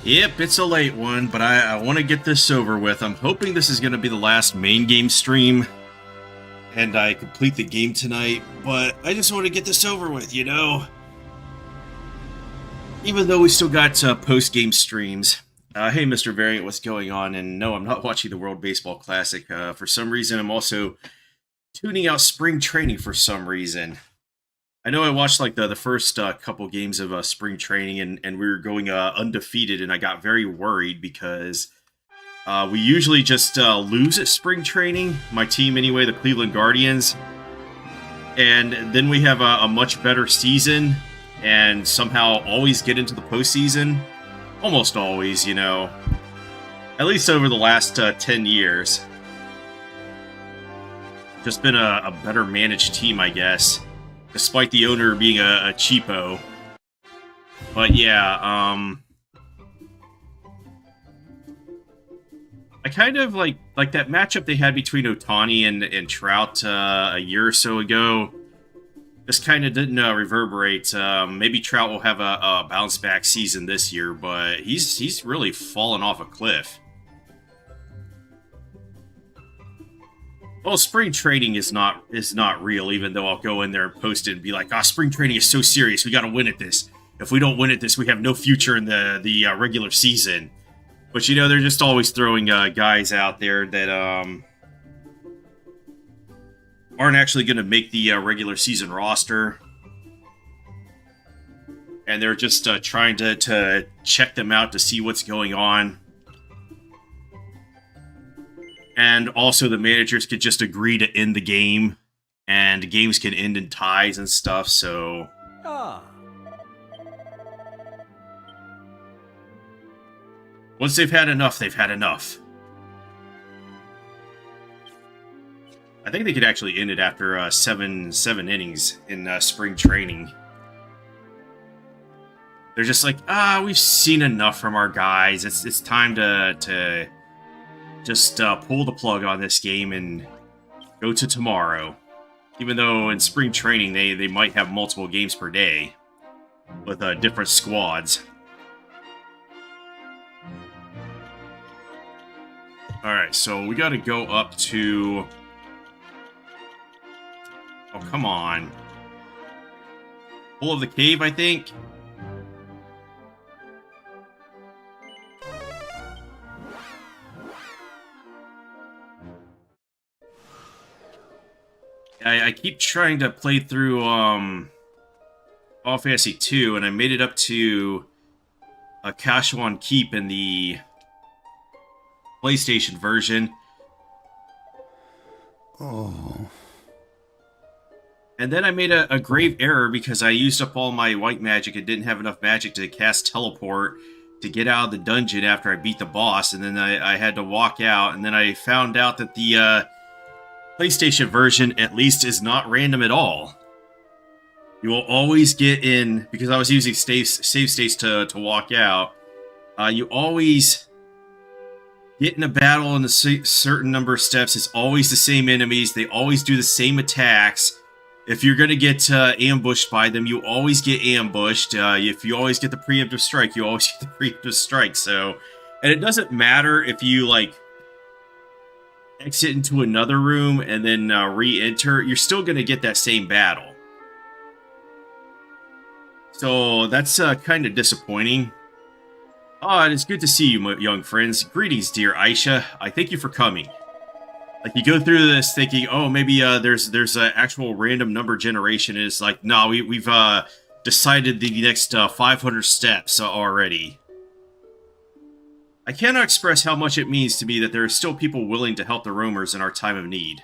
Yep, it's a late one, but I want to get this over with. I'm hoping this is going to be the last main game stream, and I complete the game tonight, but I just want to get this over with, you know? Even though we still got post-game streams. Hey, Mr. Variant, what's going on? And no, I'm not watching the World Baseball Classic. For some reason, I'm also tuning out spring training for some reason. I know I watched like the first couple games of spring training, and we were going undefeated, and I got very worried because we usually just lose at spring training. My team, anyway, the Cleveland Guardians, and then we have a much better season, and somehow always get into the postseason. Almost always, you know. At least over the last 10 years. Just been a better managed team, I guess. Despite the owner being a cheapo. But yeah, I kind of like that matchup they had between Ohtani and Trout a year or so ago. Just kind of didn't reverberate. Maybe Trout will have a bounce back season this year, but he's really fallen off a cliff. Well, spring training is not real, even though I'll go in there and post it and be like, spring training is so serious, we got to win at this. If we don't win at this, we have no future in the regular season. But, you know, they're just always throwing guys out there that aren't actually going to make the regular season roster. And they're just trying to check them out to see what's going on. And also the managers could just agree to end the game. And games can end in ties and stuff, so... Once they've had enough, they've had enough. I think they could actually end it after seven innings in spring training. They're just like, we've seen enough from our guys. It's time to just pull the plug on this game and go to tomorrow. Even though in spring training they might have multiple games per day with different squads. Alright, so we gotta go up to... Oh, come on. Full of the cave, I think? I keep trying to play through Final Fantasy 2, and I made it up to Kashuan Keep in the PlayStation version. Oh. And then I made a grave error because I used up all my white magic and didn't have enough magic to cast teleport to get out of the dungeon after I beat the boss, and then I had to walk out, and then I found out that the PlayStation version, at least, is not random at all. You will always get in, because I was using save states to walk out, you always get in a battle in a certain number of steps. It's always the same enemies. They always do the same attacks. If you're going to get ambushed by them, you always get ambushed. If you always get the preemptive strike, you always get the preemptive strike. So, and it doesn't matter if you, like, exit into another room and then re-enter, you're still going to get that same battle. So that's kind of disappointing. It is good to see you, my young friends. Greetings, dear Aisha. I thank you for coming. Like, you go through this thinking, oh, maybe there's an actual random number generation. And it's like, no, we've decided the next 500 steps already. I cannot express how much it means to me that there are still people willing to help the roamers in our time of need.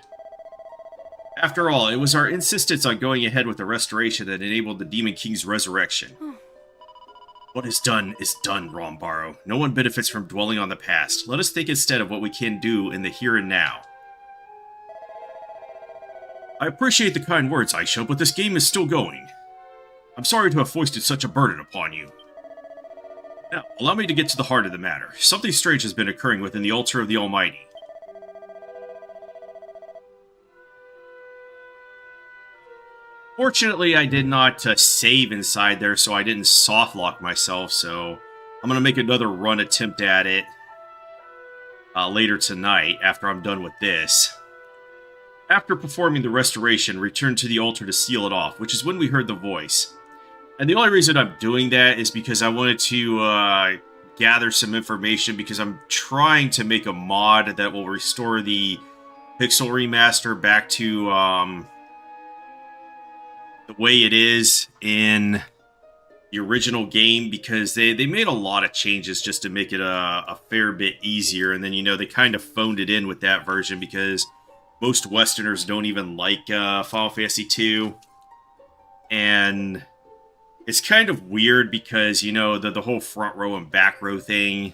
After all, it was our insistence on going ahead with the restoration that enabled the Demon King's resurrection. What is done, Rombaro. No one benefits from dwelling on the past. Let us think instead of what we can do in the here and now. I appreciate the kind words, Aisha, but this game is still going. I'm sorry to have foisted such a burden upon you. Now, allow me to get to the heart of the matter. Something strange has been occurring within the altar of the Almighty. Fortunately, I did not save inside there, so I didn't softlock myself, so I'm going to make another run attempt at it later tonight after I'm done with this. After performing the restoration, return to the altar to seal it off, which is when we heard the voice. And the only reason I'm doing that is because I wanted to gather some information, because I'm trying to make a mod that will restore the pixel remaster back to the way it is in the original game, because they made a lot of changes just to make it a fair bit easier. And then, you know, they kind of phoned it in with that version because most Westerners don't even like Final Fantasy II. And it's kind of weird because, you know, the whole front row and back row thing,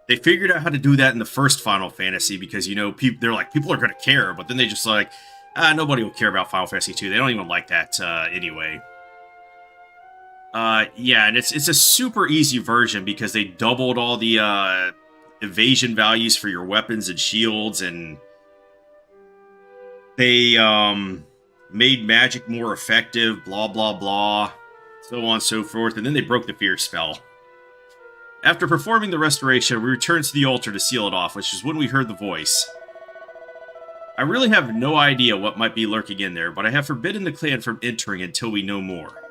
they figured out how to do that in the first Final Fantasy because, you know, they're like, people are going to care. But then they just like, nobody will care about Final Fantasy II. They don't even like that anyway. Yeah, and it's a super easy version because they doubled all the evasion values for your weapons and shields, and they made magic more effective, blah, blah, blah, so on and so forth, and then they broke the fear spell. After performing the restoration, we returned to the altar to seal it off, which is when we heard the voice. I really have no idea what might be lurking in there, but I have forbidden the clan from entering until we know more.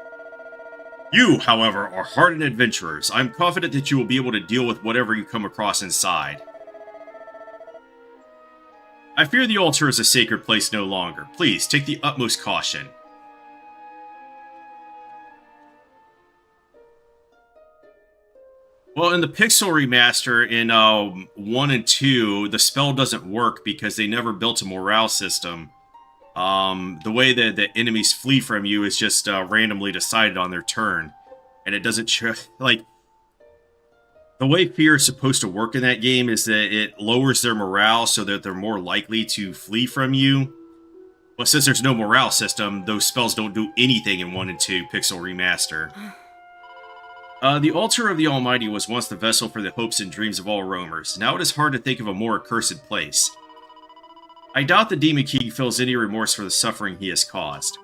You, however, are hardened adventurers. I'm confident that you will be able to deal with whatever you come across inside. I fear the altar is a sacred place no longer. Please, take the utmost caution. Well, in the Pixel Remaster, in 1 and 2, the spell doesn't work because they never built a morale system. The way that the enemies flee from you is just randomly decided on their turn. And it doesn't like, the way fear is supposed to work in that game is that it lowers their morale so that they're more likely to flee from you. But since there's no morale system, those spells don't do anything in 1 and 2 Pixel Remaster. The Altar of the Almighty was once the vessel for the hopes and dreams of all roamers. Now it is hard to think of a more accursed place. I doubt the Demon King feels any remorse for the suffering he has caused.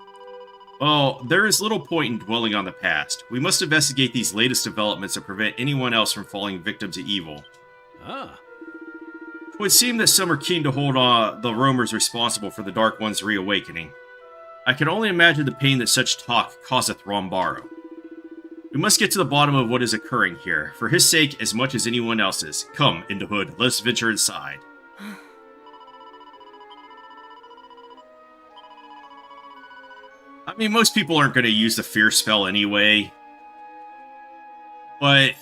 Well, there is little point in dwelling on the past. We must investigate these latest developments and prevent anyone else from falling victim to evil. It would seem that some are keen to hold the roamers responsible for the Dark One's reawakening. I can only imagine the pain that such talk causeth Rambaro. We must get to the bottom of what is occurring here, for his sake as much as anyone else's. Come, Indahood, let us venture inside. I mean, most people aren't going to use the fear spell anyway. But,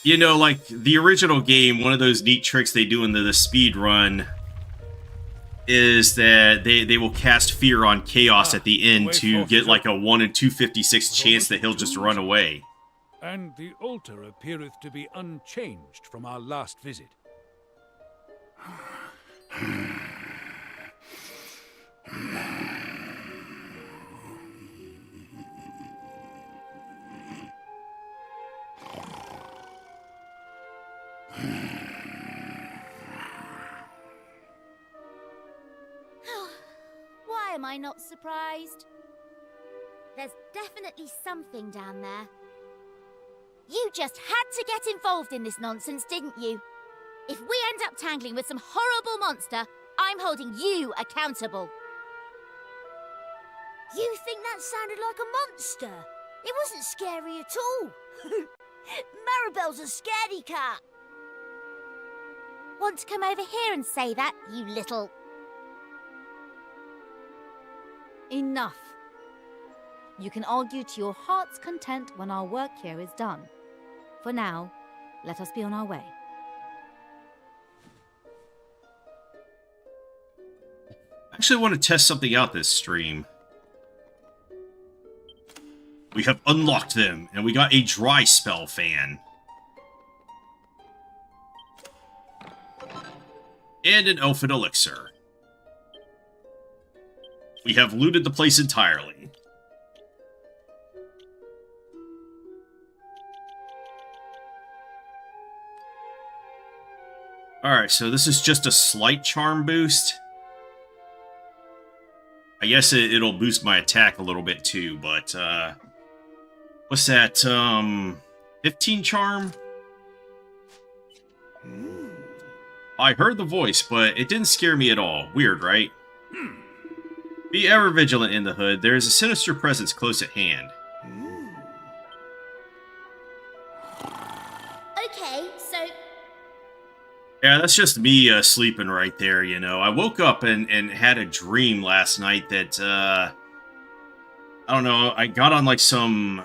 you know, like, the original game, one of those neat tricks they do in the speed run is that they will cast fear on Chaos at the end to get like a 1 in 256 chance that he'll just run away. And the altar appeareth to be unchanged from our last visit. Why am I not surprised? There's definitely something down there. You just had to get involved in this nonsense, didn't you? If we end up tangling with some horrible monster, I'm holding you accountable. You think that sounded like a monster? It wasn't scary at all. Maribel's a scaredy cat. Want to come over here and say that, you little... Enough. You can argue to your heart's content when our work here is done. For now, let us be on our way. I actually want to test something out this stream. We have unlocked them, and we got a dry spell fan. And an elfin elixir. We have looted the place entirely. Alright, so this is just a slight charm boost. I guess it'll boost my attack a little bit too, but, what's that, 15 charm? I heard the voice, but it didn't scare me at all. Weird, right? Be ever vigilant in the hood. There is a sinister presence close at hand. Okay, so Yeah, that's just me sleeping right there, you know. I woke up and had a dream last night that, I don't know, I got on like some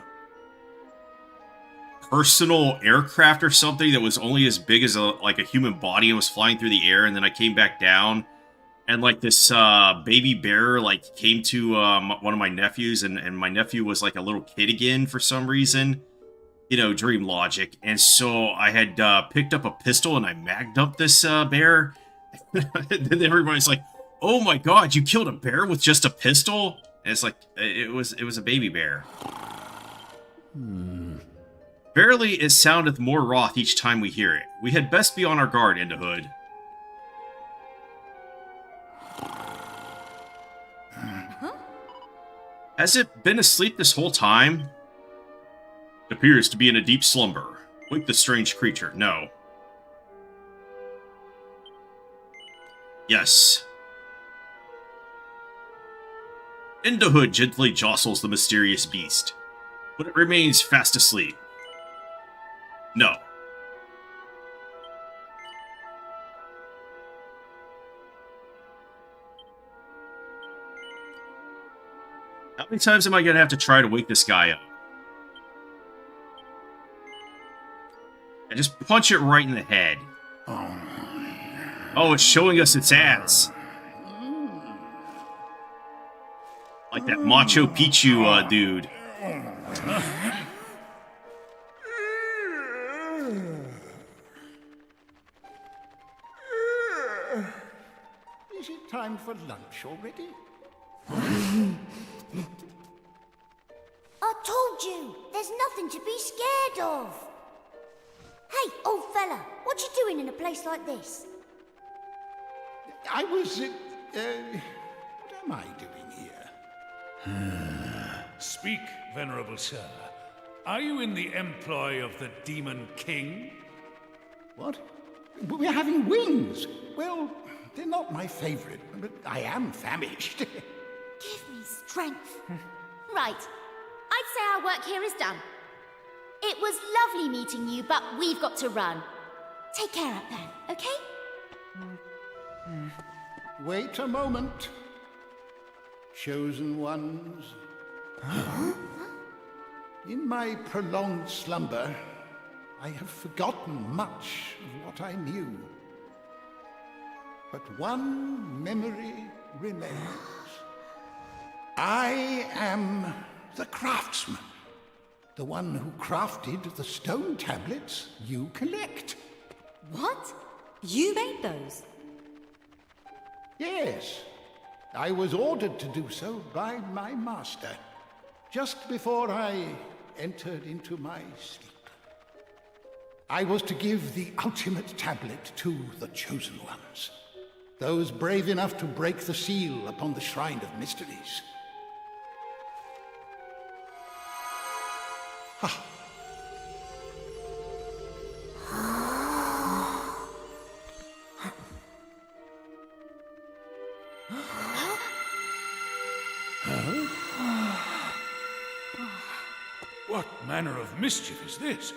personal aircraft or something that was only as big as a human body and was flying through the air, and then I came back down, and like this baby bear like came to one of my nephews, and my nephew was like a little kid again for some reason. You know, dream logic. And so I had picked up a pistol and I magged up this bear. And then everybody's like, "Oh my god, you killed a bear with just a pistol?" And it's like, it was a baby bear. Verily, it soundeth more wroth each time we hear it. We had best be on our guard, in the hood. Has it been asleep this whole time? It appears to be in a deep slumber. Wake the strange creature. No. Yes. In the hood gently jostles the mysterious beast, but it remains fast asleep. No. How many times am I going to have to try to wake this guy up? I just punch it right in the head. Oh, it's showing us its ass. Like that Machu Picchu dude. Is it time for lunch already? I told you, there's nothing to be scared of. Hey, old fella, what you doing in a place like this? I was, what am I doing here? Speak, venerable sir. Are you in the employ of the Demon King? What? We're having wings. Well, they're not my favorite, but I am famished. give me strength. Right. I'd say our work here is done. It was lovely meeting you, but we've got to run. Take care up there, okay? Wait a moment. Chosen ones. In my prolonged slumber, I have forgotten much of what I knew. But one memory remains. I am the craftsman. The one who crafted the stone tablets you collect. What? You made those? Yes, I was ordered to do so by my master, just before I entered into my sleep. I was to give the ultimate tablet to the chosen ones, those brave enough to break the seal upon the Shrine of Mysteries. Ha! What manner of mischief is this?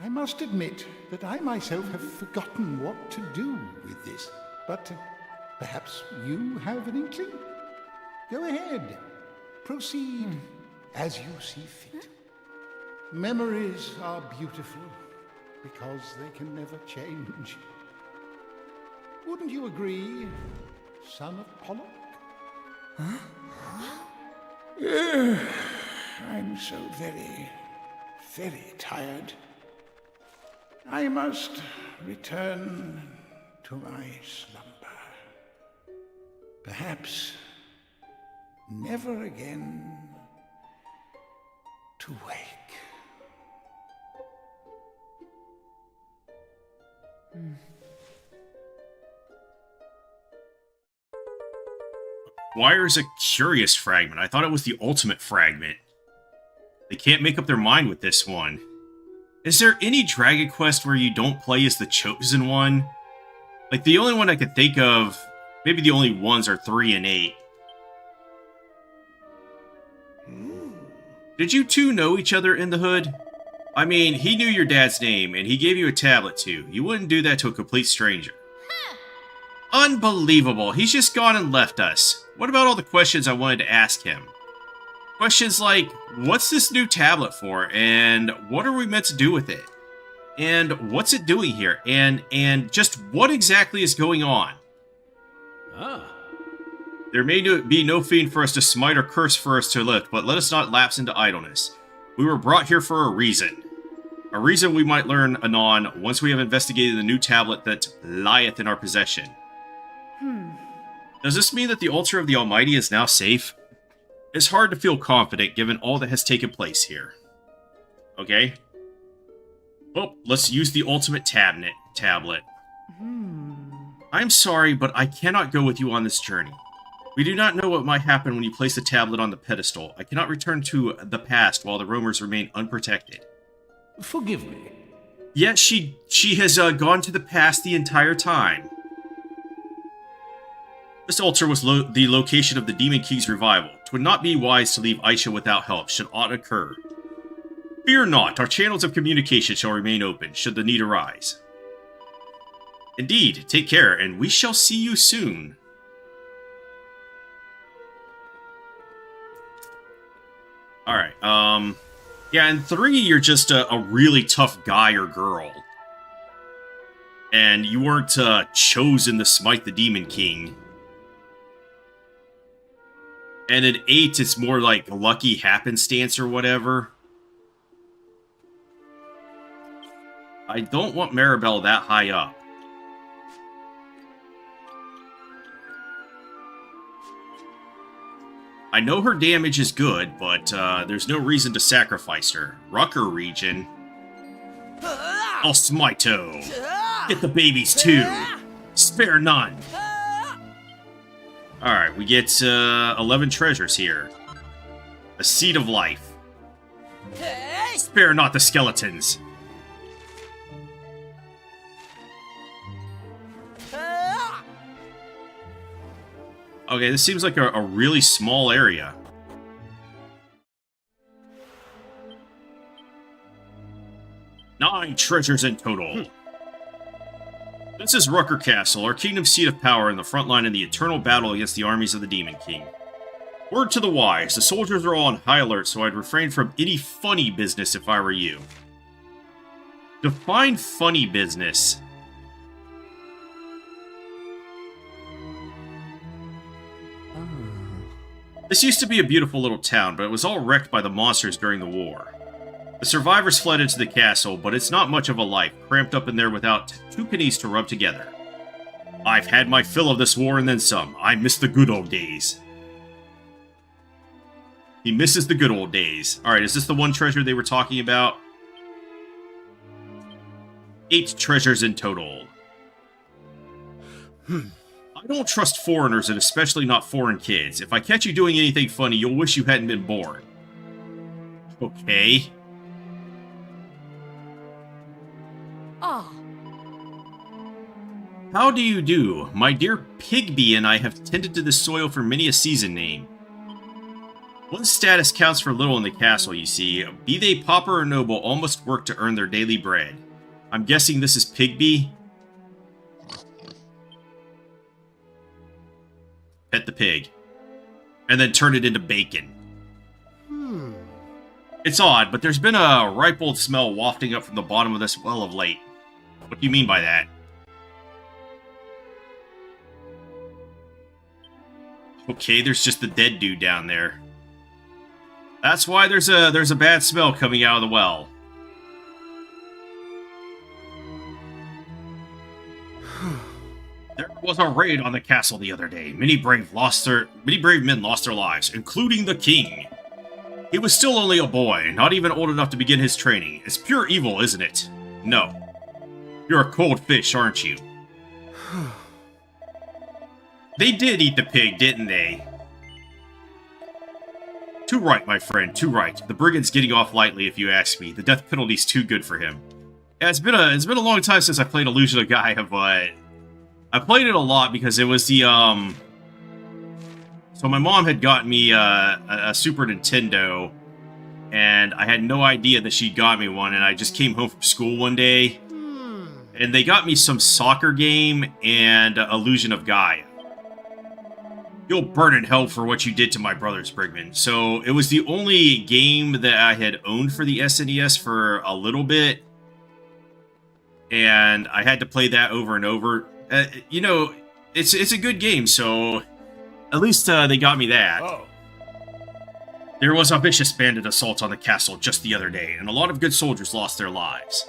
I must admit that I myself have forgotten what to do with this, but perhaps you have an inkling? Go ahead. Proceed as you see fit. Memories are beautiful because they can never change. Wouldn't you agree, son of Pollock? I'm so very, very tired. I must return to my slumber. Perhaps never again to wake. Wire's a curious fragment. I thought it was the ultimate fragment. They can't make up their mind with this one. Is there any Dragon Quest where you don't play as the Chosen One? Like, the only one I could think of, maybe the only ones are 3 and 8. Did you two know each other in the hood? I mean, he knew your dad's name, and he gave you a tablet too. You wouldn't do that to a complete stranger. Unbelievable. He's just gone and left us. What about all the questions I wanted to ask him? Questions like, what's this new tablet for? And what are we meant to do with it? And what's it doing here? And just what exactly is going on? There may be no fiend for us to smite or curse for us to lift, but let us not lapse into idleness. We were brought here for a reason. A reason we might learn anon once we have investigated the new tablet that lieth in our possession. Does this mean that the altar of the Almighty is now safe? It's hard to feel confident given all that has taken place here. Okay. Well, let's use the ultimate tablet. I'm sorry, but I cannot go with you on this journey. We do not know what might happen when you place the tablet on the pedestal. I cannot return to the past while the roamers remain unprotected. Forgive me. Yet she has gone to the past the entire time. This altar was the location of the Demon King's revival. It would not be wise to leave Aisha without help should aught occur. Fear not, our channels of communication shall remain open should the need arise. Indeed, take care, and we shall see you soon. Alright, yeah, in 3, you're just a really tough guy or girl. And you weren't, chosen to smite the Demon King. And in 8, it's more like lucky happenstance or whatever. I don't want Maribel that high up. I know her damage is good, but there's no reason to sacrifice her. Rucker region. I'll smite-o. Get the babies too. Spare none. Alright, we get 11 treasures here. A seed of life. Spare not the skeletons. Okay, this seems like a really small area. Nine treasures in total. This is Rucker Castle, our kingdom's seat of power in the front line in the eternal battle against the armies of the Demon King. Word to the wise, the soldiers are all on high alert, so I'd refrain from any funny business if I were you. Define funny business. This used to be a beautiful little town, but it was all wrecked by the monsters during the war. The survivors fled into the castle, but it's not much of a life, cramped up in there without 2 pennies to rub together. I've had my fill of this war and then some. I miss the good old days. He misses the good old days. Alright, is this the one treasure they were talking about? 8 treasures in total. I don't trust foreigners, and especially not foreign kids. If I catch you doing anything funny, you'll wish you hadn't been born. Okay. Ah. How do you do? My dear Pigby and I have tended to the soil for many a season name. One's status counts for little in the castle, you see. Be they pauper or noble, all must work to earn their daily bread. I'm guessing this is Pigby? Pet the pig. And then turn it into bacon. It's odd, but there's been a ripe old smell wafting up from the bottom of this well of late. What do you mean by that? Okay, there's just the dead dude down there. That's why there's a bad smell coming out of the well. There was a raid on the castle the other day. Many brave men lost their lives, including the king. He was still only a boy, not even old enough to begin his training. It's pure evil, isn't it? No. You're a cold fish, aren't you? They did eat the pig, didn't they? Too right, my friend, too right. The brigand's getting off lightly, if you ask me. The death penalty's too good for him. Yeah, it's been a long time since I played Illusion of Gaia, but I played it a lot because it was the So my mom had gotten me a Super Nintendo, and I had no idea that she got me one, and I just came home from school one day, and they got me some soccer game and Illusion of Gaia. You'll burn in hell for what you did to my brothers, Brigman. So it was the only game that I had owned for the SNES for a little bit, and I had to play that over and over. You know, it's a good game, so at least they got me that. Oh. There was a vicious bandit assault on the castle just the other day, and a lot of good soldiers lost their lives.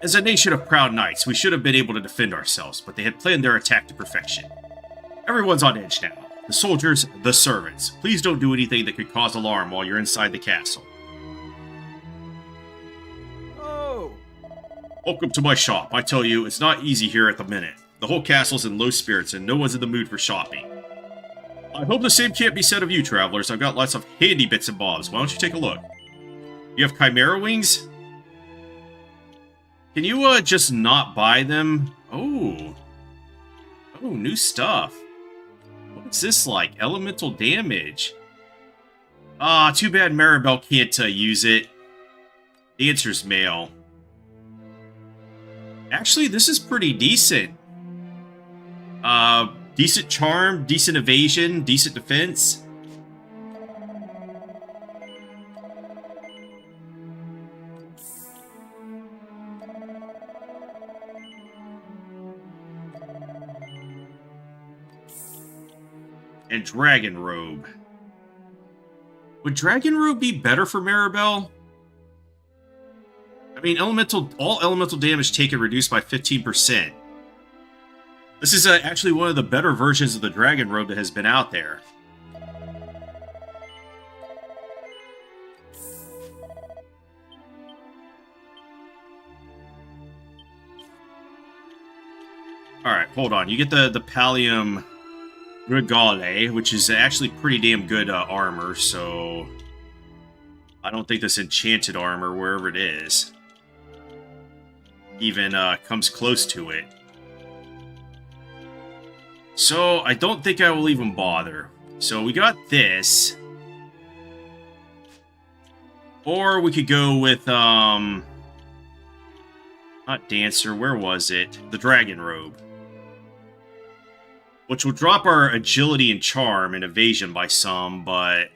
As a nation of proud knights, we should have been able to defend ourselves, but they had planned their attack to perfection. Everyone's on edge now. The soldiers, the servants. Please don't do anything that could cause alarm while you're inside the castle. Oh! Welcome to my shop. I tell you, it's not easy here at the minute. The whole castle's in low spirits and no one's in the mood for shopping. I hope the same can't be said of you, travelers. I've got lots of handy bits and bobs. Why don't you take a look? You have chimera wings? Can you, just not buy them? Oh. Oh, new stuff. What's this like? Elemental damage. Ah, too bad Maribel can't use it. Answer's mail. Actually, this is pretty decent. Decent charm, decent evasion, decent defense. And Dragon Robe. Would Dragon Robe be better for Maribel? I mean, all elemental damage taken reduced by 15%. This is actually one of the better versions of the Dragon Robe that has been out there. Alright, hold on. You get the Pallium Regale, which is actually pretty damn good armor, so I don't think this enchanted armor, wherever it is, even comes close to it. So I don't think I will even bother. So we got this. Or we could go with, not Dancer, where was it? The Dragon Robe. Which will drop our agility and charm and evasion by some, but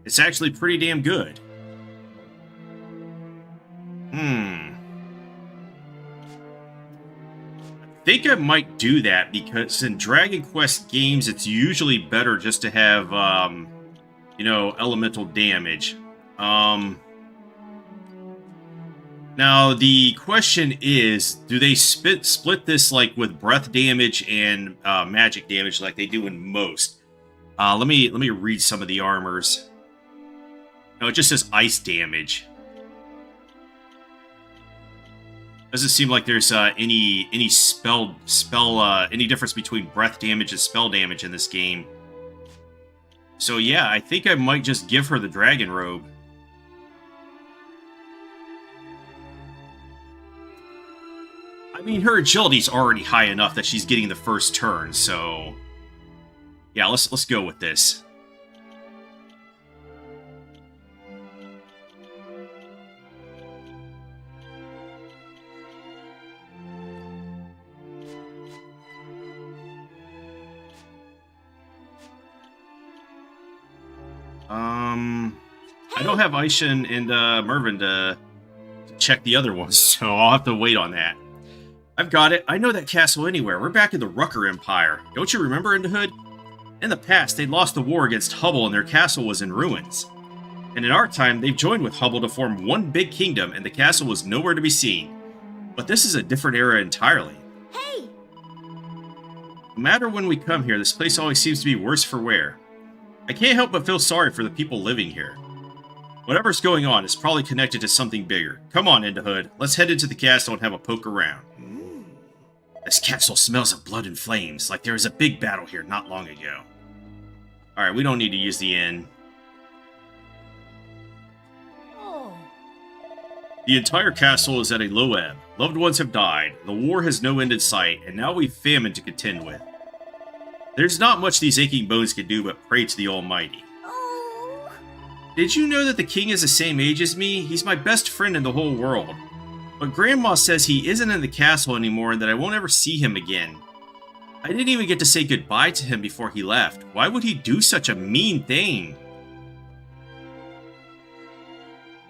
it's actually pretty damn good. I think I might do that because in Dragon Quest games, it's usually better just to have, you know, elemental damage. Now, the question is, do they split this, like, with breath damage and magic damage like they do in most? Let me read some of the armors. No, it just says ice damage. Doesn't seem like there's any any difference between breath damage and spell damage in this game. So yeah, I think I might just give her the Dragon Robe. I mean, her agility's already high enough that she's getting the first turn, so yeah, let's go with this. I don't have Aishan and Mervin to check the other ones, so I'll have to wait on that. I've got it. I know that castle anywhere. We're back in the Rucker Empire. Don't you remember, Indahood? In the past, they lost the war against Hubble and their castle was in ruins. And in our time, they've joined with Hubble to form one big kingdom and the castle was nowhere to be seen. But this is a different era entirely. Hey! No matter when we come here, this place always seems to be worse for wear. I can't help but feel sorry for the people living here. Whatever's going on is probably connected to something bigger. Come on, Indahood. Let's head into the castle and have a poke around. This castle smells of blood and flames, like there was a big battle here not long ago. Alright, we don't need to use the inn. The entire castle is at a low ebb. Loved ones have died, the war has no end in sight, and now we've famine to contend with. There's not much these aching bones can do but pray to the Almighty. Oh. Did you know that the king is the same age as me? He's my best friend in the whole world. But Grandma says he isn't in the castle anymore and that I won't ever see him again. I didn't even get to say goodbye to him before he left. Why would he do such a mean thing?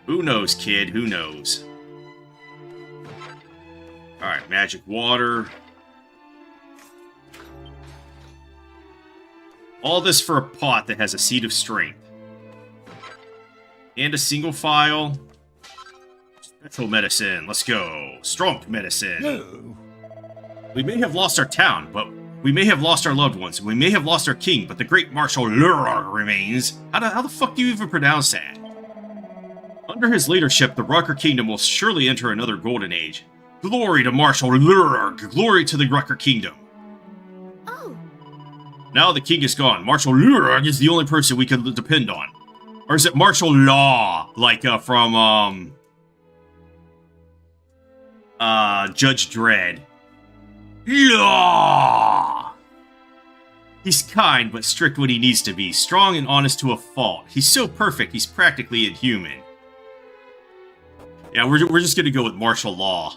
Who knows, kid? Who knows? Alright, magic water. All this for a pot that has a seed of strength. And a single file. Special medicine. Let's go. Strong medicine. No. We may have lost our town, but we may have lost our loved ones. We may have lost our king, but the great Marshal Lurr remains. How the fuck do you even pronounce that? Under his leadership, the Rucker Kingdom will surely enter another golden age. Glory to Marshal Lurg! Glory to the Rucker Kingdom! Oh. Now the king is gone. Marshal Lurg is the only person we can depend on. Or is it Marshal Law? Like, from, Judge Dredd. Law! He's kind, but strict when he needs to be. Strong and honest to a fault. He's so perfect, he's practically inhuman. Yeah, we're just gonna go with martial law.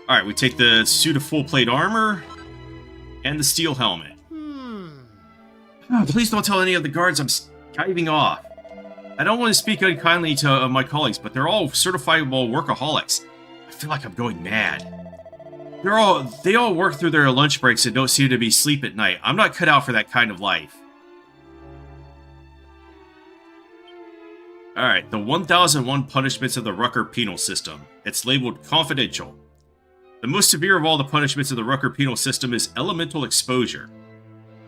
Alright, we take the suit of full plate armor and the steel helmet. Oh, please don't tell any of the guards I'm skiving off. I don't want to speak unkindly to my colleagues, but they're all certifiable workaholics. I feel like I'm going mad. They all work through their lunch breaks and don't seem to be asleep at night. I'm not cut out for that kind of life. Alright, the 1001 punishments of the Rucker penal system. It's labeled confidential. The most severe of all the punishments of the Rucker penal system is elemental exposure.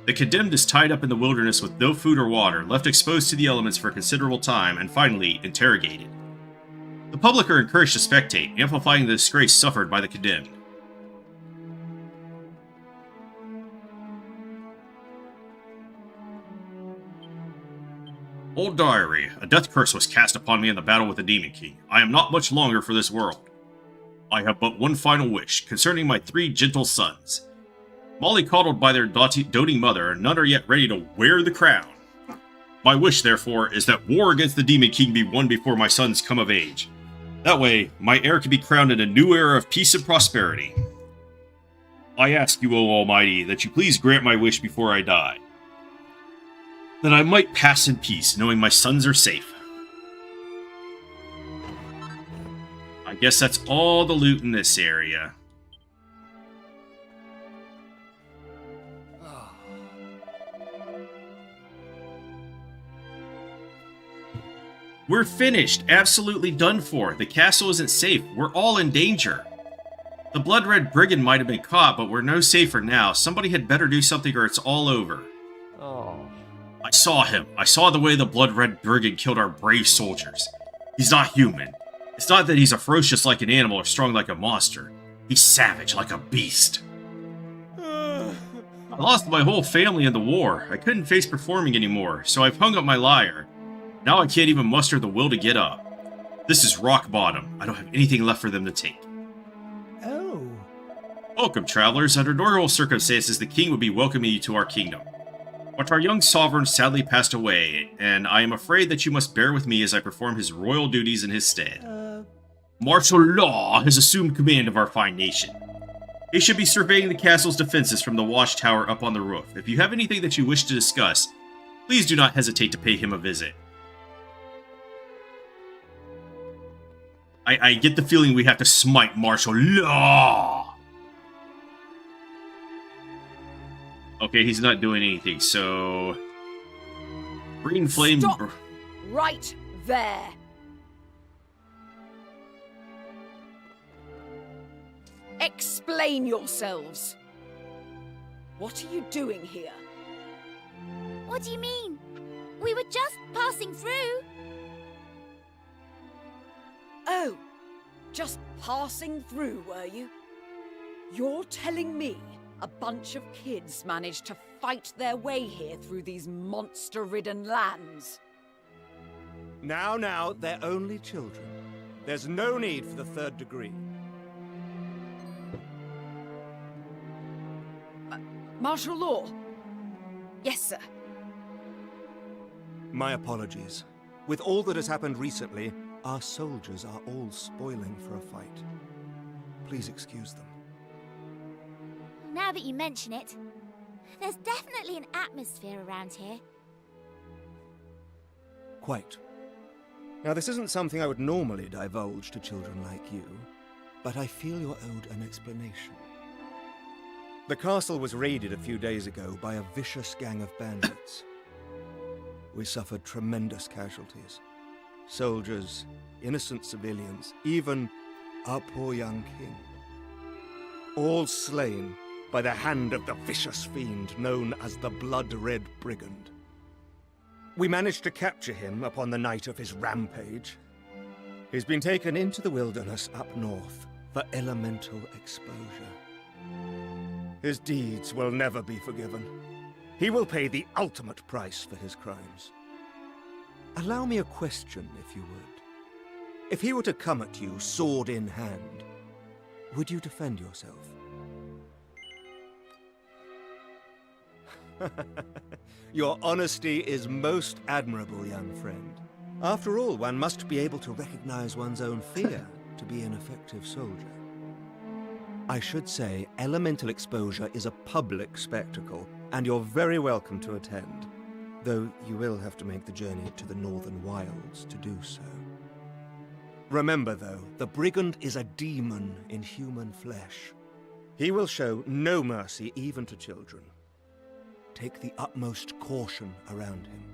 The condemned is tied up in the wilderness with no food or water, left exposed to the elements for a considerable time, and finally interrogated. The public are encouraged to spectate, amplifying the disgrace suffered by the condemned. Old Diary. A death curse was cast upon me in the battle with the Demon King. I am not much longer for this world. I have but one final wish, concerning my 3 gentle sons. Mollycoddled by their doting mother, none are yet ready to wear the crown. My wish, therefore, is that war against the Demon King be won before my sons come of age. That way, my heir can be crowned in a new era of peace and prosperity. I ask you, O Almighty, that you please grant my wish before I die. That I might pass in peace, knowing my sons are safe. I guess that's all the loot in this area. We're finished. Absolutely done for. The castle isn't safe. We're all in danger. The Blood Red Brigand might have been caught, but we're no safer now. Somebody had better do something or it's all over. Oh. I saw him. I saw the way the Blood Red Brigand killed our brave soldiers. He's not human. It's not that he's ferocious like an animal or strong like a monster. He's savage like a beast. I lost my whole family in the war. I couldn't face performing anymore, so I've hung up my lyre. Now I can't even muster the will to get up. This is rock bottom. I don't have anything left for them to take. Oh. Welcome, travelers. Under normal circumstances, the king would be welcoming you to our kingdom. But our young sovereign sadly passed away, and I am afraid that you must bear with me as I perform his royal duties in his stead. Martial law has assumed command of our fine nation. He should be surveying the castle's defenses from the watchtower up on the roof. If you have anything that you wish to discuss, please do not hesitate to pay him a visit. I get the feeling we have to smite martial law. Okay, he's not doing anything, so... Green flame... Stop right there. Explain yourselves. What are you doing here? What do you mean? We were just passing through. Oh, just passing through, were you? You're telling me a bunch of kids managed to fight their way here through these monster-ridden lands? Now, they're only children. There's no need for the third degree. Martial law? Yes, sir. My apologies. With all that has happened recently, our soldiers are all spoiling for a fight. Please excuse them. Now that you mention it, there's definitely an atmosphere around here. Quite. Now, this isn't something I would normally divulge to children like you, but I feel you're owed an explanation. The castle was raided a few days ago by a vicious gang of bandits. We suffered tremendous casualties. Soldiers, innocent civilians, even our poor young king. All slain by the hand of the vicious fiend known as the Blood-Red Brigand. We managed to capture him upon the night of his rampage. He's been taken into the wilderness up north for elemental exposure. His deeds will never be forgiven. He will pay the ultimate price for his crimes. Allow me a question, if you would. If he were to come at you, sword in hand, would you defend yourself? Your honesty is most admirable, young friend. After all, one must be able to recognize one's own fear to be an effective soldier. I should say, elemental exposure is a public spectacle, and you're very welcome to attend, though you will have to make the journey to the northern wilds to do so. Remember, though, the brigand is a demon in human flesh. He will show no mercy even to children. Take the utmost caution around him.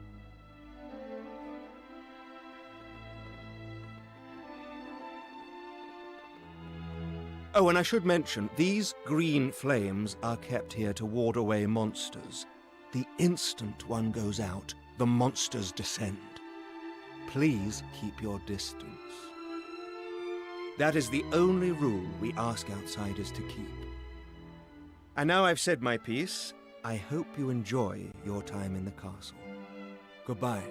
Oh, and I should mention, these green flames are kept here to ward away monsters. The instant one goes out, the monsters descend. Please keep your distance. That is the only rule we ask outsiders to keep. And now I've said my piece, I hope you enjoy your time in the castle. Goodbye.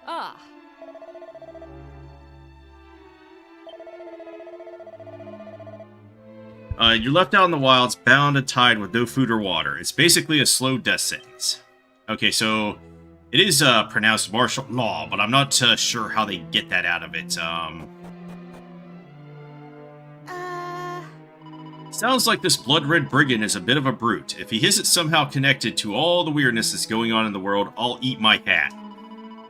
Ah. You're left out in the wilds, bound and tied with no food or water. It's basically a slow death sentence. Okay, so it is pronounced martial law, but I'm not sure how they get that out of it. Sounds like this blood-red brigand is a bit of a brute. If he isn't somehow connected to all the weirdness that's going on in the world, I'll eat my hat.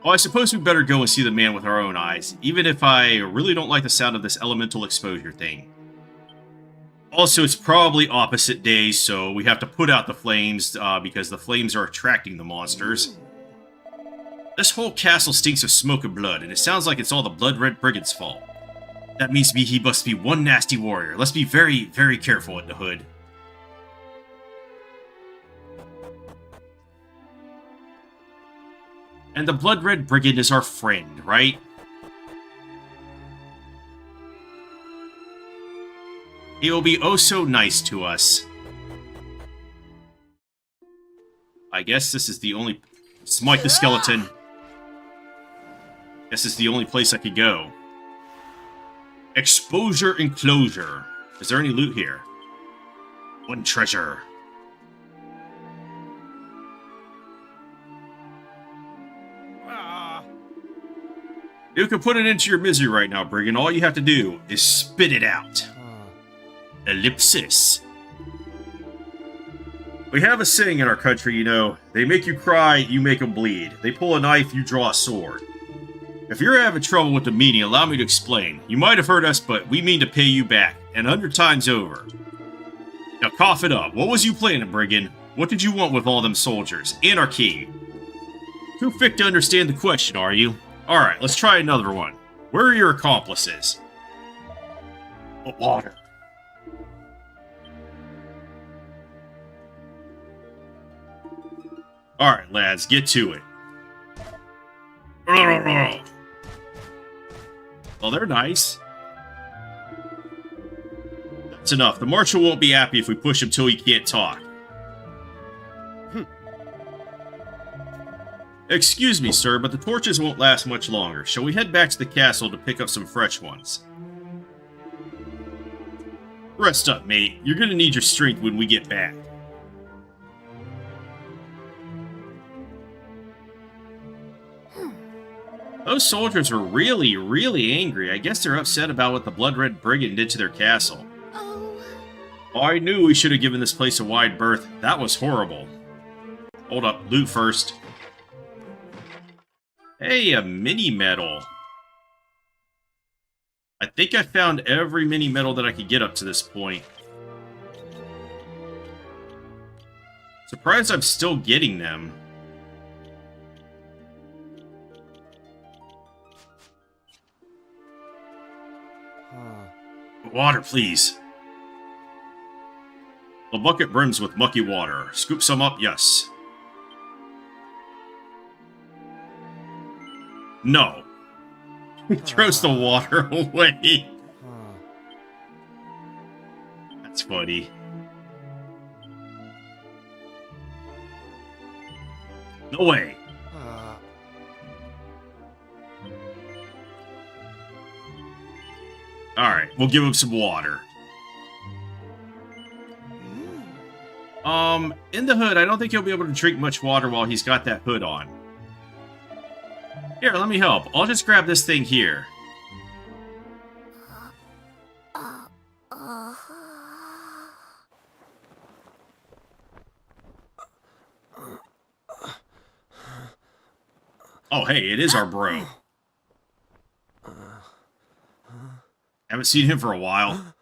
Well, I suppose we better go and see the man with our own eyes, even if I really don't like the sound of this elemental exposure thing. Also, it's probably opposite days, so we have to put out the flames, because the flames are attracting the monsters. This whole castle stinks of smoke and blood, and it sounds like it's all the Blood-Red Brigand's fault. That means he must be one nasty warrior. Let's be very, very careful in the hood. And the Blood-Red Brigand is our friend, right? He will be oh so nice to us. I guess this is the only... Smite the skeleton. Guess it's the only place I could go. Exposure enclosure. Is there any loot here? One treasure. You can put it into your misery right now, Brigand. All you have to do is spit it out. Ellipsis. We have a saying in our country, you know, they make you cry, you make them bleed. They pull a knife, you draw a sword. If you're having trouble with the meaning, allow me to explain. You might have heard us, but we mean to pay you back, and 100 times over. Now cough it up. What was you planning, Brigand? What did you want with all them soldiers? And our king? Too thick to understand the question, are you? Alright, let's try another one. Where are your accomplices? Water. Alright, lads, get to it. Well, they're nice. That's enough. The marshal won't be happy if we push him till he can't talk. Excuse me, sir, but the torches won't last much longer. Shall we head back to the castle to pick up some fresh ones? Rest up, mate. You're gonna need your strength when we get back. Those soldiers were really, really angry. I guess they're upset about what the Blood Red Brigand did to their castle. Oh. I knew we should have given this place a wide berth. That was horrible. Hold up, loot first. Hey, a mini medal. I think I found every mini medal that I could get up to this point. Surprised I'm still getting them. Water, please. The bucket brims with mucky water. Scoop some up, yes. No. He throws the water away. That's funny. No way. Alright, we'll give him some water. In the hood, I don't think he'll be able to drink much water while he's got that hood on. Here, let me help. I'll just grab this thing here. Oh, hey, it is our bro. Haven't seen him for a while.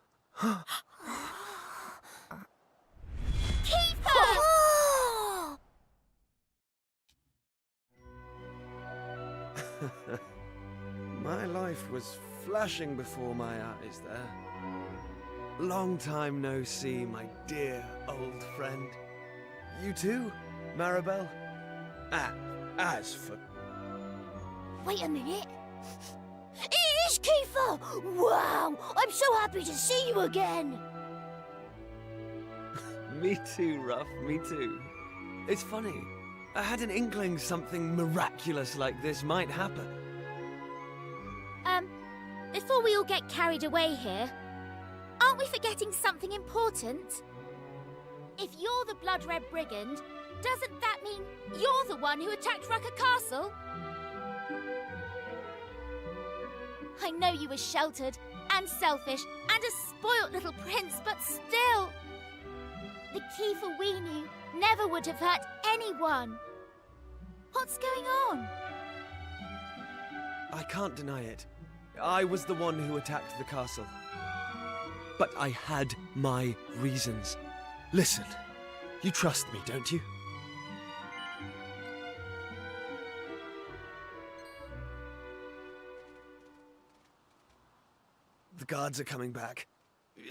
My life was flashing before my eyes there. Long time no see, my dear old friend. You too, Maribel? As for... Wait a minute. It is Kiefer! Wow! I'm so happy to see you again! Me too, Ruff, me too. It's funny. I had an inkling something miraculous like this might happen. Before we all get carried away here, aren't we forgetting something important? If you're the Blood Red Brigand, doesn't that mean you're the one who attacked Rucker Castle? I know you were sheltered and selfish and a spoilt little prince, but still, the Kiefer we knew never would have hurt anyone. What's going on? I can't deny it. I was the one who attacked the castle. But I had my reasons. Listen, you trust me, don't you? The guards are coming back.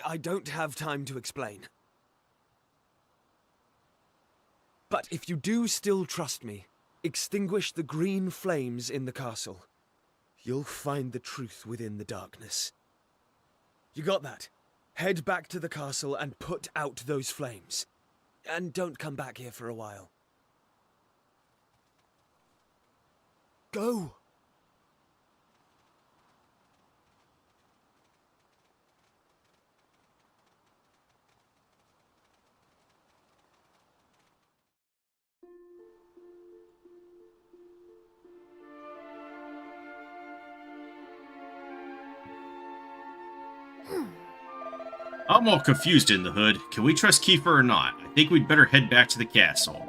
I don't have time to explain. But if you do still trust me, extinguish the green flames in the castle. You'll find the truth within the darkness. You got that? Head back to the castle and put out those flames. And don't come back here for a while. Go! I'm all confused in the hood. Can we trust Kiefer or not? I think we'd better head back to the castle.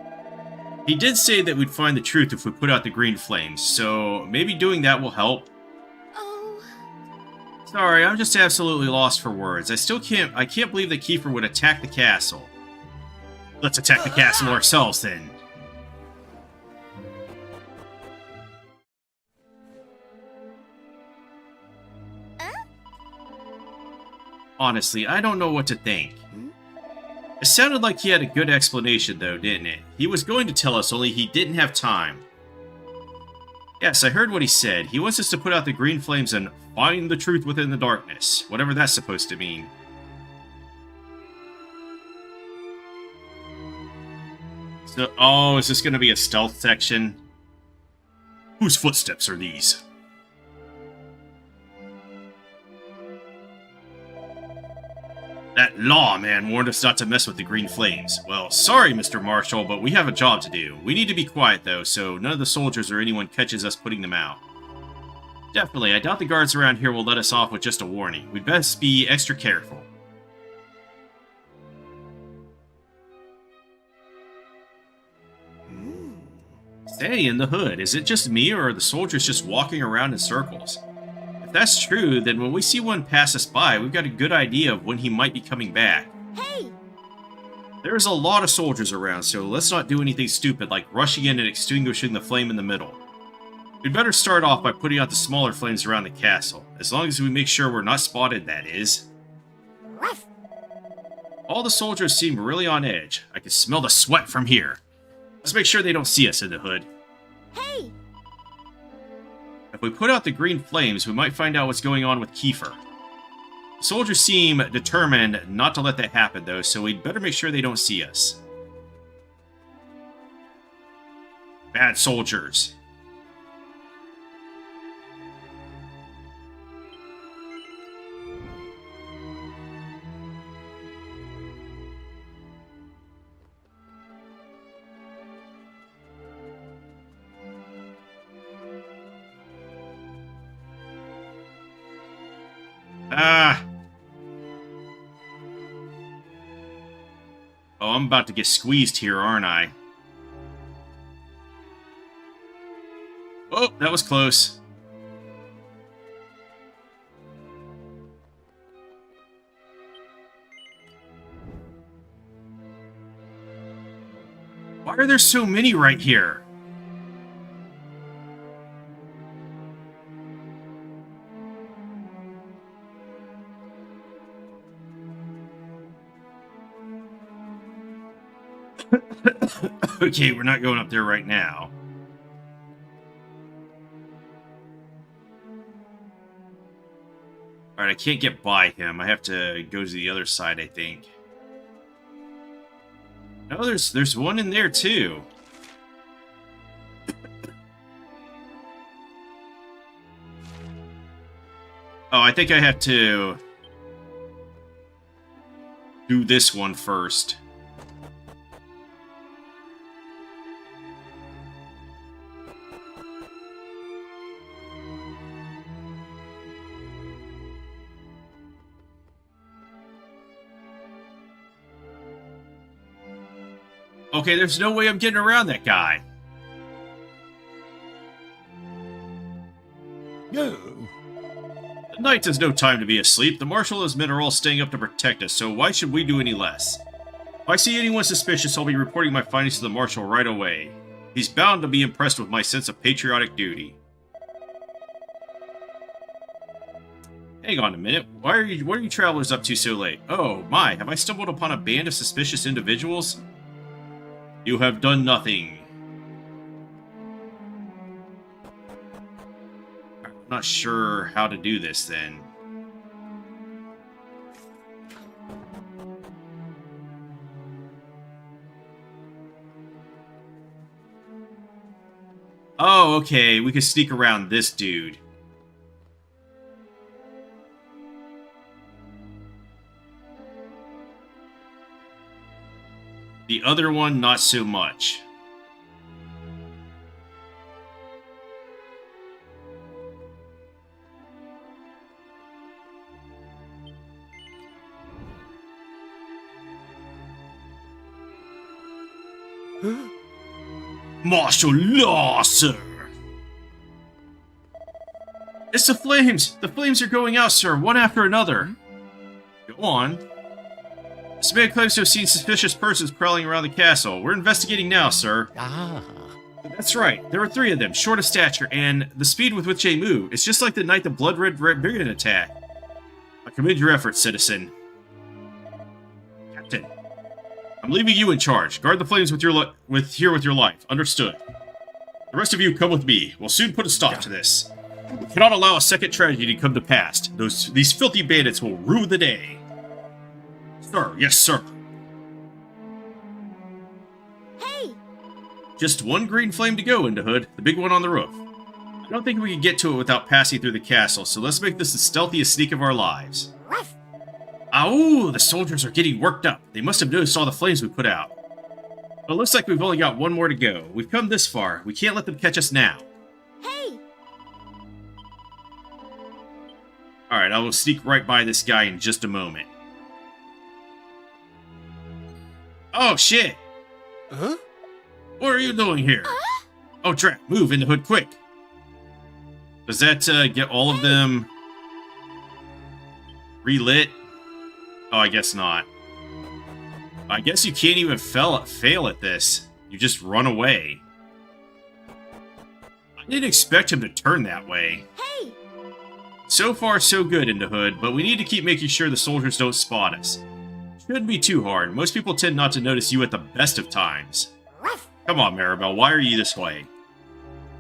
He did say that we'd find the truth if we put out the green flames, so maybe doing that will help. Oh. Sorry, I'm just absolutely lost for words. I can't believe that Kiefer would attack the castle. Let's attack the castle ourselves then. Honestly, I don't know what to think. It sounded like he had a good explanation though, didn't it? He was going to tell us, only he didn't have time. Yes, I heard what he said. He wants us to put out the green flames and find the truth within the darkness. Whatever that's supposed to mean. So, oh, is this going to be a stealth section? Whose footsteps are these? That lawman warned us not to mess with the green flames. Well, sorry, Mr. Marshall, but we have a job to do. We need to be quiet, though, so none of the soldiers or anyone catches us putting them out. Definitely, I doubt the guards around here will let us off with just a warning. We'd best be extra careful. Say, in the hood, is it just me, or are the soldiers just walking around in circles? If that's true, then when we see one pass us by, we've got a good idea of when he might be coming back. Hey! There's a lot of soldiers around, so let's not do anything stupid like rushing in and extinguishing the flame in the middle. We'd better start off by putting out the smaller flames around the castle, as long as we make sure we're not spotted, that is. Ruff. All the soldiers seem really on edge. I can smell the sweat from here. Let's make sure they don't see us in the hood. Hey! If we put out the green flames, we might find out what's going on with Kiefer. The soldiers seem determined not to let that happen, though, so we'd better make sure they don't see us. Bad soldiers. Oh, I'm about to get squeezed here, aren't I? Oh, that was close. Why are there so many right here? Okay, we're not going up there right now. Alright, I can't get by him. I have to go to the other side, I think. No, there's one in there, too. Oh, I think I have to do this one first. Okay, there's no way I'm getting around that guy. No. The night is no time to be asleep. The Marshal and his men are all staying up to protect us, so why should we do any less? If I see anyone suspicious, I'll be reporting my findings to the Marshal right away. He's bound to be impressed with my sense of patriotic duty. Hang on a minute. What are you travelers up to so late? Oh my, have I stumbled upon a band of suspicious individuals? You have done nothing. I'm not sure how to do this then. Oh, okay. We can sneak around this dude. The other one, not so much. Martial law, sir! It's the flames! The flames are going out, sir, one after another. Go on. This man claims to have seen suspicious persons prowling around the castle. We're investigating now, sir. Ah. That's right. There were 3 of them, short of stature, and the speed with which they move. It's just like the night the Blood Red Brigand attack. I commend your efforts, citizen. Captain, I'm leaving you in charge. Guard the flames with your life. Understood. The rest of you come with me. We'll soon put a stop to this. We cannot allow a second tragedy to come to pass. These filthy bandits will rue the day. Sir, yes, sir. Hey! Just one green flame to go, Hood, the big one on the roof. I don't think we can get to it without passing through the castle, so let's make this the stealthiest sneak of our lives. Ruff! Ow! The soldiers are getting worked up. They must have noticed all the flames we put out. But it looks like we've only got one more to go. We've come this far. We can't let them catch us now. Hey! Alright, I will sneak right by this guy in just a moment. Oh, shit! Huh? What are you doing here? Oh, Trap, move Hood quick! Does that get all of them relit? Oh, I guess not. I guess you can't even fail at this. You just run away. I didn't expect him to turn that way. Hey! So far, so good, Hood, but we need to keep making sure the soldiers don't spot us. Shouldn't be too hard. Most people tend not to notice you at the best of times. Ruff! Come on, Maribel, why are you this way?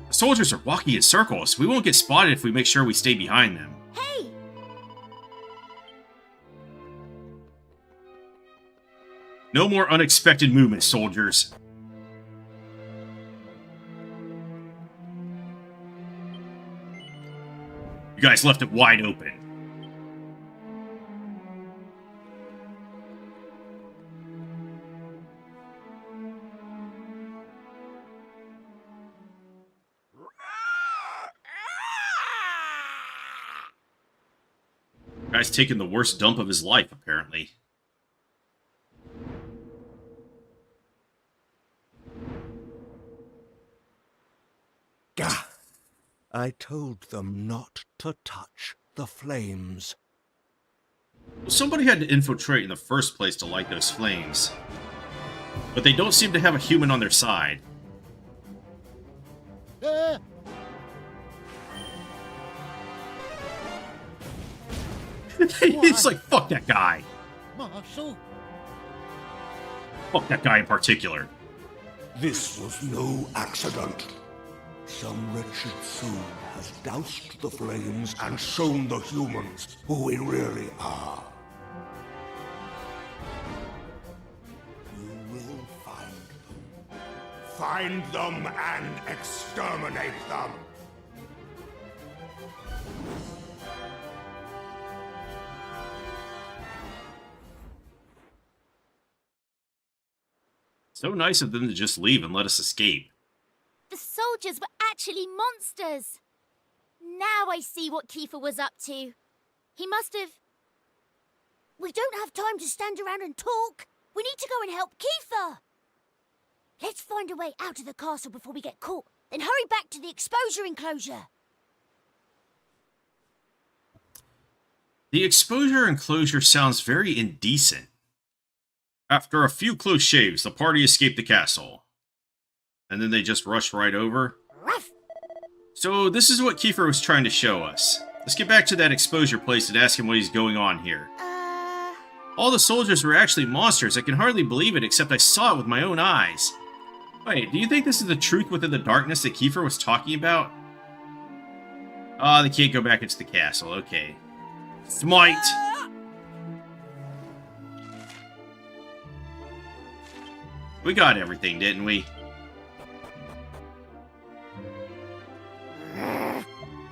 The soldiers are walking in circles. We won't get spotted if we make sure we stay behind them. Hey! No more unexpected movement, soldiers. You guys left it wide open. Guy's taking the worst dump of his life, apparently. Gah! I told them not to touch the flames. Well, somebody had to infiltrate in the first place to light those flames. But they don't seem to have a human on their side. It's like, fuck that guy. Marshal? Fuck that guy in particular. This was no accident. Some wretched soul has doused the flames and shown the humans who we really are. You will find them. Find them and exterminate them. So nice of them to just leave and let us escape. The soldiers were actually monsters! Now I see what Kiefer was up to. He must have... We don't have time to stand around and talk. We need to go and help Kiefer. Let's find a way out of the castle before we get caught. Then hurry back to the exposure enclosure. The exposure enclosure sounds very indecent. After a few close shaves, the party escaped the castle. And then they just rush right over. Ruff! So this is what Kiefer was trying to show us. Let's get back to that exposure place and ask him what he's going on here. All the soldiers were actually monsters. I can hardly believe it, except I saw it with my own eyes. Wait, do you think this is the truth within the darkness that Kiefer was talking about? Oh, they can't go back into the castle. Okay. Smite! We got everything, didn't we?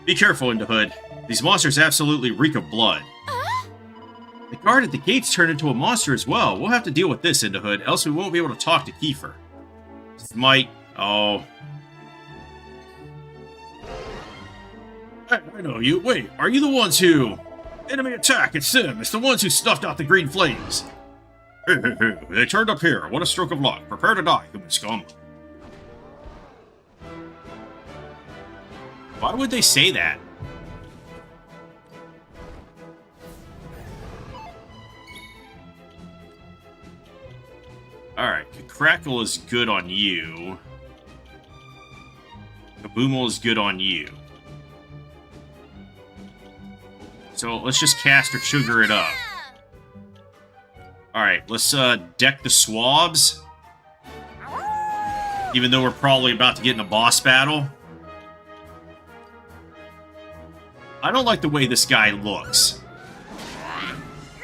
Be careful, Hood. These monsters absolutely reek of blood. The guard at the gates turned into a monster as well. We'll have to deal with this, Hood, else we won't be able to talk to Kiefer. Smite. Oh. I know you. Wait, are you the ones who... Enemy attack, it's them. It's the ones who snuffed out the green flames. They turned up here. What a stroke of luck. Prepare to die, human scum. Why would they say that? Alright, Crackle is good on you. Kaboomal is good on you. So let's just cast or sugar it up. Alright, let's deck the swabs. Even though we're probably about to get in a boss battle. I don't like the way this guy looks.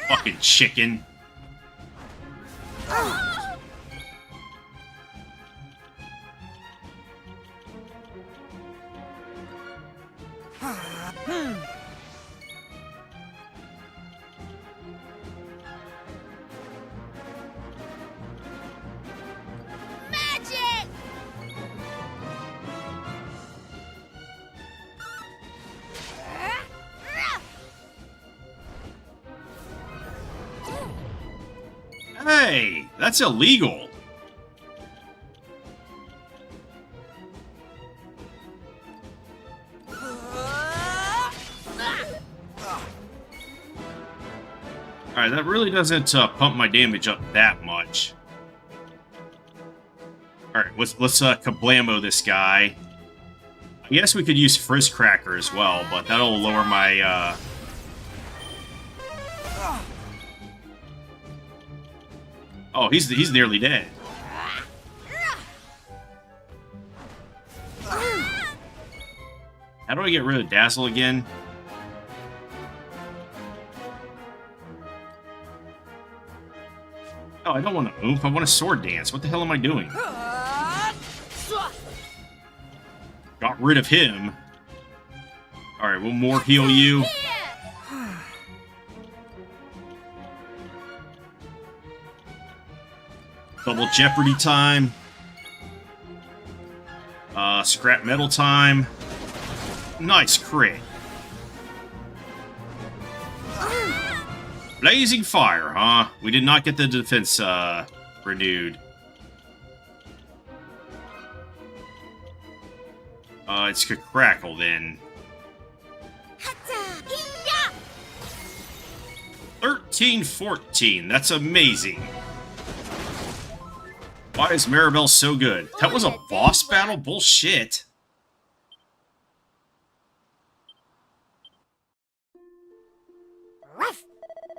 Fucking chicken. Magic! Hey, that's illegal. Alright, that really doesn't pump my damage up that much. Alright, let's kablamo this guy. I guess we could use Frizz Cracker as well, but that'll lower my Oh, he's nearly dead. How do I get rid of Dazzle again? Oh, I don't want to oomph. I want to sword dance. What the hell am I doing? Got rid of him. Alright, we'll more heal you. Double Jeopardy time. Scrap metal time. Nice crit. Blazing fire, huh? We did not get the defense, renewed. It's Crackle then. 13-14. That's amazing. Why is Maribel so good? That was a boss battle? Bullshit.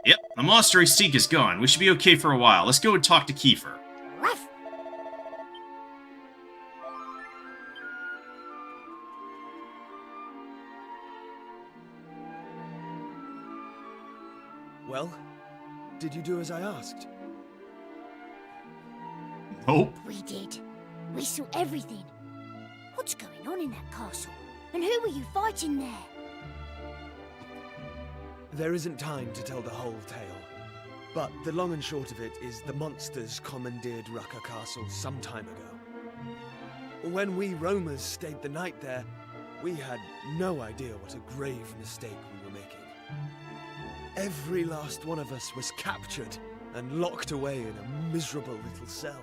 Yep, the monster Mystique is gone. We should be okay for a while. Let's go and talk to Kiefer. Well, did you do as I asked? Nope. We did. We saw everything. What's going on in that castle? And who were you fighting there? There isn't time to tell the whole tale, but the long and short of it is the monsters commandeered Rucker Castle some time ago. When we roamers stayed the night there, we had no idea what a grave mistake we were making. Every last one of us was captured and locked away in a miserable little cell.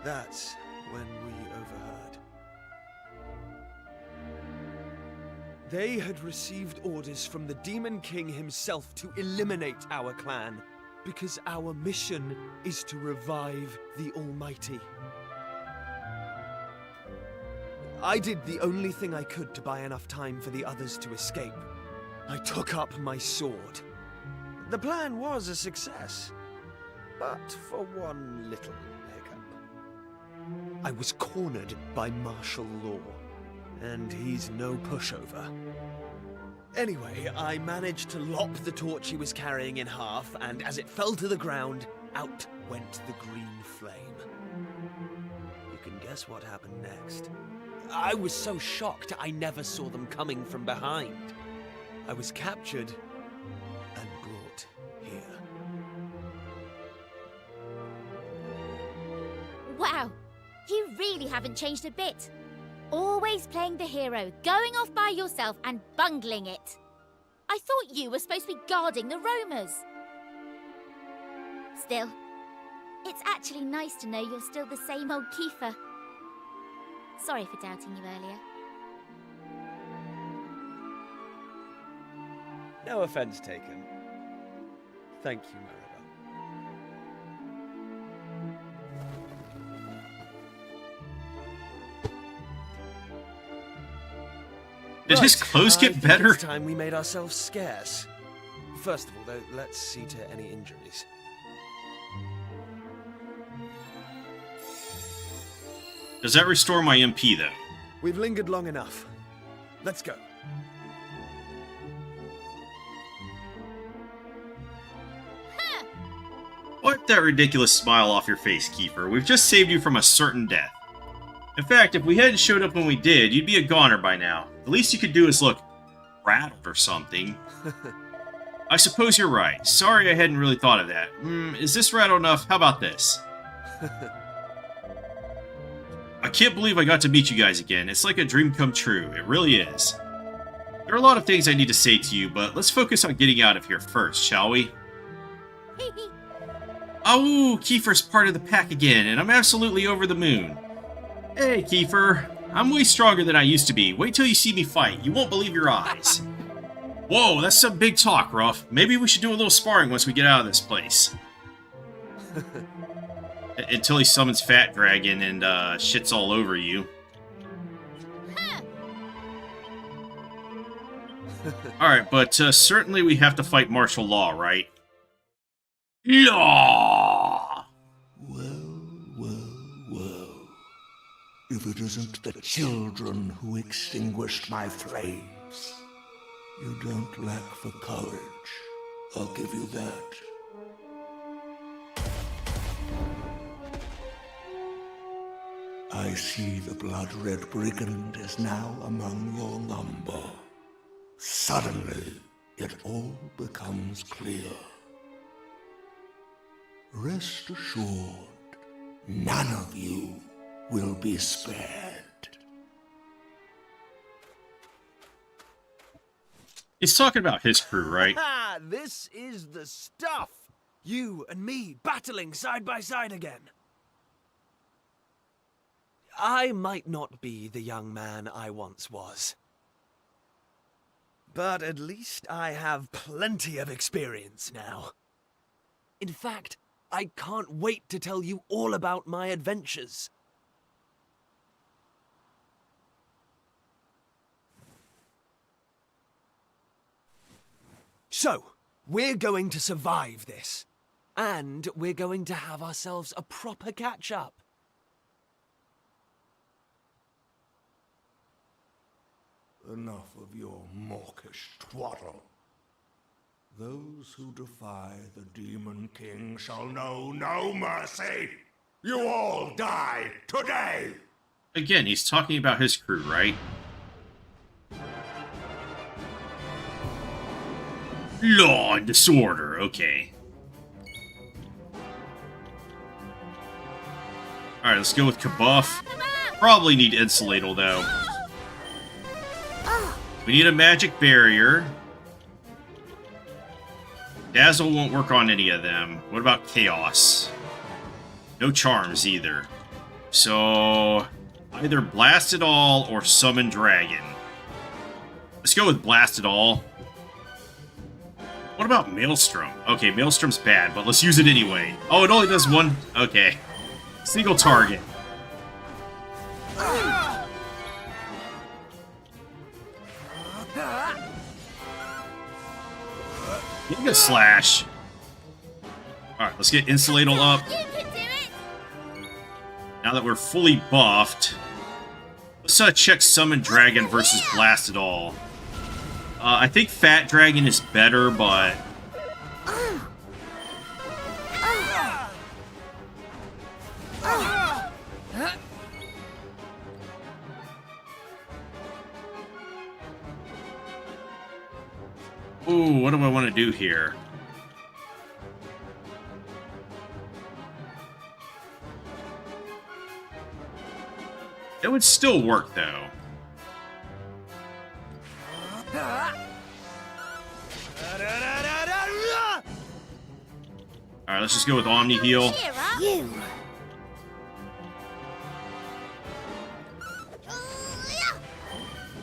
That's when we overheard. They had received orders from the Demon King himself to eliminate our clan, because our mission is to revive the Almighty. I did the only thing I could to buy enough time for the others to escape. I took up my sword. The plan was a success, but for one little hiccup. I was cornered by martial law, and he's no pushover. Anyway, I managed to lop the torch he was carrying in half, and as it fell to the ground, out went the green flame. You can guess what happened next. I was so shocked I never saw them coming from behind. I was captured and brought here. Wow, you really haven't changed a bit. Always playing the hero, going off by yourself and bungling it. I thought you were supposed to be guarding the roamers. Still, it's actually nice to know you're still the same old Kiefer. Sorry for doubting you earlier. No offense taken. Thank you, Maribel. Did his clothes get better? It's time we made ourselves scarce. First of all, though, let's see to any injuries. Does that restore my MP, though? We've lingered long enough. Let's go. Wipe that ridiculous smile off your face, Kiefer. We've just saved you from a certain death. In fact, if we hadn't showed up when we did, you'd be a goner by now. The least you could do is look rattled or something. I suppose you're right. Sorry I hadn't really thought of that. Is this rattled enough? How about this? I can't believe I got to meet you guys again. It's like a dream come true. It really is. There are a lot of things I need to say to you, but let's focus on getting out of here first, shall we? Oh, Kiefer's part of the pack again, and I'm absolutely over the moon. Hey, Kiefer. I'm way stronger than I used to be. Wait till you see me fight. You won't believe your eyes. Whoa, that's some big talk, Ruff. Maybe we should do a little sparring once we get out of this place. Until he summons Fat Dragon and shits all over you. Alright, but certainly we have to fight martial law, right? Law! Well. If it isn't the children who extinguished my flames. You don't lack for courage. I'll give you that. I see the blood-red brigand is now among your number. Suddenly, it all becomes clear. Rest assured, none of you will be spared. He's talking about his crew, right? Ah, this is the stuff! You and me battling side by side again. I might not be the young man I once was. But at least I have plenty of experience now. In fact, I can't wait to tell you all about my adventures. So, we're going to survive this. And we're going to have ourselves a proper catch-up. Enough of your mawkish twaddle. Those who defy the Demon King shall know no mercy! You all die today! Again, he's talking about his crew, right? Law and disorder, okay. Alright, let's go with Kabuff. Probably need Insulatol, though. We need a magic barrier. Dazzle won't work on any of them. What about Chaos? No charms, either. So, either Blast It All or Summon Dragon. Let's go with Blast It All. What about Maelstrom? Okay, Maelstrom's bad, but let's use it anyway. Oh, it only does one? Okay. Single target. Giga Slash. Alright, let's get Insulatol up. Now that we're fully buffed, let's check Summon Dragon versus Blast It All. I think Fat Dragon is better, but... Ooh, what do I want to do here? It would still work, though. Alright, let's just go with Omni Heal.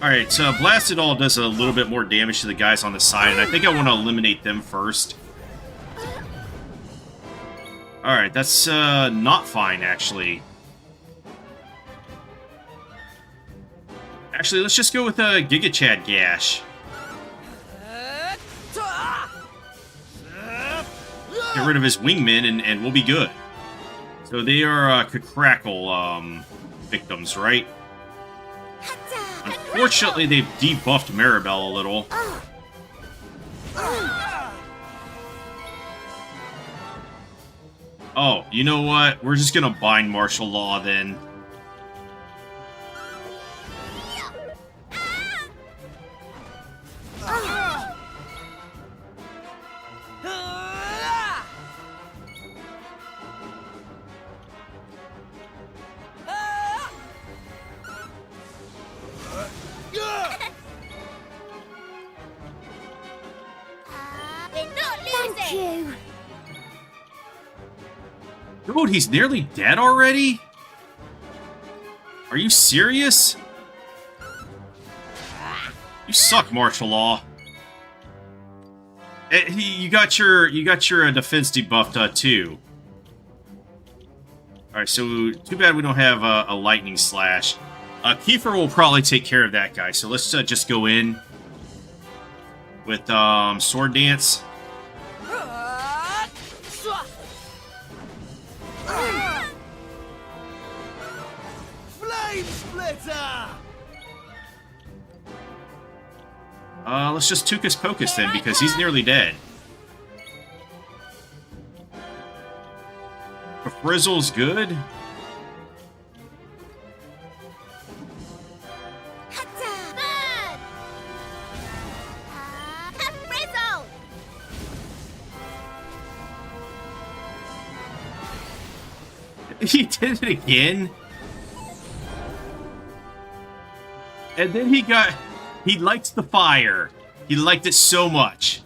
Alright, so Blast It All does a little bit more damage to the guys on the side, and I think I want to eliminate them first. Alright, that's not fine, actually. Actually, let's just go with a Giga Chad Gash. Get rid of his wingmen, and we'll be good. So they are Crackle. victims, right? Unfortunately, they've debuffed Maribel a little. Oh, you know what? We're just gonna bind martial law then. Dude, he's nearly dead already? Are you serious? You suck, martial law. You got your defense debuffed too. All right, so too bad we don't have a lightning slash. Kiefer will probably take care of that guy. So let's just go in with sword dance. Flame splitter! Let's just Tucus Pocus then, because he's nearly dead. Frizzle's good. He did it again. And then he liked the fire. He liked it so much.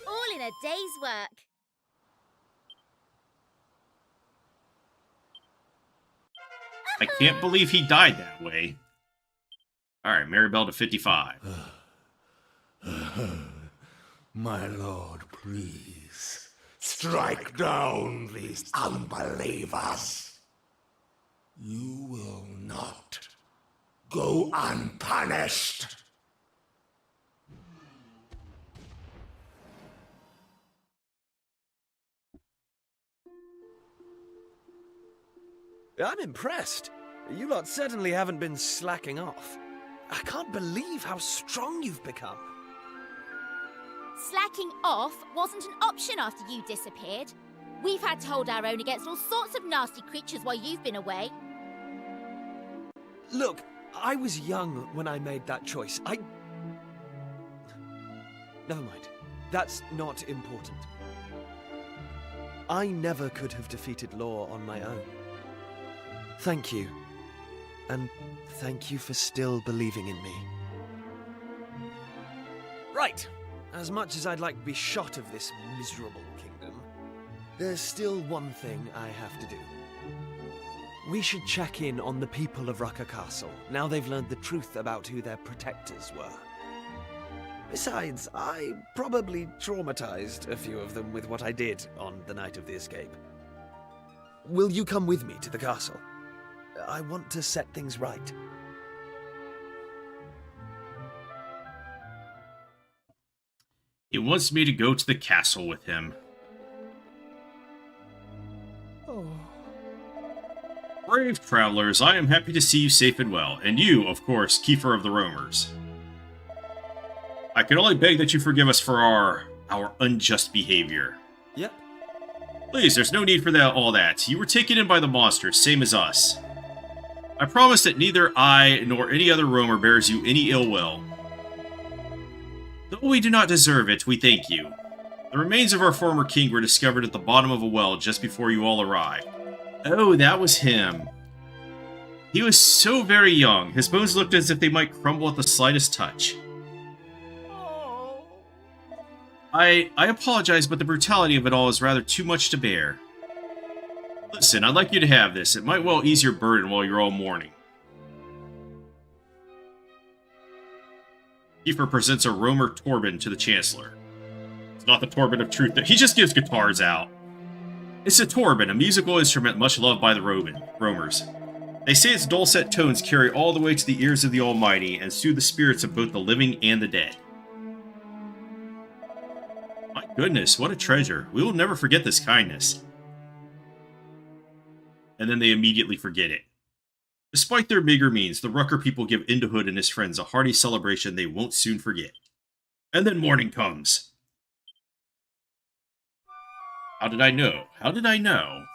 All in a day's work. I can't believe he died that way. Alright, Maribel to 55. My lord, please. Strike down these unbelievers. You will not go unpunished. I'm impressed. You lot certainly haven't been slacking off. I can't believe how strong you've become. Slacking off wasn't an option after you disappeared. We've had to hold our own against all sorts of nasty creatures while you've been away. Look, I was young when I made that choice. Never mind. That's not important. I never could have defeated Law on my own. Thank you. And thank you for still believing in me. Right. As much as I'd like to be shot of this miserable kingdom, there's still one thing I have to do. We should check in on the people of Rucker Castle, now they've learned the truth about who their protectors were. Besides, I probably traumatized a few of them with what I did on the night of the escape. Will you come with me to the castle? I want to set things right. He wants me to go to the castle with him. Oh. Brave travelers, I am happy to see you safe and well, and you, of course, Kiefer of the Roamers. I can only beg that you forgive us for our unjust behavior. Yep. Please, there's no need for all that. You were taken in by the monsters, same as us. I promise that neither I nor any other roamer bears you any ill will. Though we do not deserve it, we thank you. The remains of our former king were discovered at the bottom of a well just before you all arrived. Oh, that was him. He was so very young, his bones looked as if they might crumble at the slightest touch. I apologize, but the brutality of it all is rather too much to bear. Listen, I'd like you to have this. It might well ease your burden while you're all mourning. Kiefer presents a Roamer Torben to the Chancellor. It's not the Torben of truth. He just gives guitars out. It's a Torben, a musical instrument much loved by the Roamers. They say its dulcet tones carry all the way to the ears of the Almighty and soothe the spirits of both the living and the dead. My goodness, what a treasure. We will never forget this kindness. and then they immediately forget it. Despite their meager means, the Rucker people give Indahood and his friends a hearty celebration they won't soon forget. And then morning comes. How did I know? How did I know?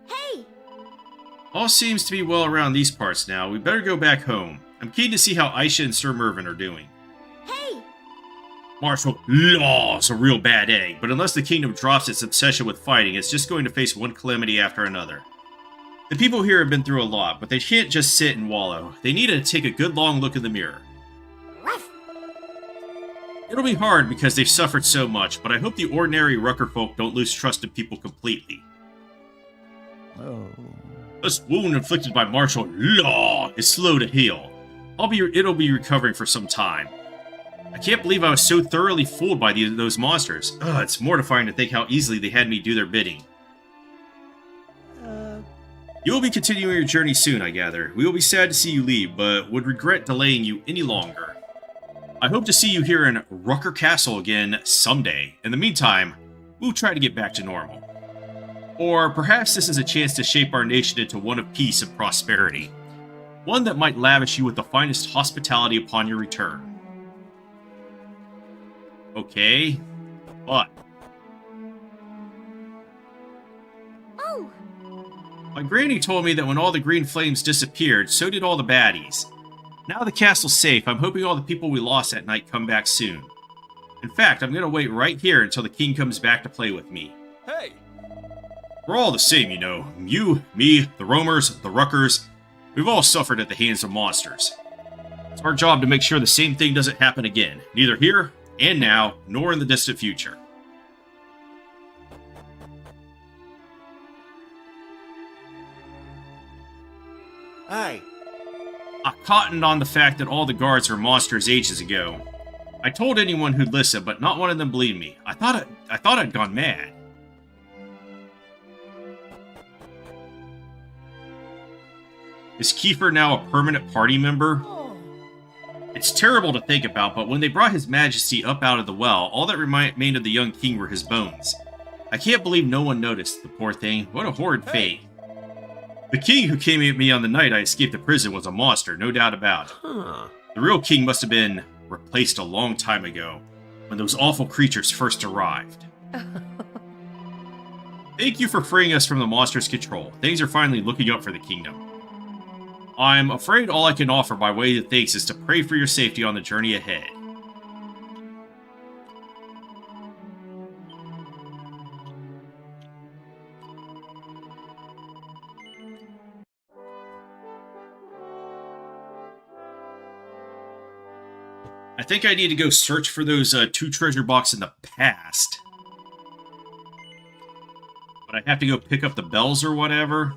Hey! All seems to be well around these parts now. We better go back home. I'm keen to see how Aisha and Sir Mervyn are doing. Hey! Marshal Law's a real bad egg, but unless the kingdom drops its obsession with fighting, it's just going to face one calamity after another. The people here have been through a lot, but they can't just sit and wallow. They need to take a good long look in the mirror. Ruff. It'll be hard because they've suffered so much, but I hope the ordinary Rucker folk don't lose trust in people completely. Oh. This wound inflicted by Marshal Law is slow to heal. It'll be recovering for some time. I can't believe I was so thoroughly fooled by those monsters. Ugh, it's mortifying to think how easily they had me do their bidding. You will be continuing your journey soon, I gather. We will be sad to see you leave, but would regret delaying you any longer. I hope to see you here in Rucker Castle again someday. In the meantime, we'll try to get back to normal. Or perhaps this is a chance to shape our nation into one of peace and prosperity. One that might lavish you with the finest hospitality upon your return. Okay, but... Oh! My granny told me that when all the green flames disappeared, so did all the baddies. Now the castle's safe, I'm hoping all the people we lost that night come back soon. In fact, I'm gonna wait right here until the king comes back to play with me. Hey! We're all the same, you know. You, me, the roamers, the ruckers. We've all suffered at the hands of monsters. It's our job to make sure the same thing doesn't happen again, neither here and now, nor in the distant future. Hey, I cottoned on the fact that all the guards were monsters ages ago. I told anyone who'd listen, but not one of them believed me. I thought I'd gone mad. Is Kiefer now a permanent party member? It's terrible to think about, but when they brought His Majesty up out of the well, all that remained of the young king were his bones. I can't believe no one noticed, the poor thing. What a horrid fate. The king who came at me on the night I escaped the prison was a monster, no doubt about it. The real king must have been replaced a long time ago, when those awful creatures first arrived. Thank you for freeing us from the monster's control. Things are finally looking up for the kingdom. I'm afraid all I can offer by way of thanks is to pray for your safety on the journey ahead. I think I need to go search for those 2 treasure boxes in the past. But I have to go pick up the bells or whatever.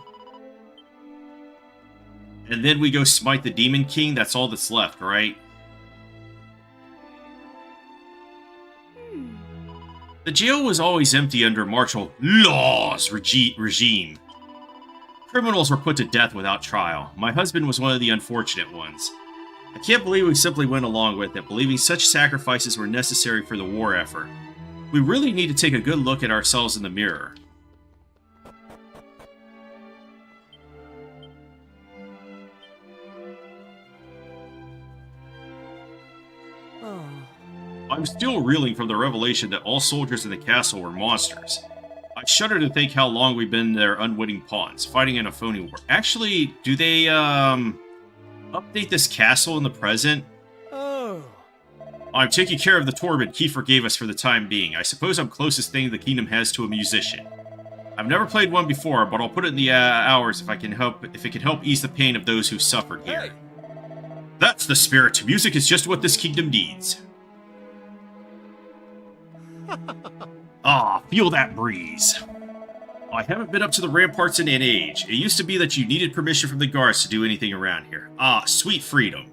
And then we go smite the Demon King. That's all that's left, right? The jail was always empty under Marshal Law's regime. Criminals were put to death without trial. My husband was one of the unfortunate ones. I can't believe we simply went along with it, believing such sacrifices were necessary for the war effort. We really need to take a good look at ourselves in the mirror. I'm still reeling from the revelation that all soldiers in the castle were monsters. I shudder to think how long we've been their unwitting pawns, fighting in a phony war. Actually, do they, update this castle in the present? Oh. I'm taking care of the torment Kiefer gave us for the time being. I suppose I'm closest thing the kingdom has to a musician. I've never played one before, but I'll put it in the hours if it can help ease the pain of those who suffered here. Hey. That's the spirit. Music is just what this kingdom needs. Ah, feel that breeze. I haven't been up to the ramparts in an age. It used to be that you needed permission from the guards to do anything around here. Ah, sweet freedom.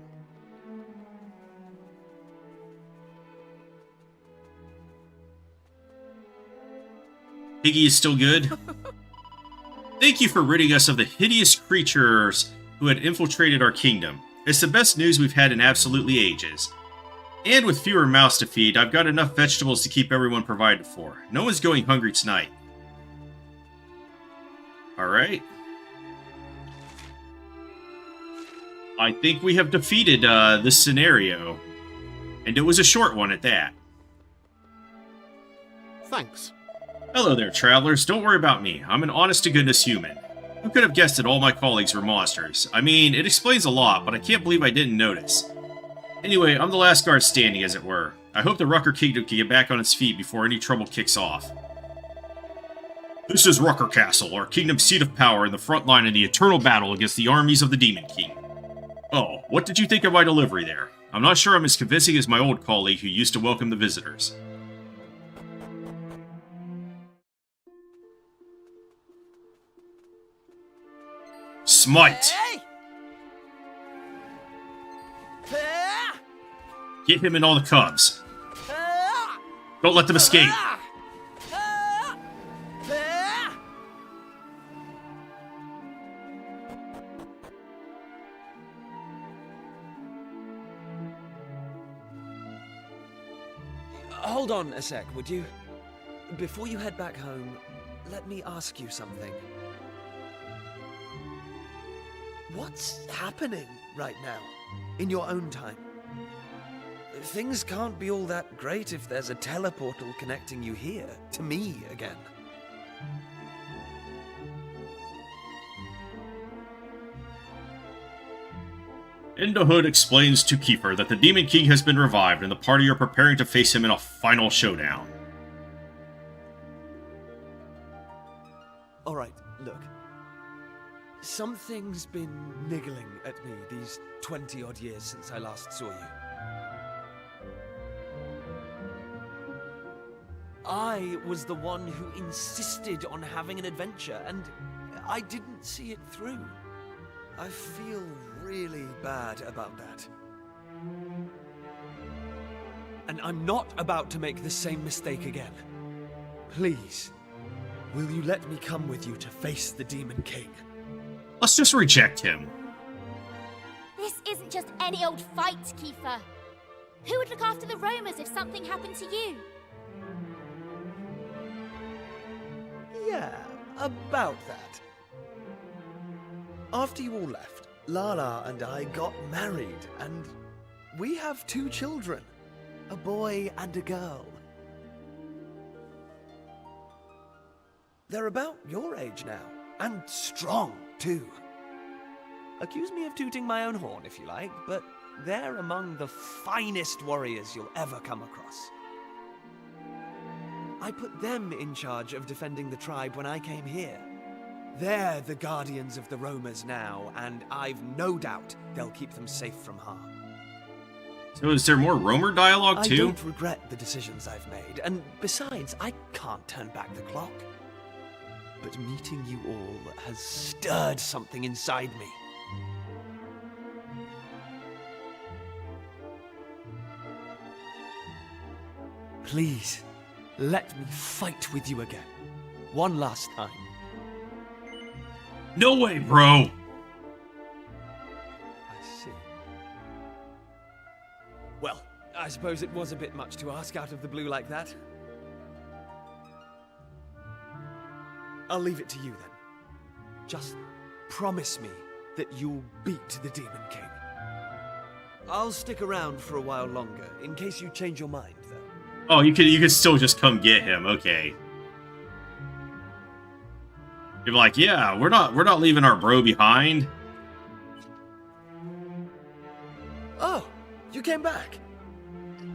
Piggy is still good? Thank you for ridding us of the hideous creatures who had infiltrated our kingdom. It's the best news we've had in absolutely ages. And with fewer mouths to feed, I've got enough vegetables to keep everyone provided for. No one's going hungry tonight. Alright. I think we have defeated this scenario. And it was a short one at that. Thanks. Hello there, travelers. Don't worry about me. I'm an honest-to-goodness human. Who could have guessed that all my colleagues were monsters? I mean, it explains a lot, but I can't believe I didn't notice. Anyway, I'm the last guard standing, as it were. I hope the Rucker Kingdom can get back on its feet before any trouble kicks off. This is Rucker Castle, our kingdom's seat of power in the front line in the eternal battle against the armies of the Demon King. Oh, what did you think of my delivery there? I'm not sure I'm as convincing as my old colleague who used to welcome the visitors. Smite! Get him and all the cubs. Don't let them escape. Hold on a sec, would you? Before you head back home, let me ask you something. What's happening right now, in your own time? Things can't be all that great if there's a teleportal connecting you here, to me again. Hood explains to Kiefer that the Demon King has been revived and the party are preparing to face him in a final showdown. Alright, look. Something's been niggling at me these 20-odd years since I last saw you. I was the one who insisted on having an adventure, and I didn't see it through. I feel really bad about that. And I'm not about to make the same mistake again. Please, will you let me come with you to face the Demon King? Let's just reject him. This isn't just any old fight, Kiefer. Who would look after the roamers if something happened to you? Yeah, about that. After you all left, Lala and I got married, and we have 2 children, a boy and a girl. They're about your age now, and strong, too. Accuse me of tooting my own horn, if you like, but they're among the finest warriors you'll ever come across. I put them in charge of defending the tribe when I came here. They're the guardians of the roamers now, and I've no doubt they'll keep them safe from harm. So is there more roamer dialogue too? I don't regret the decisions I've made, and besides, I can't turn back the clock. But meeting you all has stirred something inside me. Please, let me fight with you again. One last time. No way, bro! I see. Well, I suppose it was a bit much to ask out of the blue like that. I'll leave it to you then. Just promise me that you'll beat the Demon King. I'll stick around for a while longer, in case you change your mind, though. Oh, you could still just come get him, okay. You're like, yeah, we're not leaving our bro behind. Oh, you came back.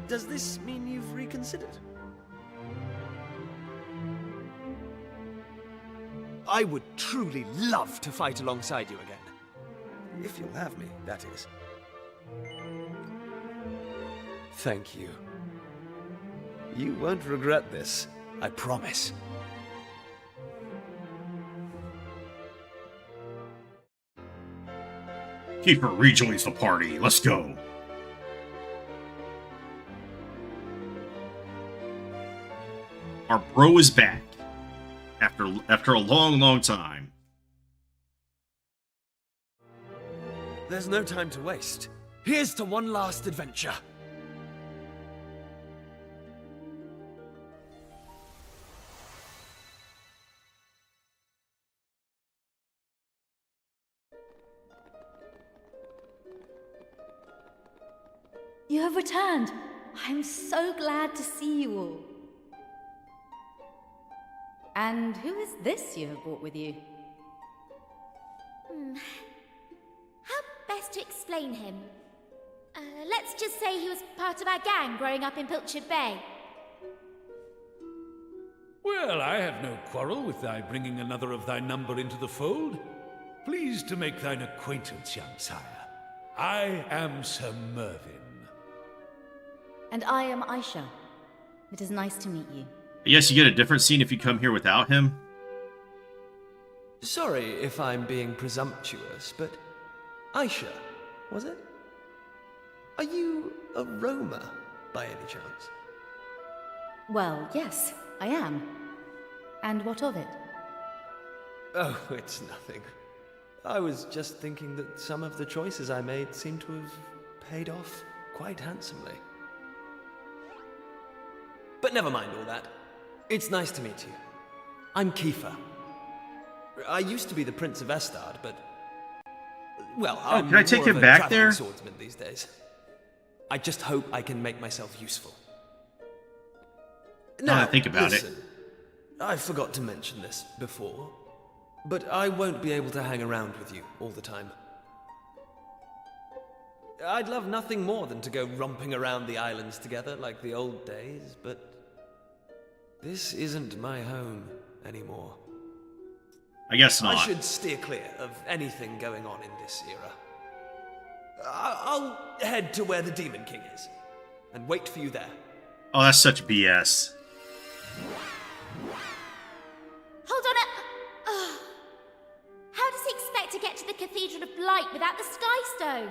Does this mean you've reconsidered? I would truly love to fight alongside you again. If you'll have me, that is. Thank you. You won't regret this, I promise. Kiefer rejoins the party. Let's go. Our bro is back. After a long time. There's no time to waste. Here's to one last adventure. You have returned. I'm so glad to see you all. And who is this you have brought with you? How best to explain him? Let's just say he was part of our gang growing up in Pilchard Bay. Well, I have no quarrel with thy bringing another of thy number into the fold. Pleased to make thine acquaintance, young sire. I am Sir Mervyn. And I am Aisha. It is nice to meet you. Yes, you get a different scene if you come here without him. Sorry if I'm being presumptuous, but Aisha, was it? Are you a roamer, by any chance? Well, yes, I am. And what of it? Oh, it's nothing. I was just thinking that some of the choices I made seem to have paid off quite handsomely. But never mind all that. It's nice to meet you. I'm Kiefer. I used to be the Prince of Estard, but... Well, I'm can I take more him of a back traveling there? swordsman these days. I just hope I can make myself useful. Now that I think about listen, I forgot to mention this before, but I won't be able to hang around with you all the time. I'd love nothing more than to go romping around the islands together like the old days, but this isn't my home anymore. I guess not. I should steer clear of anything going on in this era. I'll head to where the Demon King is, and wait for you there. Oh, that's such BS. Hold on how does he expect to get to the Cathedral of Blight without the Sky Stone?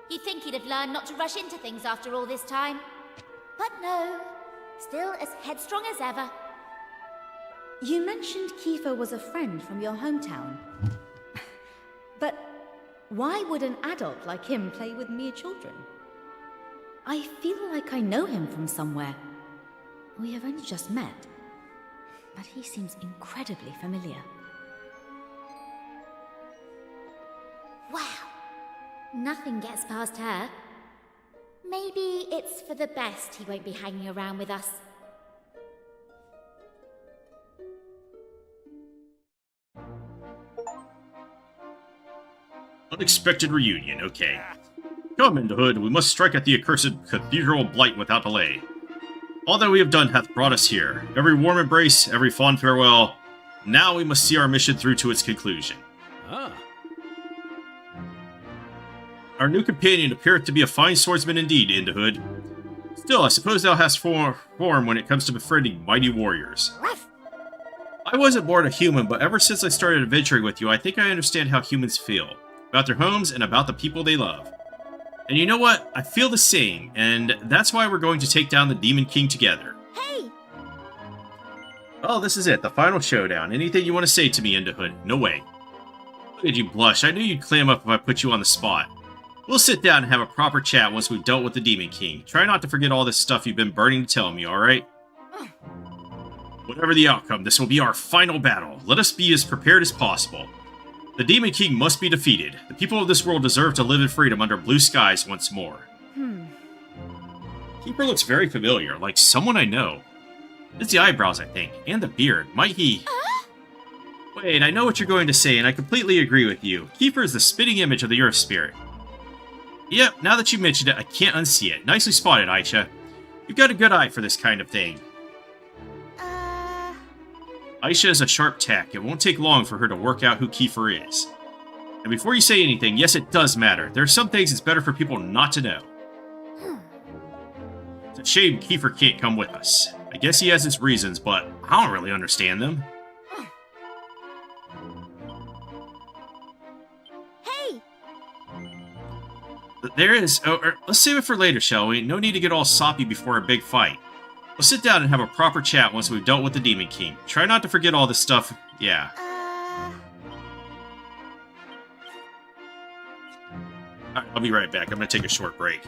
You'd think he'd have learned not to rush into things after all this time. But no, still as headstrong as ever. You mentioned Kiefer was a friend from your hometown. But why would an adult like him play with mere children? I feel like I know him from somewhere. We have only just met, but he seems incredibly familiar. Wow. Nothing gets past her. Maybe it's for the best he won't be hanging around with us. Unexpected reunion, okay. Come, into Hood, we must strike at the accursed Cathedral of Blight without delay. All that we have done hath brought us here. Every warm embrace, every fond farewell. Now we must see our mission through to its conclusion. Ah. Our new companion appeareth to be a fine swordsman indeed, Indahood. Still, I suppose thou hast form when it comes to befriending mighty warriors. I wasn't born a human, but ever since I started adventuring with you, I think I understand how humans feel. About their homes and about the people they love. And you know what? I feel the same, and that's why we're going to take down the Demon King together. Hey! Oh, this is it, the final showdown. Anything you want to say to me, Indahood? No way. Look at you blush. I knew you'd clam up if I put you on the spot. We'll sit down and have a proper chat once we've dealt with the Demon King. Try not to forget all this stuff you've been burning to tell me, alright? Whatever the outcome, this will be our final battle. Let us be as prepared as possible. The Demon King must be defeated. The people of this world deserve to live in freedom under blue skies once more. Kiefer looks very familiar, like someone I know. It's the eyebrows, I think, and the beard. Might he... Wait, I know what you're going to say, and I completely agree with you. Kiefer is the spitting image of the Earth Spirit. Yep, now that you mentioned it, I can't unsee it. Nicely spotted, Aisha. You've got a good eye for this kind of thing. Aisha is a sharp tack. It won't take long for her to work out who Kiefer is. And before you say anything, yes, it does matter. There are some things it's better for people not to know. It's a shame Kiefer can't come with us. I guess he has his reasons, but I don't really understand them. Hey! There is... let's save it for later, shall we? No need to get all soppy before a big fight. We'll sit down and have a proper chat once we've dealt with the Demon King. Try not to forget all this stuff. Yeah. Alright, I'll be right back. I'm gonna take a short break.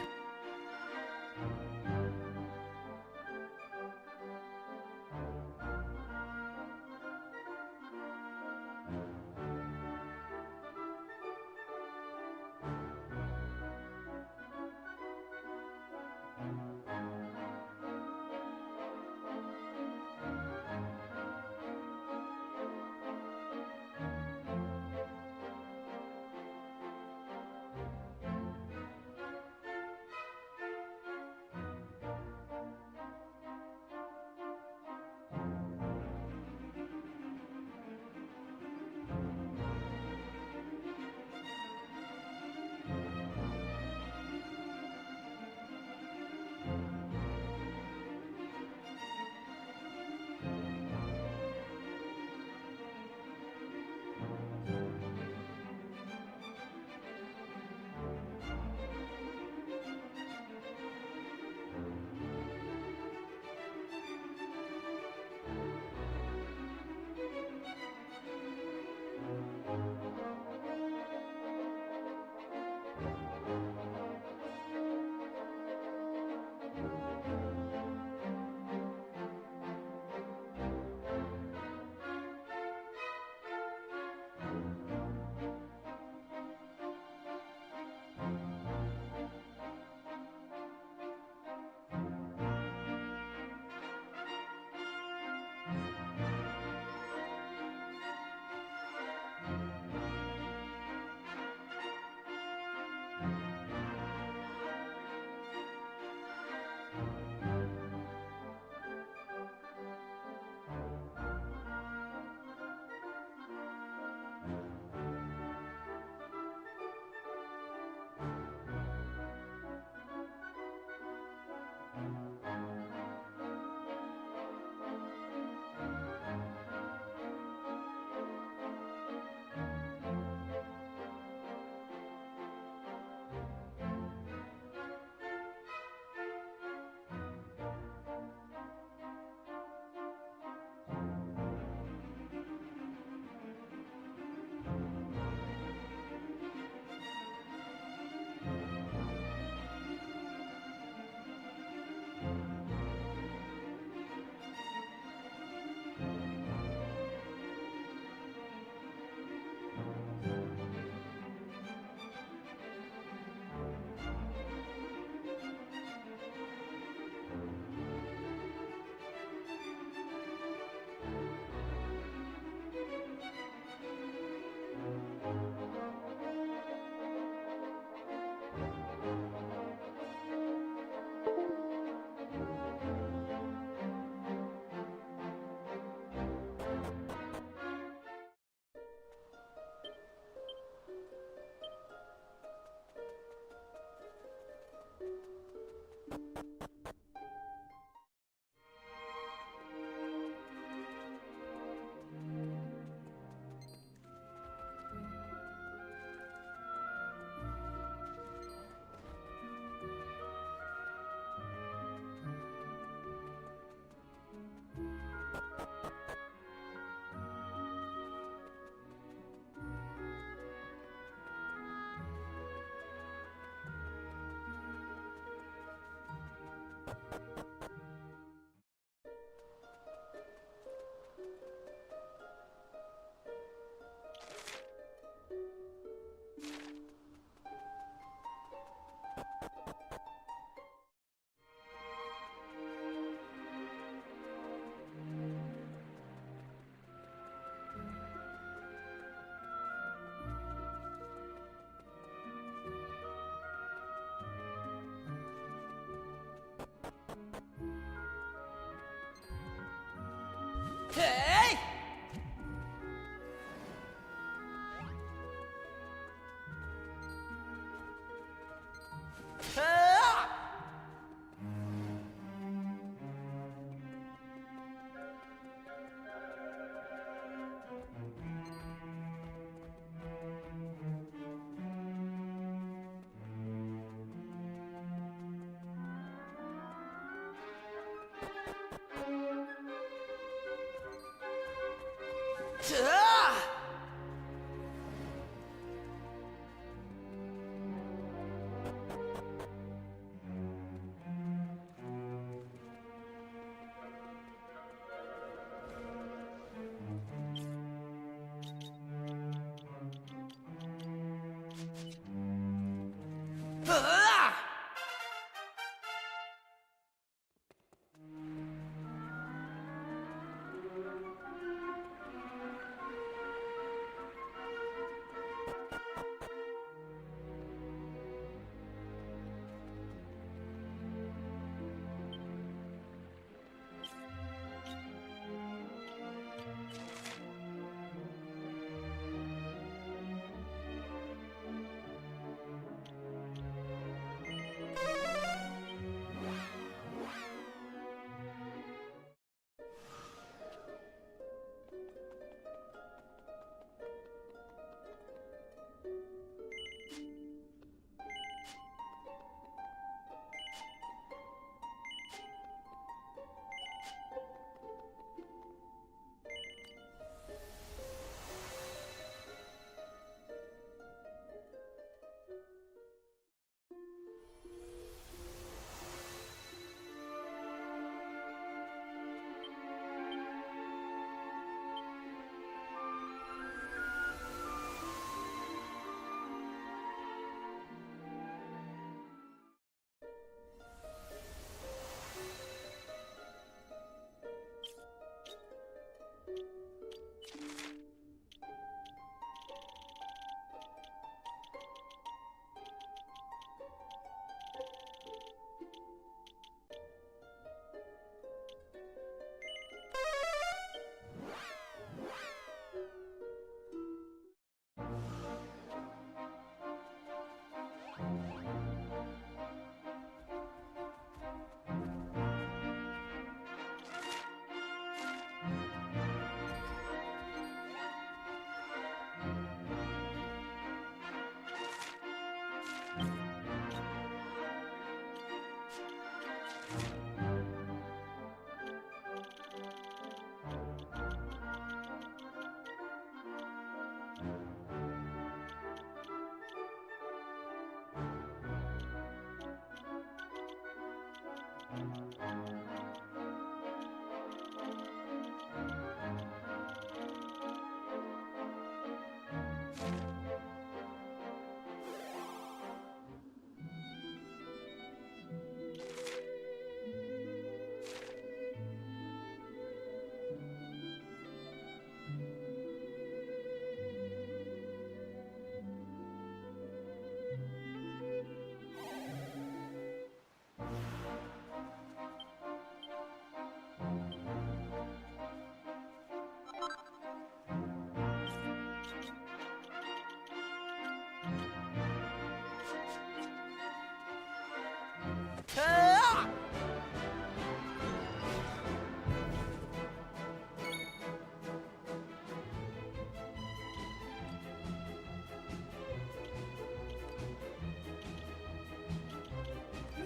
Hey!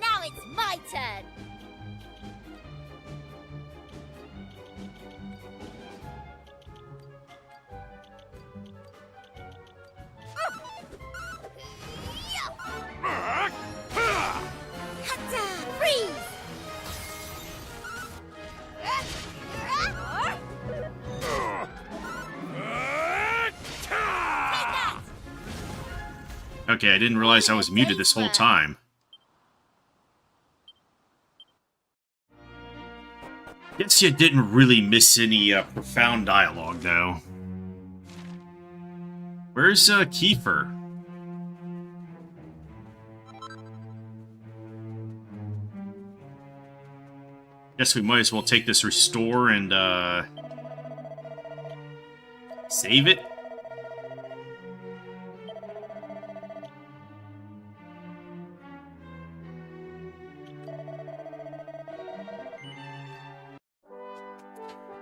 Now it's my turn. Freeze! Okay, I didn't realize I was muted this whole time. Guess you didn't really miss any profound dialogue, though. Where's Kiefer? Guess we might as well take this restore and save it.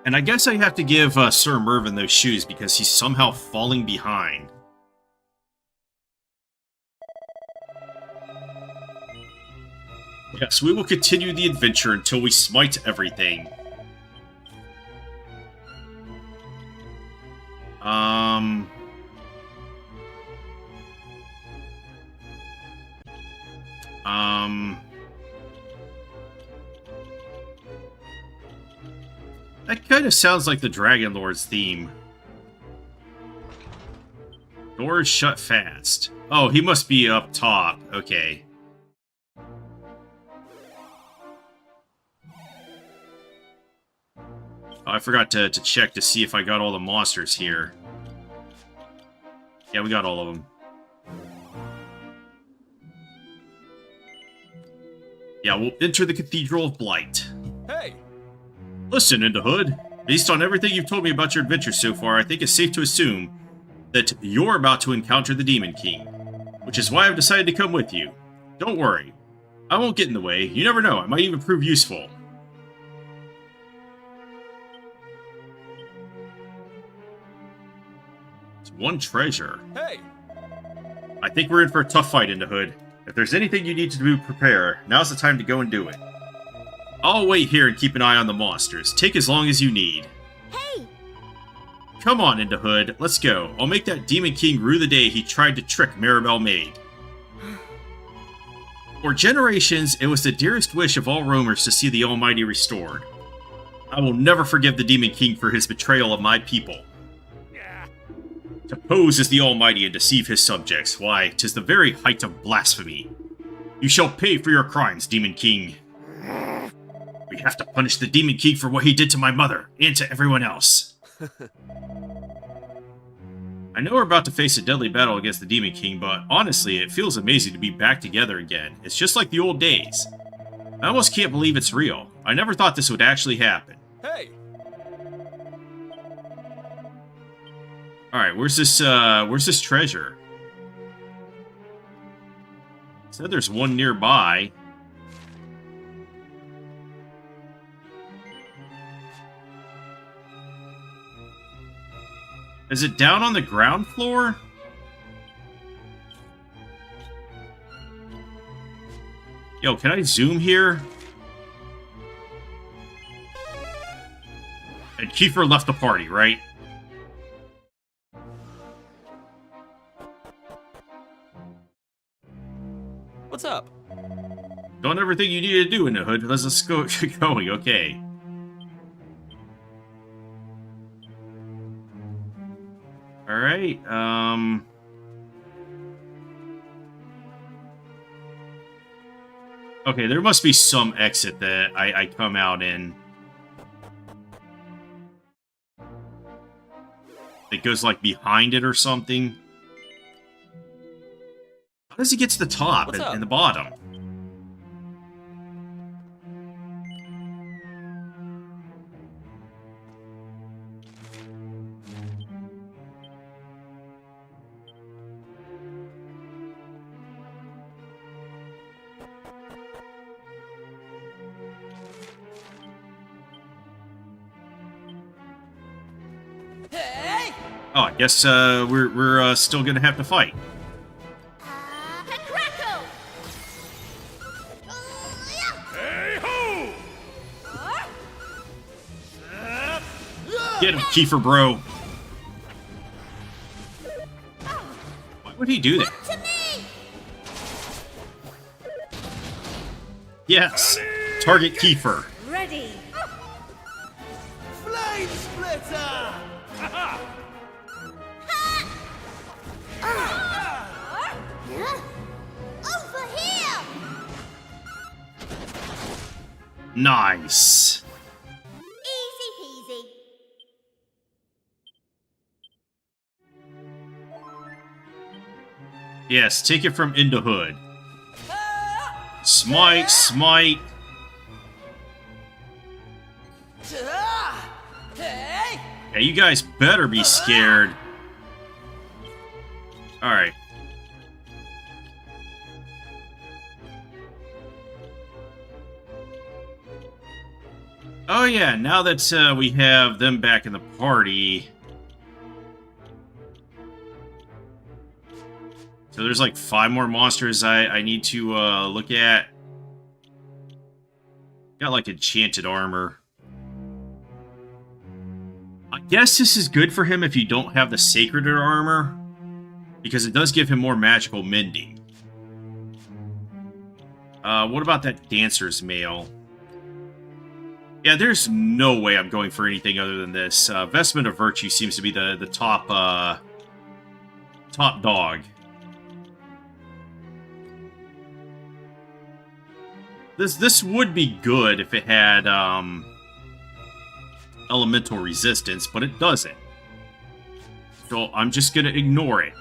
And I guess I have to give Sir Mervyn those shoes because he's somehow falling behind. Yes, we will continue the adventure until we smite everything. That kind of sounds like the Dragon Lord's theme. Doors shut fast. Oh, he must be up top. Okay. Oh, I forgot to check to see if I got all the monsters here. Yeah, we got all of them. Yeah, we'll enter the Cathedral of Blight. Hey! Listen, Into Hood. Based on everything you've told me about your adventure so far, I think it's safe to assume that you're about to encounter the Demon King, which is why I've decided to come with you. Don't worry. I won't get in the way. You never know, I might even prove useful. It's one treasure. Hey! I think we're in for a tough fight, Into Hood. If there's anything you need to do, prepare. Now's the time to go and do it. I'll wait here and keep an eye on the monsters. Take as long as you need. Hey! Come on, Into Hood. Let's go. I'll make that Demon King rue the day he tried to trick Maribel Maid. For generations, it was the dearest wish of all roamers to see the Almighty restored. I will never forgive the Demon King for his betrayal of my people. To pose as the Almighty and deceive his subjects, why, 'tis the very height of blasphemy. You shall pay for your crimes, Demon King. We have to punish the Demon King for what he did to my mother, and to everyone else. I know we're about to face a deadly battle against the Demon King, but honestly, it feels amazing to be back together again. It's just like the old days. I almost can't believe it's real. I never thought this would actually happen. Hey! Alright, where's this treasure? Said there's one nearby. Is it down on the ground floor? Yo, can I zoom here? And Kiefer left the party, right? What's up? Done everything you needed to do in the hood. Let's go going, okay. Alright, okay, there must be some exit that I come out in. It goes, like, behind it or something. How does he get to the top and the bottom? Oh, I guess we're still gonna have to fight. Get him, Kiefer, bro. Why would he do that? Yes, target Kiefer. Ready. Flame splitter. Nice. Easy peasy. Yes, take it from Into Hood. Smite, smite. Yeah, you guys better be scared. Alright. Oh yeah, now that we have them back in the party... So there's like 5 more monsters I need to look at. Got like enchanted armor. I guess this is good for him if you don't have the sacred armor, because it does give him more magical mending. What about that dancer's mail? Yeah, there's no way I'm going for anything other than this. Vestment of Virtue seems to be the top top dog. This would be good if it had elemental resistance, but it doesn't. So I'm just gonna ignore it.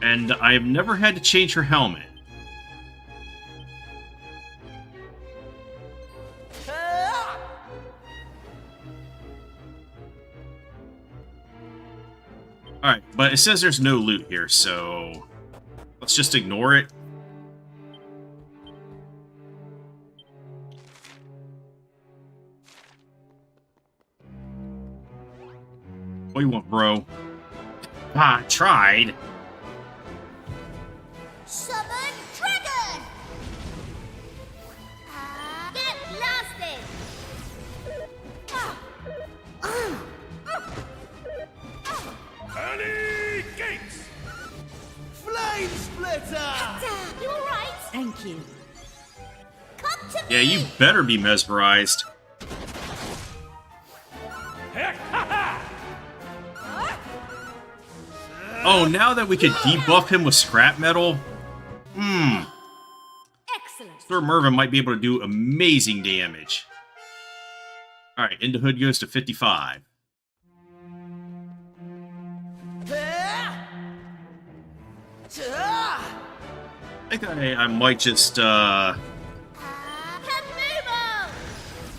And I've never had to change her helmet. Alright, but it says there's no loot here, so... let's just ignore it. What do you want, bro? Ah, I tried. Summon dragon! Get blasted! Early gates! Flame splitter! You alright? Thank you. Come to Yeah, me! you better be mesmerized. Oh, now that we could debuff him with scrap metal? Excellent. Sir Mervyn might be able to do amazing damage. Alright, Into Hood goes to 55. I think I might just Kaboom!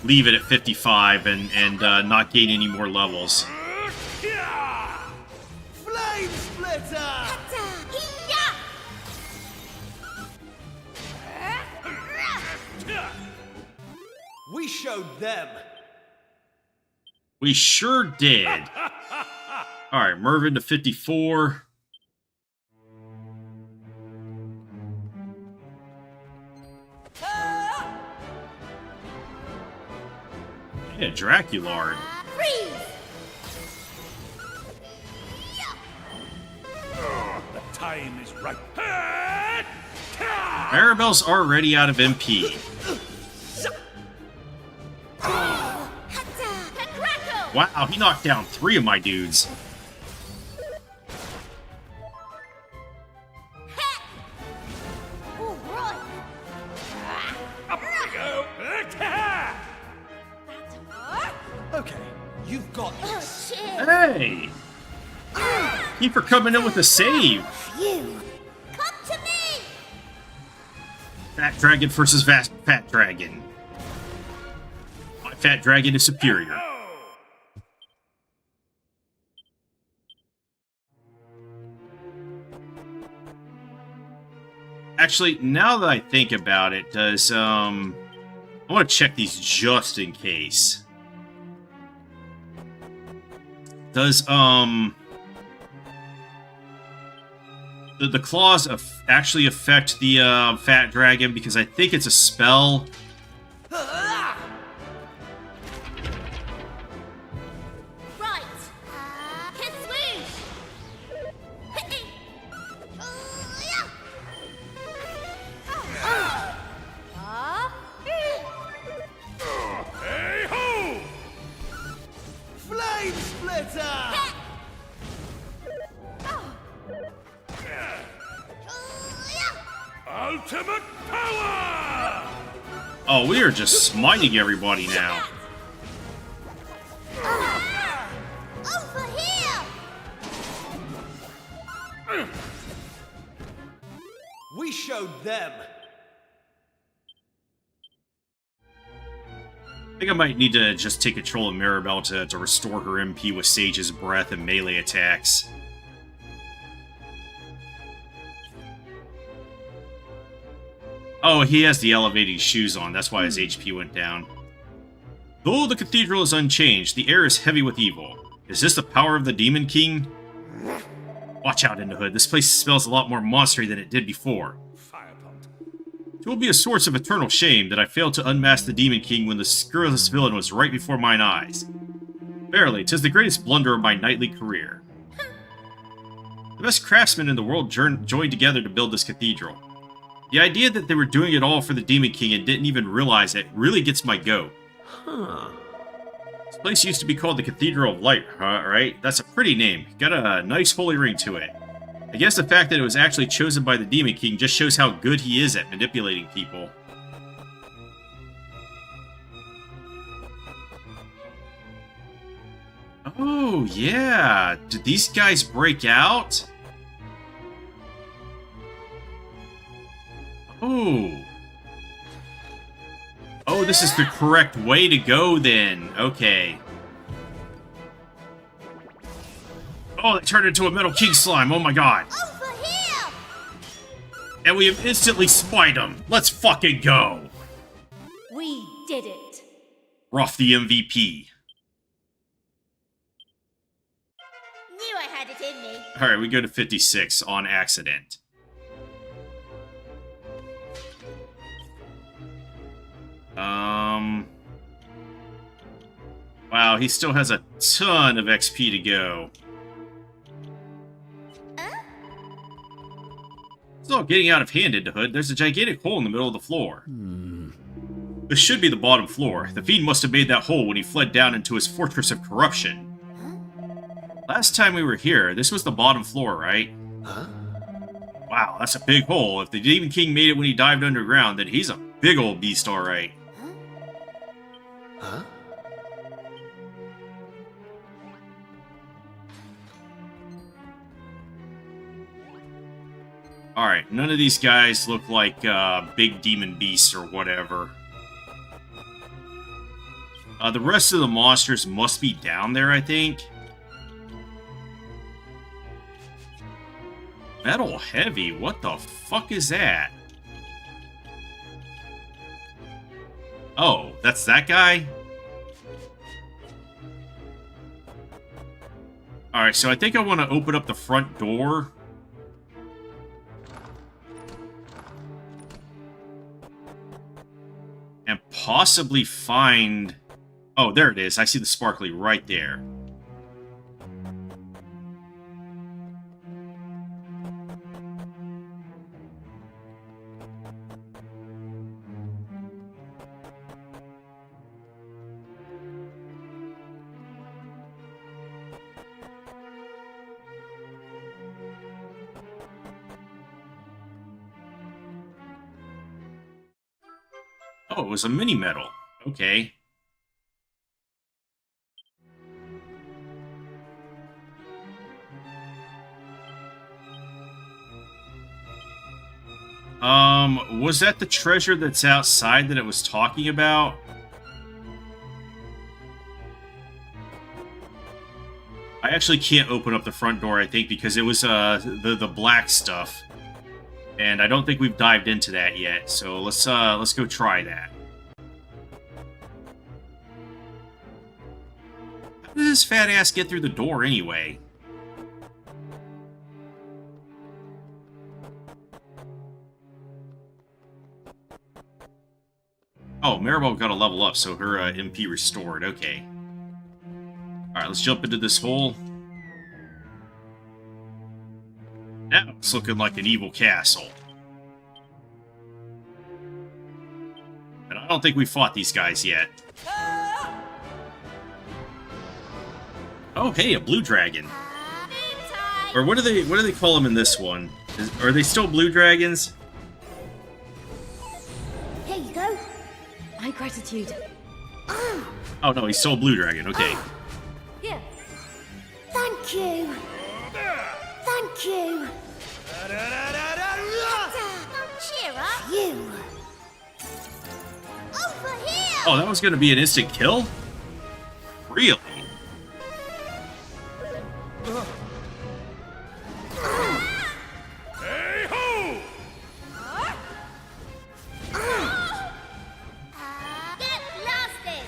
leave it at 55 and not gain any more levels. Flame splitter! We showed them. We sure did. Alright, Mervyn to 54. Yeah, Draculard. Freeze! The time is right. Maribel's already out of MP. Crackle! Wow, he knocked down 3 of my dudes. All right. Up we go. Okay, you've got this. Shit! Hey! Kiefer coming in with a save. You. Come to me! Fat Dragon versus Fat Dragon. My Fat Dragon is superior. Actually, now that I think about it, does, I want to check these just in case. Does, the claws actually affect the, Fat Dragon? Because I think it's a spell. Right! Kiswoosh! Hey ho! Flame splitter! Ultimate Oh, we are just smiting everybody now. Over here! We showed them. I think I might need to just take control of Mirabelle to restore her MP with Sage's Breath and melee attacks. Oh, he has the elevating shoes on, that's why his HP went down. Though the cathedral is unchanged, the air is heavy with evil. Is this the power of the Demon King? Watch out, Hood. This place smells a lot more monstery than it did before. It will be a source of eternal shame that I failed to unmask the Demon King when the scurrilous villain was right before mine eyes. Verily, 'tis the greatest blunder of my knightly career. The best craftsmen in the world joined together to build this cathedral. The idea that they were doing it all for the Demon King and didn't even realize it really gets my goat. Huh. This place used to be called the Cathedral of Light, right? That's a pretty name. Got a nice holy ring to it. I guess the fact that it was actually chosen by the Demon King just shows how good he is at manipulating people. Oh, yeah. Did these guys break out? Oh. Oh, this is the correct way to go then. Okay. Oh, they turned into a Metal King slime. Oh my god. Over here! And we have instantly spied them. Let's fucking go. We did it. Ruff the MVP. Knew I had it in me. Alright, we go to 56 on accident. Wow, he still has a ton of XP to go. It's all getting out of hand, Hood. There's a gigantic hole in the middle of the floor. This should be the bottom floor. The fiend must have made that hole when he fled down into his fortress of corruption. Last time we were here, this was the bottom floor, right? Huh? Wow, that's a big hole. If the Demon King made it when he dived underground, then he's a big old beast, alright. Huh? Alright, none of these guys look like big demon beasts or whatever. The rest of the monsters must be down there, I think. Metal heavy? What the fuck is that? Oh, that's that guy? Alright, so I think I want to open up the front door. And possibly find... Oh, there it is. I see the sparkly right there. Oh, it was a mini medal. Okay. Was that the treasure that's outside that it was talking about? I actually can't open up the front door, I think, because it was the black stuff. And I don't think we've dived into that yet, so let's go try that. How did this fat ass get through the door anyway? Oh, Maribel got a level up, so her MP restored. Okay. Alright, let's jump into this hole. Now it's looking like an evil castle. And I don't think we fought these guys yet. Oh, hey, a blue dragon. Or what do they call them in this one? Are they still blue dragons? Here you go. gratitude. Oh no, he's still a blue dragon. Okay. Here. Thank you. Thank you. Cheer up. You. Over here. Oh, that was gonna be an instant kill? Really? Hey ho! Get blasted.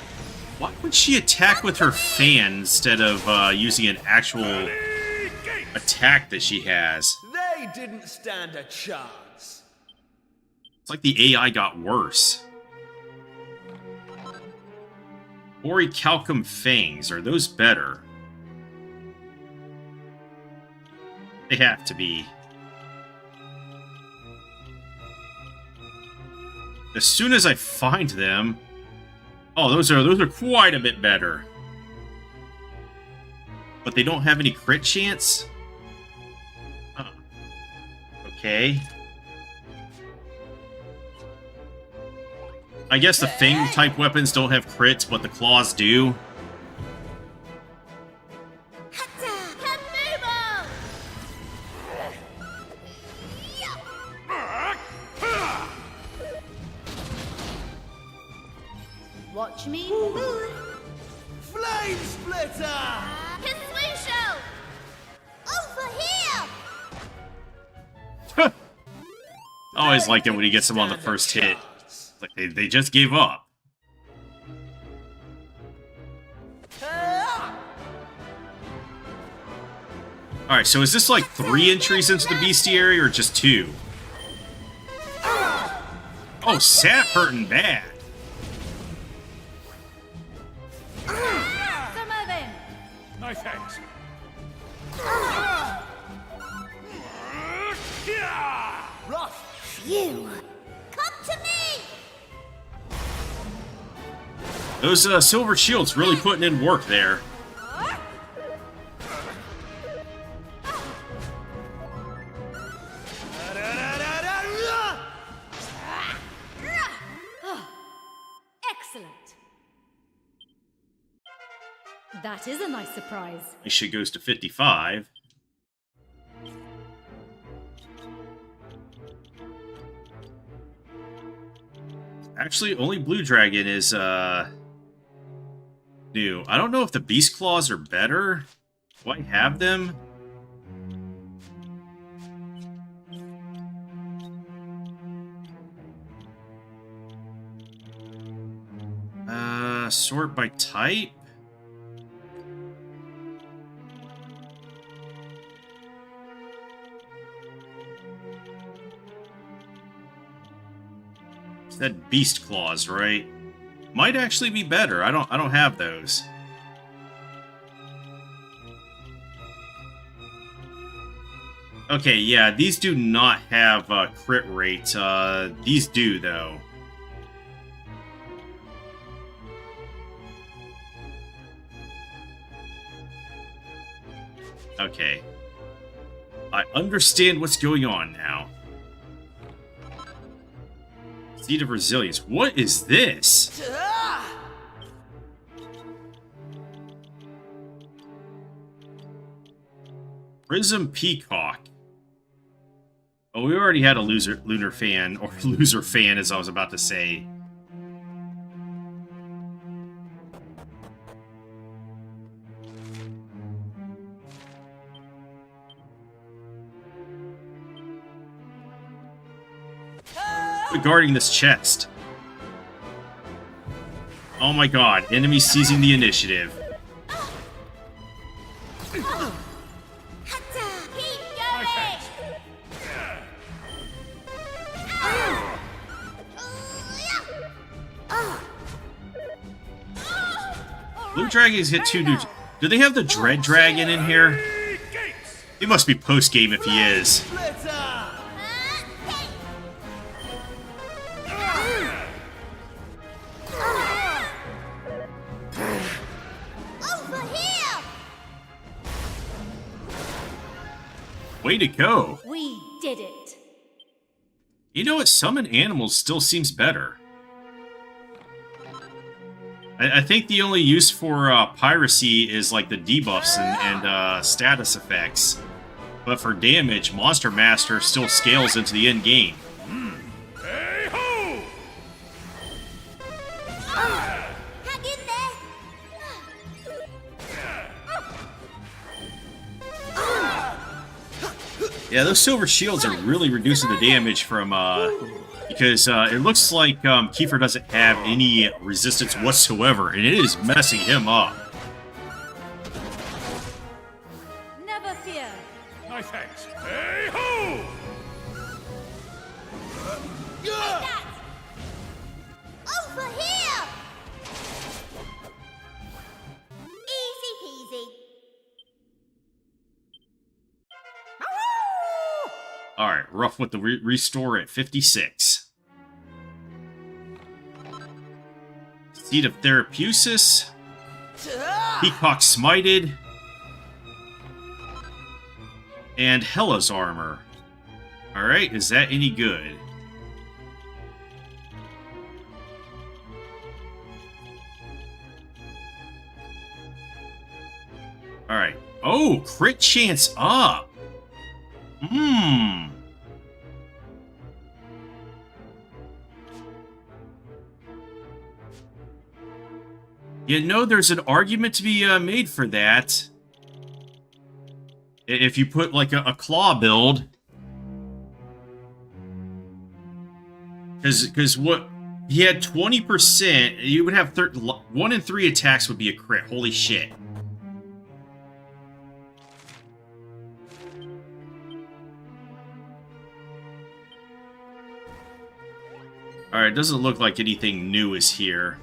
Why would she attack with her fan instead of using an actual attack that she has? They didn't stand a chance. It's like the AI got worse. Orichalcum fangs, are those better? They have to be. As soon as I find them... Oh, those are quite a bit better. But they don't have any crit chance? Huh. Okay. I guess the Fang type weapons don't have crits, but the claws do. Kaboom! Watch me. Flame splitter! Kaswisho! Over here! I always like it when he gets them on the first hit. It's like they just gave up. Alright, so is this like 3 entries into the bestiary or just 2? Oh, sap hurting bad. Some of them. No thanks. Rough! You. Come to me! Those silver shields really putting in work there. Excellent. That is a nice surprise. My shit goes to 55. Actually, only Blue Dragon is, new. I don't know if the Beast Claws are better. Do I have them? Sort by type? That Beast Claws, right? Might actually be better. I don't have those. Okay, yeah, these do not have crit rate. These do though. Okay. I understand what's going on now. Seed of Resilience. What is this? Prism Peacock. Oh, we already had a lunar fan, or loser fan, as I was about to say. Guarding this chest. Oh my god, enemy seizing the initiative. Keep going! Blue Dragons hit 2 dudes. Do they have the Dread Dragon in here? He must be post-game if he is. Way to go. We did it. You know what? Summon animals still seems better. I think the only use for piracy is like the debuffs and status effects. But for damage, Monster Master still scales into the end game. Hey-ho! Hang in there! Yeah, those silver shields are really reducing the damage from, because it looks like Kiefer doesn't have any resistance whatsoever, and it is messing him up. Never fear. My thanks. Hey-ho! Over here! Easy peasy. Alright, rough with the restore at 56. Seed of Therapusis. Peacock Smited. And Hela's Armor. Alright, is that any good? Alright. Oh, crit chance up! You know, there's an argument to be made for that. If you put, like, a claw build. Because what... He had 20%, you would have 1 in 3 attacks would be a crit. Holy shit. Alright, it doesn't look like anything new is here.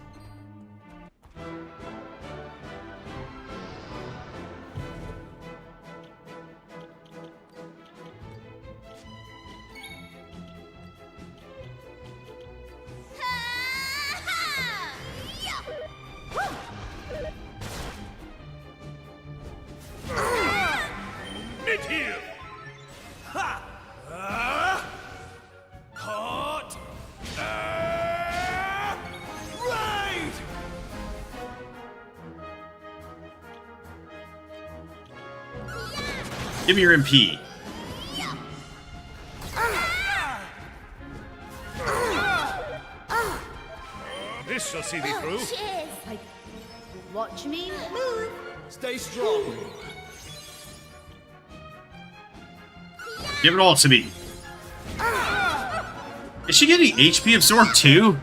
Mid-heel! Ha! Caught! Right! Give me your MP. This shall see thee through. Cheers! Watch me move. Stay strong. Give it all to me. Is she getting HP absorbed too?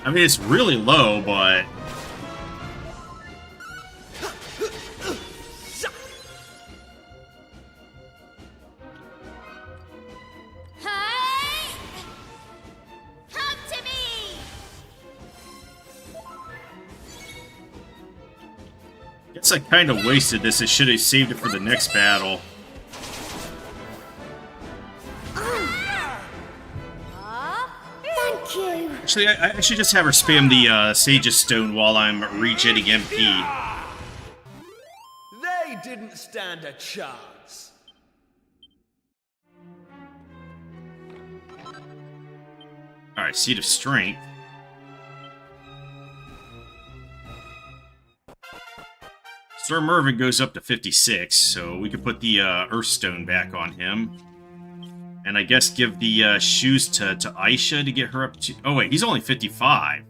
I mean, it's really low, but... Hey! Come to me! Guess I kind of wasted this. I should have saved it for the next battle. Thank you. Actually, I should just have her spam the Sage's Stone while I'm regenning MP. They didn't stand a chance. Alright, Seed of Strength. Sir Mervyn goes up to 56, so we could put the Earthstone back on him. And I guess give the shoes to Aisha to get her up to... Oh wait, he's only 55.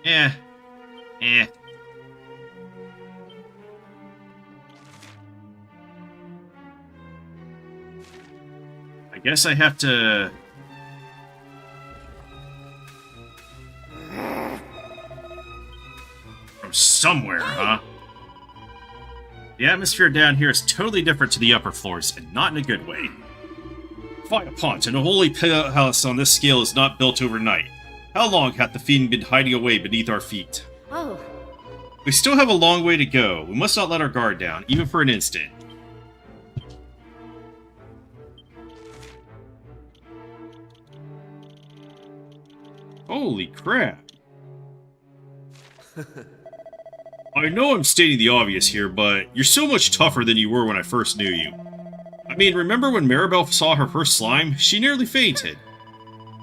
Eh. I guess I have to... From somewhere, huh? The atmosphere down here is totally different to the upper floors, and not in a good way. Firepunch, and a holy palace on this scale is not built overnight. How long hath the fiend been hiding away beneath our feet? Oh, We still have a long way to go. We must not let our guard down, even for an instant. Holy crap. I know I'm stating the obvious here, but you're so much tougher than you were when I first knew you. I mean, remember when Maribel saw her first slime? She nearly fainted.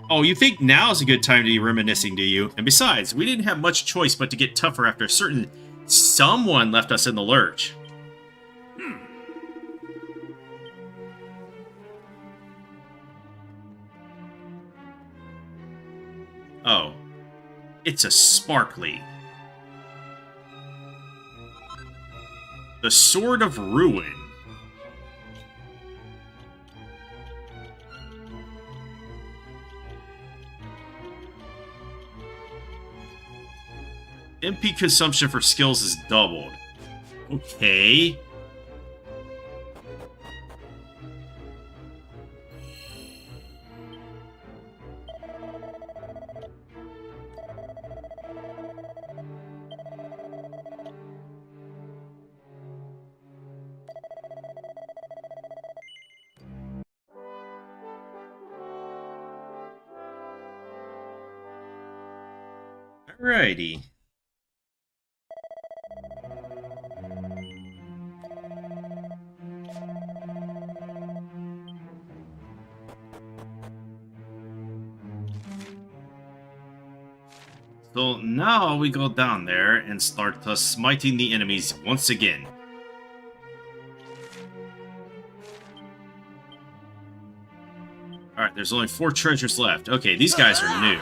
Oh, you think now's a good time to be reminiscing, do you? And besides, we didn't have much choice but to get tougher after a certain someone left us in the lurch. Oh. It's a sparkly. The Sword of Ruin. MP consumption for skills is doubled. Okay. Alrighty. So now we go down there and start smiting the enemies once again. Alright, there's only 4 treasures left. Okay, these guys are new.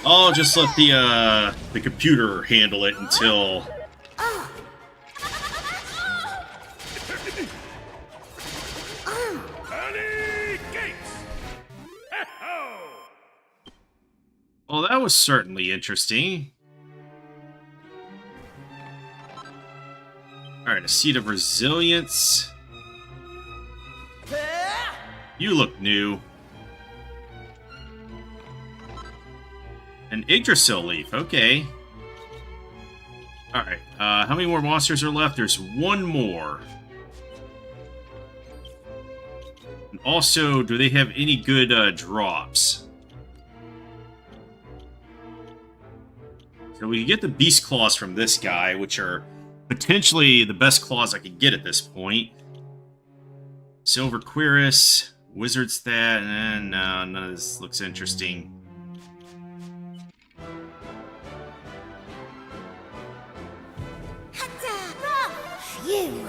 I'll just let the computer handle it until... Well, that was certainly interesting. Alright, a Seed of Resilience. You look new. An Yggdrasil leaf, okay. Alright, how many more monsters are left? There's one more. And also, do they have any good drops? So we can get the beast claws from this guy, which are potentially the best claws I could get at this point. Silver Cuirass, Wizard's That, and none of this looks interesting. You.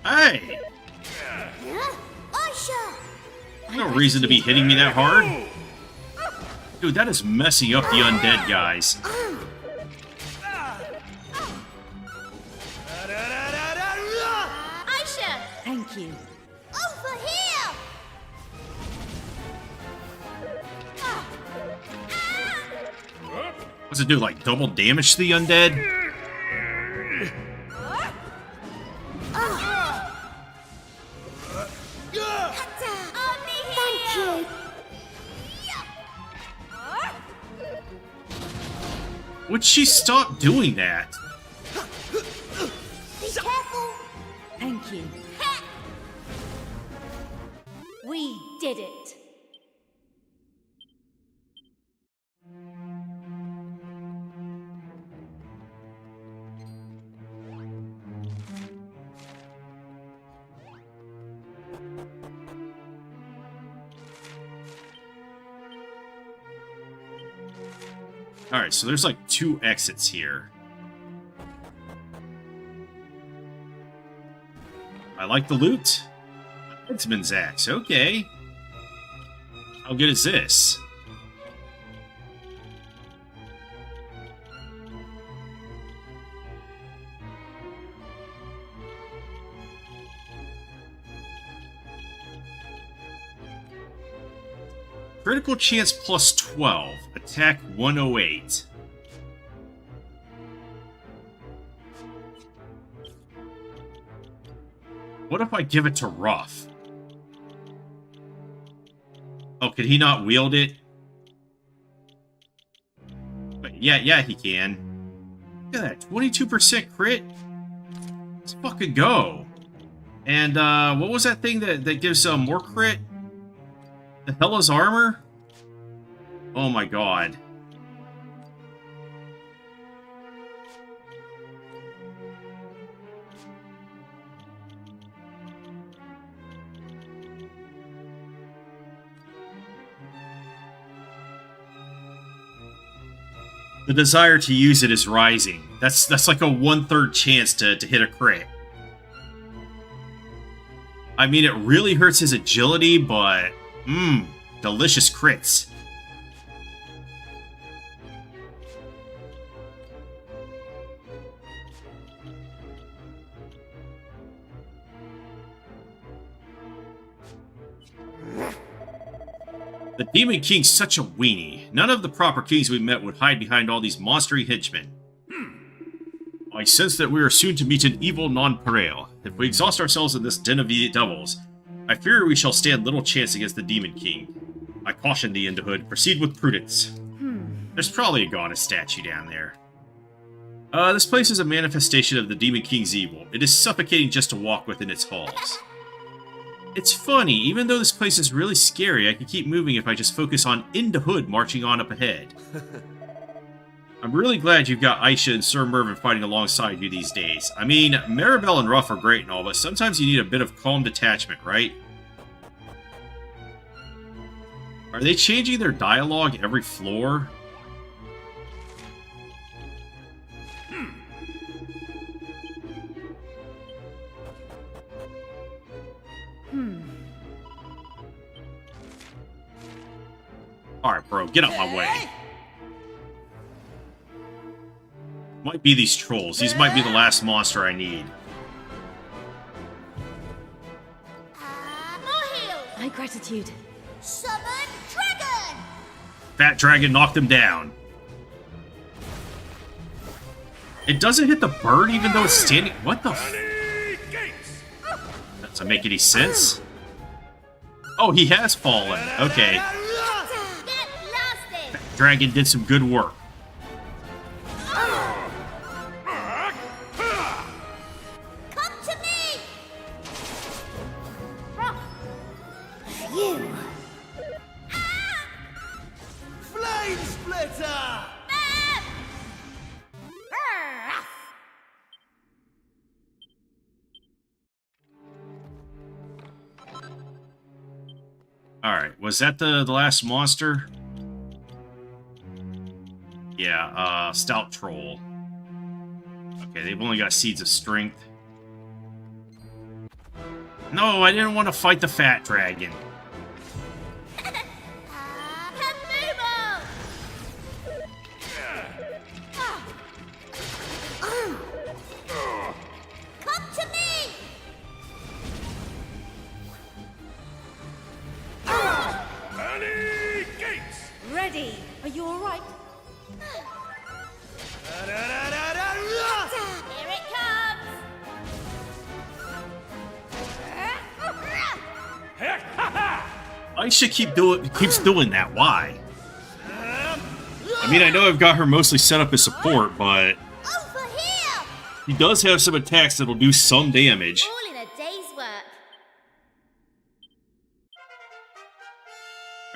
Hey! No reason to be hitting me that hard. Dude, that is messing up the undead guys. Aisha! Thank you. Over here! What's it do, like double damage to the undead? Thank you. Would she stop doing that? Be careful. Thank you. We did it. Alright, so there's like 2 exits here. I like the loot. Headsman's axe, okay. How good is this? Critical chance plus 12. Attack 108. What if I give it to Ruff? Oh, could he not wield it? But yeah, he can. Look at that, 22% crit. Let's fucking go. And what was that thing that gives more crit? The hell is armor? Oh my god. The desire to use it is rising. That's like a 1/3 chance to hit a crit. I mean, it really hurts his agility, but... delicious crits. The Demon King's such a weenie. None of the proper kings we met would hide behind all these monstery henchmen. I sense that we are soon to meet an evil nonpareil. If we exhaust ourselves in this den of devils, I fear we shall stand little chance against the Demon King. I caution thee, Hood. Proceed with prudence. There's probably a goddess statue down there. This place is a manifestation of the Demon King's evil. It is suffocating just to walk within its halls. It's funny, even though this place is really scary, I can keep moving if I just focus on Hood marching on up ahead. I'm really glad you've got Aisha and Sir Mervyn fighting alongside you these days. I mean, Maribel and Ruff are great and all, but sometimes you need a bit of calm detachment, right? Are they changing their dialogue every floor? Alright, bro, get out my way. Might be these trolls. These might be the last monster I need. My gratitude. Summon dragon! Fat dragon knocked him down. It doesn't hit the bird even though it's standing... What the f... That doesn't make any sense. Oh, he has fallen. Okay. Fat dragon did some good work. Come to me! Phew! Flame splitter! Alright, was that the last monster? Yeah, Stout Troll. Okay, they've only got Seeds of Strength. No, I didn't want to fight the Fat Dragon. Come to me! Ready. Are you all right? Here it comes! Aisha keeps doing that. Why? I mean, I know I've got her mostly set up as support, but Over here! he does have some attacks that'll do some damage. All in a day's work.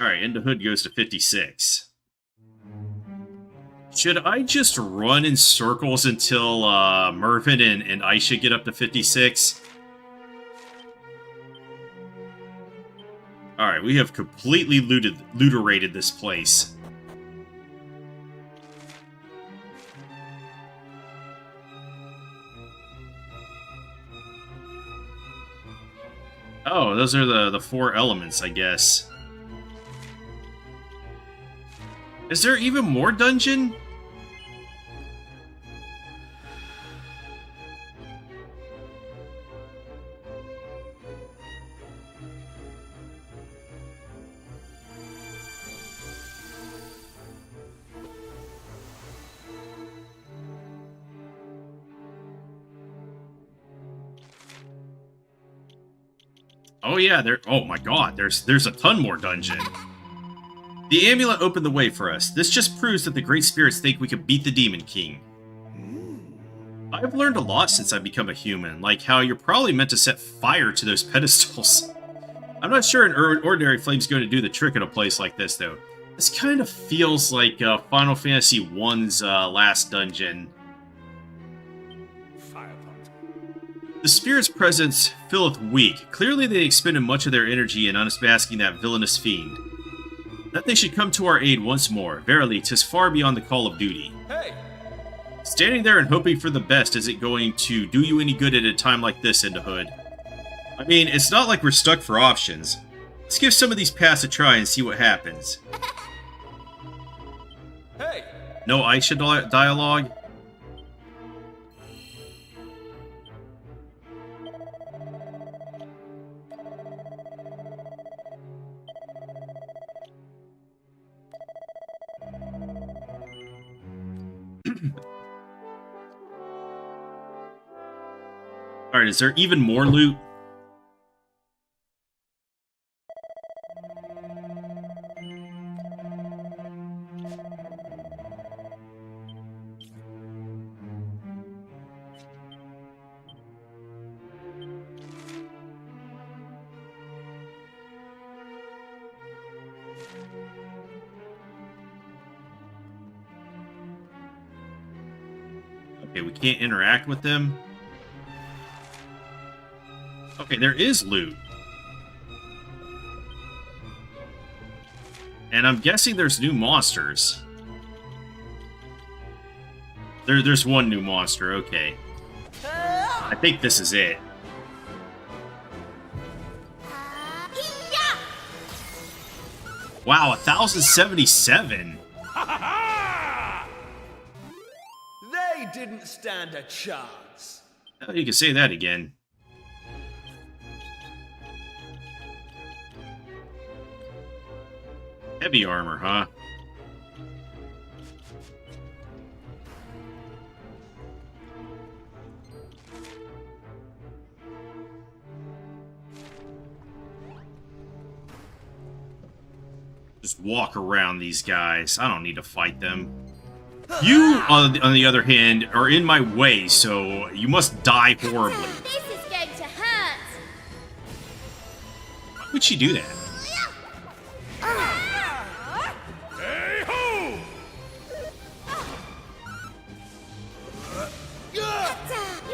Alright, Hood goes to 56. Should I just run in circles until Mervyn and Aisha get up to 56? Alright, we have completely looterated this place. Oh, those are the 4 elements, I guess. Is there even more dungeon? Oh yeah, oh my god, there's a ton more dungeon. The amulet opened the way for us. This just proves that the Great Spirits think we can beat the Demon King. I've learned a lot since I've become a human, like how you're probably meant to set fire to those pedestals. I'm not sure an ordinary flame's going to do the trick in a place like this, though. This kind of feels like Final Fantasy I's last dungeon. The spirit's presence filleth weak. Clearly they expended much of their energy in unmasking that villainous fiend. That they should come to our aid once more. Verily, 'tis far beyond the call of duty. Hey! Standing there and hoping for the best isn't going to do you any good at a time like this, Hood. I mean, it's not like we're stuck for options. Let's give some of these paths a try and see what happens. Hey! No Aisha dialogue? Alright, is there even more loot? Okay, we can't interact with them. Okay, there is loot. And I'm guessing there's new monsters. There's one new monster, okay. I think this is it. Wow, 1,077! They didn't stand a chance. Oh, you can say that again. Heavy armor, huh? Just walk around these guys. I don't need to fight them. You, on the other hand, are in my way, so you must die horribly. This is going to hurt. Why would she do that? You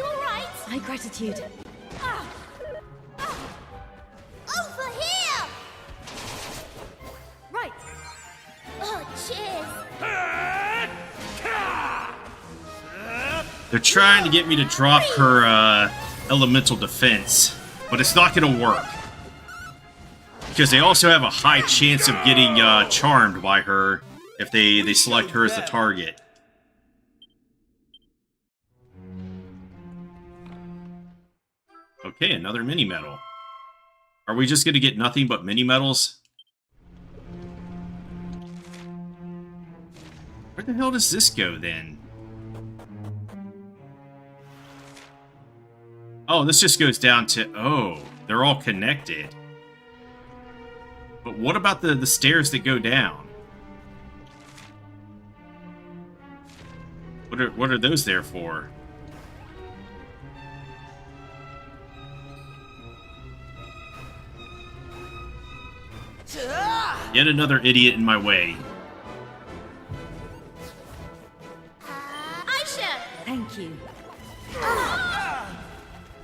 alright? My gratitude. Over here! Right. Oh, cheers! They're trying to get me to drop her elemental defense, but it's not going to work. Because they also have a high chance of getting charmed by her if they select her as the target. Okay, another mini-medal. Are we just going to get nothing but mini-medals? Where the hell does this go, then? Oh, this just goes down to... Oh, they're all connected. But what about the stairs that go down? What are those there for? Yet another idiot in my way. Aisha! Thank you.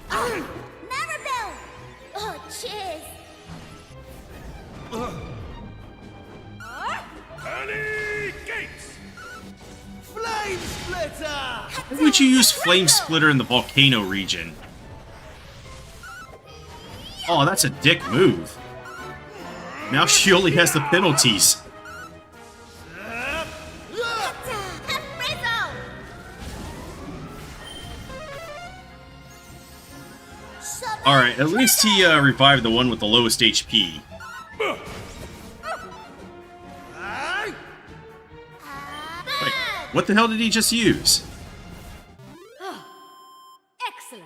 Maribel! Oh, cheers! Early gates! Flame splitter! Why would you use Flame Splitter in the volcano region? Oh, that's a dick move. Now she only has the penalties. Alright, at least he revived the one with the lowest HP. Wait, what the hell did he just use? Excellent.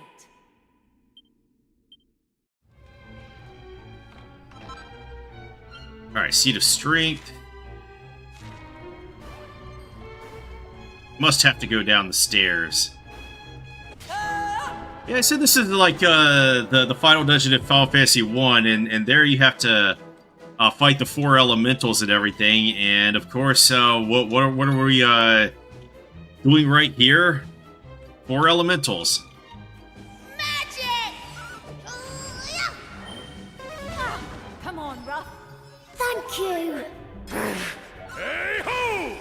Alright, Seed of Strength. Must have to go down the stairs. Yeah, I said this is like the final dungeon in Final Fantasy 1, and there you have to fight the 4 elementals and everything. And of course, what are we doing right here? 4 elementals. Magic! Come on, Ruff. Thank you. Hey ho!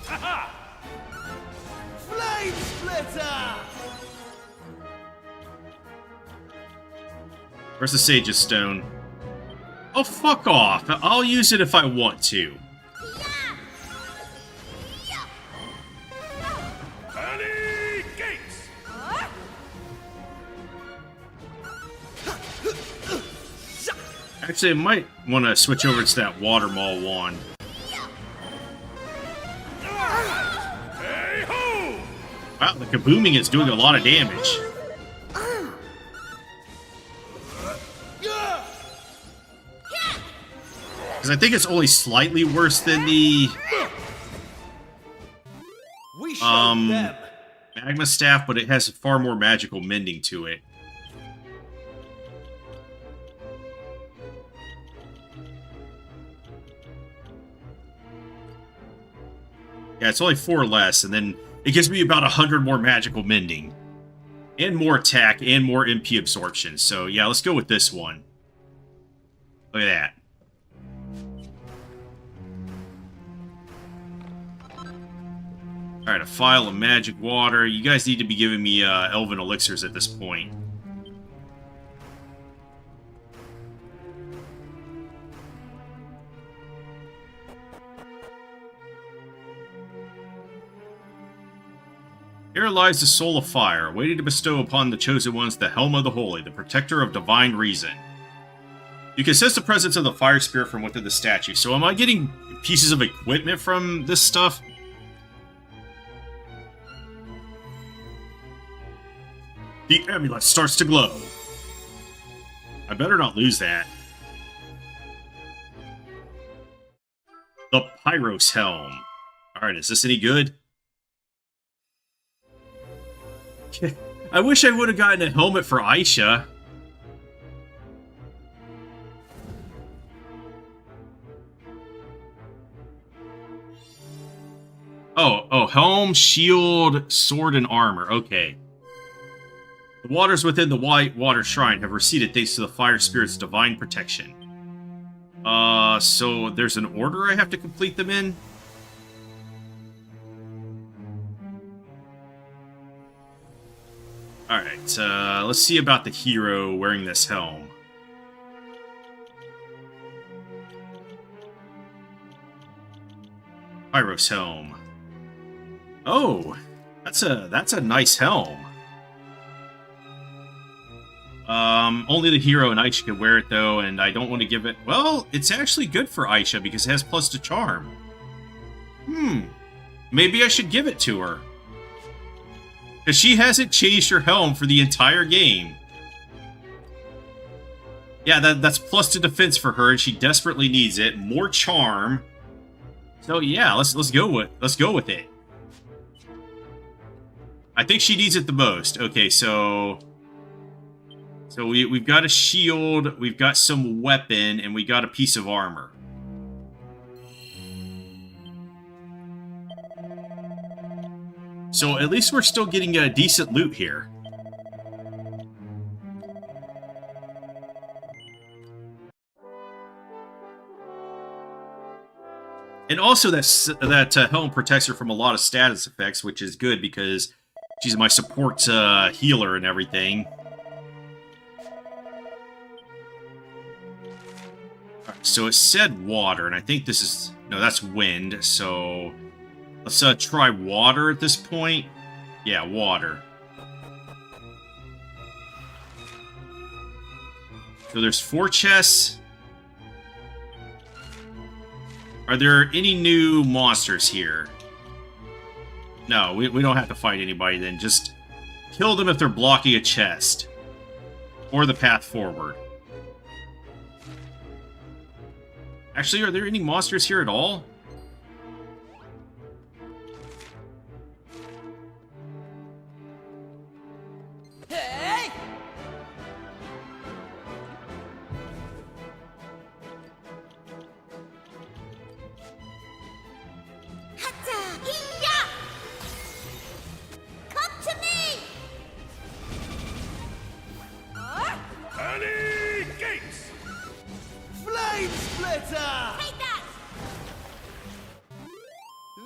Ha Flame Splitter! Where's the Sage's Stone? Oh, fuck off. I'll use it if I want to. Early gates! Actually, I might want to switch over to that Water Maul wand. Hey ho! Wow, the kabooming is doing a lot of damage. Because I think it's only slightly worse than the We showed them. Magma Staff, but it has far more magical mending to it. Yeah, it's only 4 less, and then it gives me about 100 more magical mending. And more attack, and more MP absorption. So yeah, let's go with this one. Look at that. Alright, a phial of magic water. You guys need to be giving me elven elixirs at this point. Here lies the soul of fire, waiting to bestow upon the chosen ones the helm of the holy, the protector of divine reason. You can sense the presence of the fire spirit from within the statue. So am I getting pieces of equipment from this stuff? The amulet starts to glow. I better not lose that. The Pyros Helm. Alright, is this any good? I wish I would have gotten a helmet for Aisha. Oh, helm, shield, sword, and armor. Okay. The waters within the White Water Shrine have receded thanks to the Fire Spirit's divine protection. So there's an order I have to complete them in? Alright, let's see about the hero wearing this helm. Pyros helm. Oh, that's a nice helm. Only the hero and Aisha can wear it though, and I don't want to give it... Well, it's actually good for Aisha because it has plus to charm. Maybe I should give it to her. Because she hasn't changed her helm for the entire game. Yeah, that's plus to defense for her, and she desperately needs it. More charm. So yeah, let's go with it. I think she needs it the most. Okay, so we've got a shield, we've got some weapon, and we got a piece of armor. So at least we're still getting a decent loot here. And also that helm protects her from a lot of status effects, which is good because she's my support healer and everything. Alright, so it said water, and I think this is... No, that's wind, so... Let's try water at this point. Yeah, water. So there's 4 chests. Are there any new monsters here? No, we don't have to fight anybody then. Just kill them if they're blocking a chest. Or the path forward. Actually, are there any monsters here at all? Hata! Iya! Come to me! Early gates! Flame splitter! Take that!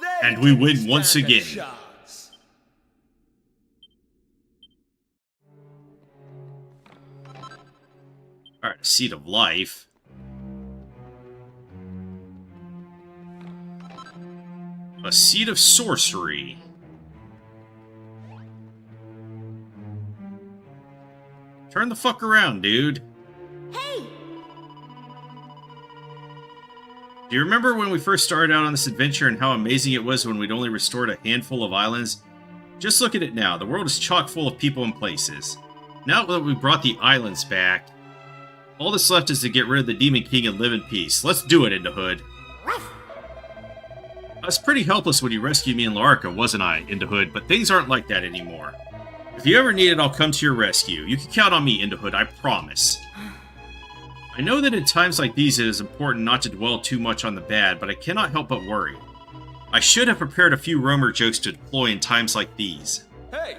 They And we didn't win once stand a again. chance. Alright, Seed of Life. A Seed of Sorcery. Turn the fuck around, dude. Hey! Do you remember when we first started out on this adventure and how amazing it was when we'd only restored a handful of islands? Just look at it now. The world is chock full of people and places. Now that we brought the islands back, all that's left is to get rid of the Demon King and live in peace. Let's do it, Indahood. I was pretty helpless when you rescued me in Larka, wasn't I, Indahood? But things aren't like that anymore. If you ever need it, I'll come to your rescue. You can count on me, Indahood, I promise. I know that in times like these it is important not to dwell too much on the bad, but I cannot help but worry. I should have prepared a few Romer jokes to deploy in times like these. Hey!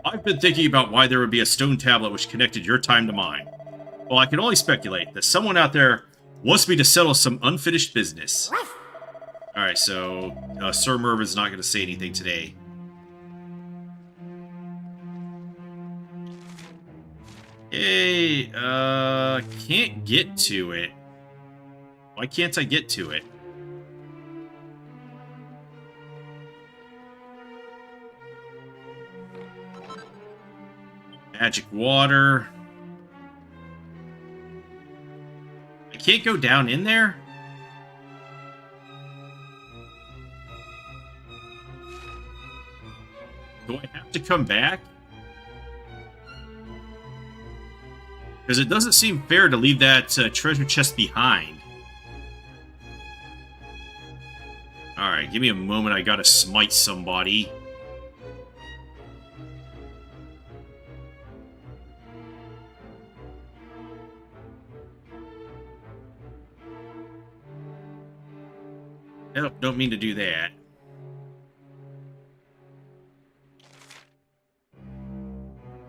I've been thinking about why there would be a stone tablet which connected your time to mine. Well, I can only speculate that someone out there wants me to settle some unfinished business. Alright, so Sir Mervin's not going to say anything today. Hey, can't get to it. Why can't I get to it? Magic water. I can't go down in there? Do I have to come back? Because it doesn't seem fair to leave that treasure chest behind. Alright, give me a moment. I gotta smite somebody. Nope, don't mean to do that.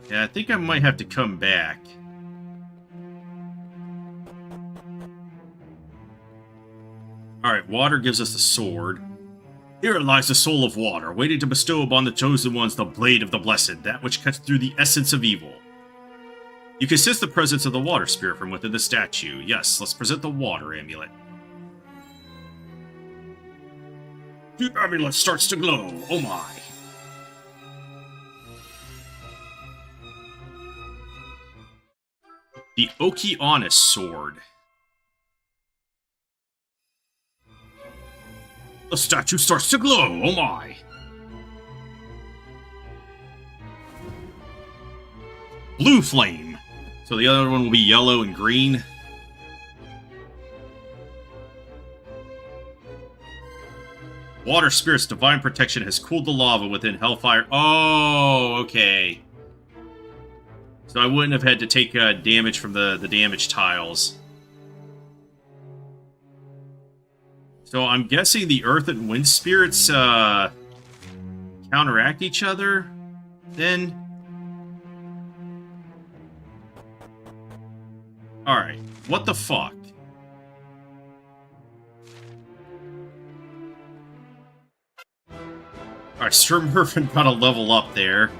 Yeah, I think I might have to come back. Alright, water gives us the sword. Here lies the soul of water, waiting to bestow upon the chosen ones the blade of the blessed, that which cuts through the essence of evil. You can sense the presence of the water spirit from within the statue. Yes, let's present the water amulet. The amulet starts to glow. Oh my. The Okeanis sword. The statue starts to glow. Oh my. Blue flame. So the other one will be yellow and green. Water Spirit's divine protection has cooled the lava within Hellfire. Oh, okay. So I wouldn't have had to take damage from the damage tiles. So I'm guessing the Earth and Wind Spirits counteract each other, then? Alright, what the fuck? Alright, Sir Mervin got a level up there.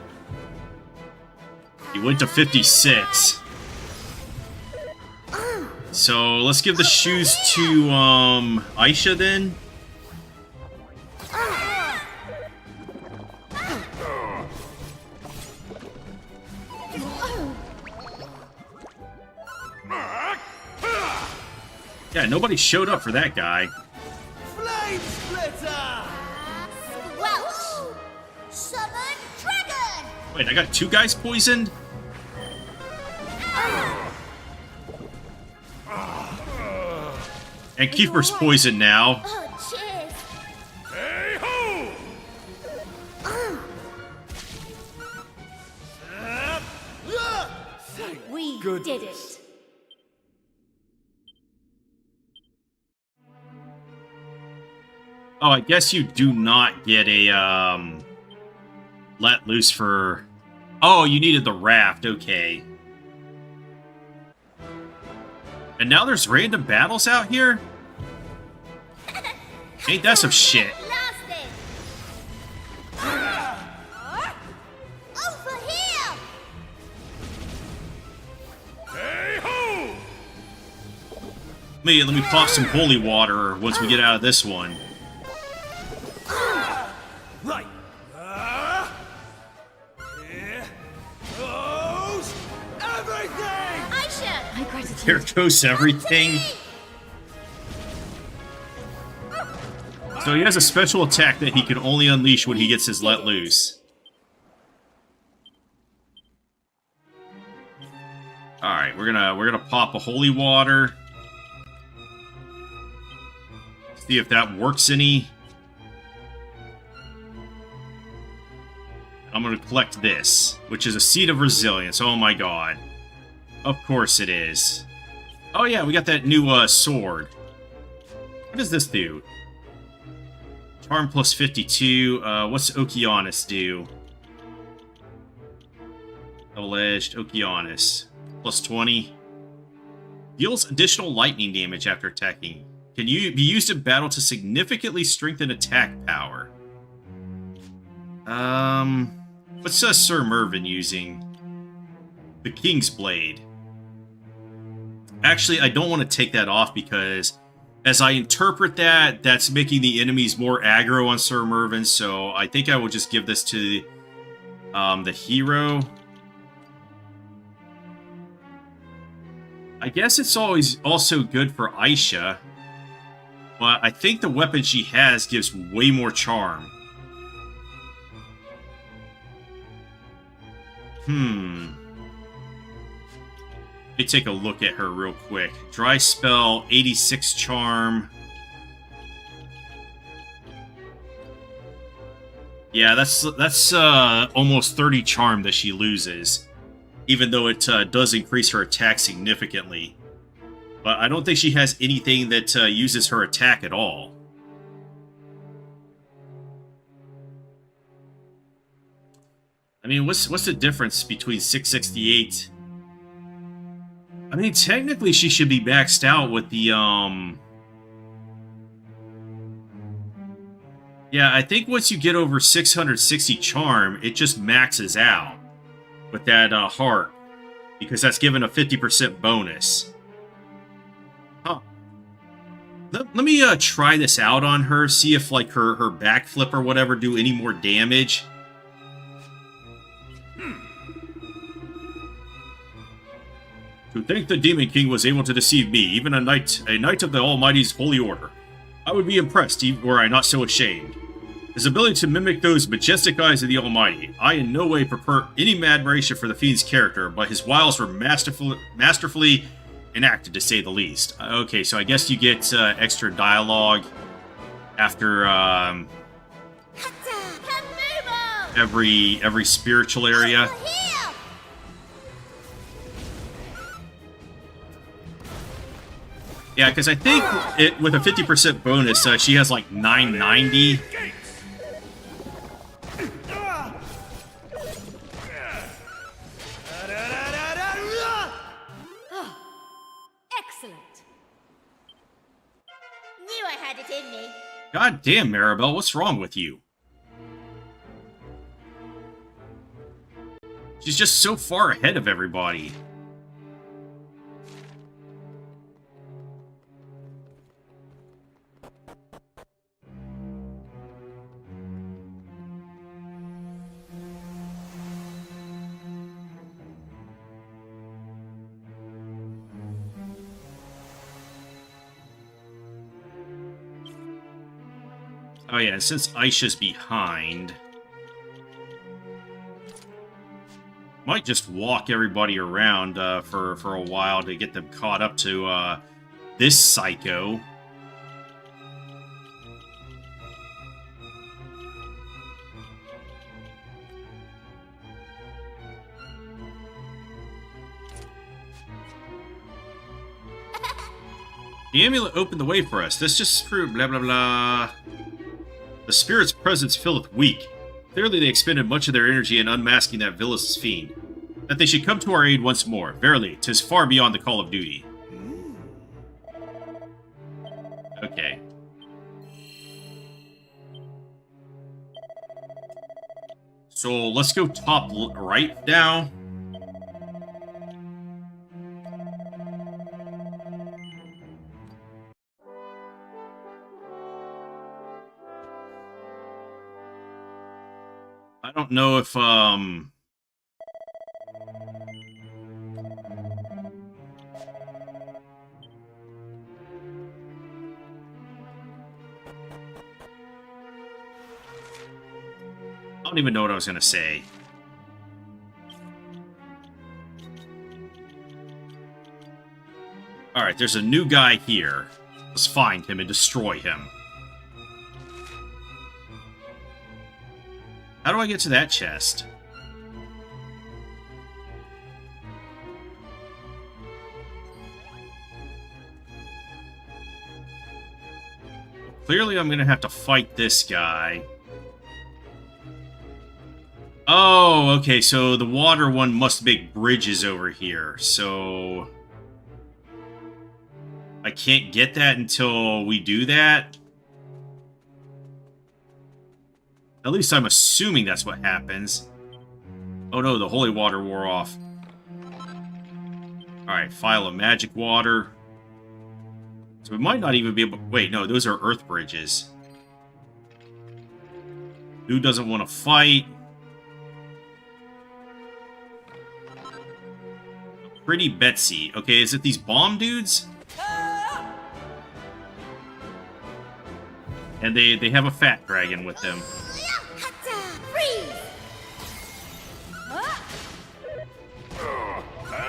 He went to 56. So, let's give the shoes to, Aisha then. Yeah, nobody showed up for that guy. Flame splitter! Squelch! Summon dragon! Wait, I got two guys poisoned? And Kiefer's poisoned now. Oh, cheers! Hey ho! We Goodness. did it. Oh, I guess you do not get a, let loose for... Oh, you needed the raft, okay. And now there's random battles out here? Ain't that some shit? Over here! Hey-ho! Let me pop some holy water once we get out of this one. Right. Here goes everything! Aisha! My gratitude. Here goes everything. So he has a special attack that he can only unleash when he gets his let loose. Alright, we're gonna pop a holy water. See if that works any. I'm gonna collect this, which is a seed of resilience. Oh my god. Of course it is. Oh yeah, we got that new sword. What does this do? Charm plus 52. What's Okeanis do? Double-edged Okeanis. Plus 20. Deals additional lightning damage after attacking. Can be used in battle to significantly strengthen attack power. What's Sir Mervyn using? The King's Blade. Actually, I don't want to take that off because, as I interpret that, that's making the enemies more aggro on Sir Mervyn, so I think I will just give this to the hero. I guess it's always also good for Aisha, but I think the weapon she has gives way more charm. Let me take a look at her real quick. Dry spell, 86 charm. Yeah, that's almost 30 charm that she loses, even though it does increase her attack significantly. But I don't think she has anything that uses her attack at all. I mean, what's the difference between 668? I mean, technically she should be maxed out with the, Yeah, I think once you get over 660 charm, it just maxes out with that heart, because that's given a 50% bonus. Huh. Let me try this out on her, see if like her backflip or whatever do any more damage. To think the Demon King was able to deceive me, even a knight of the Almighty's holy order. I would be impressed, were I not so ashamed. His ability to mimic those majestic eyes of the Almighty. I in no way prepare any admiration for the Fiend's character, but his wiles were masterfully enacted, to say the least. Okay, so I guess you get extra dialogue after every spiritual area. Yeah, because I think with a 50% bonus, she has like 990. Excellent. Knew I had it in me. God damn, Maribel, what's wrong with you? She's just so far ahead of everybody. Oh yeah, since Aisha's behind, might just walk everybody around for a while to get them caught up to this psycho. The amulet opened the way for us. This just proved blah blah blah. The spirit's presence filleth weak. Clearly they expended much of their energy in unmasking that villainous fiend. That they should come to our aid once more. Verily, 'tis far beyond the call of duty. Okay. So let's go top right now. I don't know if I don't even know what I was gonna say. Alright, there's a new guy here. Let's find him and destroy him. How do I get to that chest? Clearly I'm gonna have to fight this guy. Oh, okay, so the water one must make bridges over here, so... I can't get that until we do that? At least I'm assuming that's what happens. Oh no, the holy water wore off. Alright, file of magic water. So we might not even be able... Wait, no, those are earth bridges. Who doesn't want to fight? Pretty Betsy. Okay, is it these bomb dudes? And they have a fat dragon with them.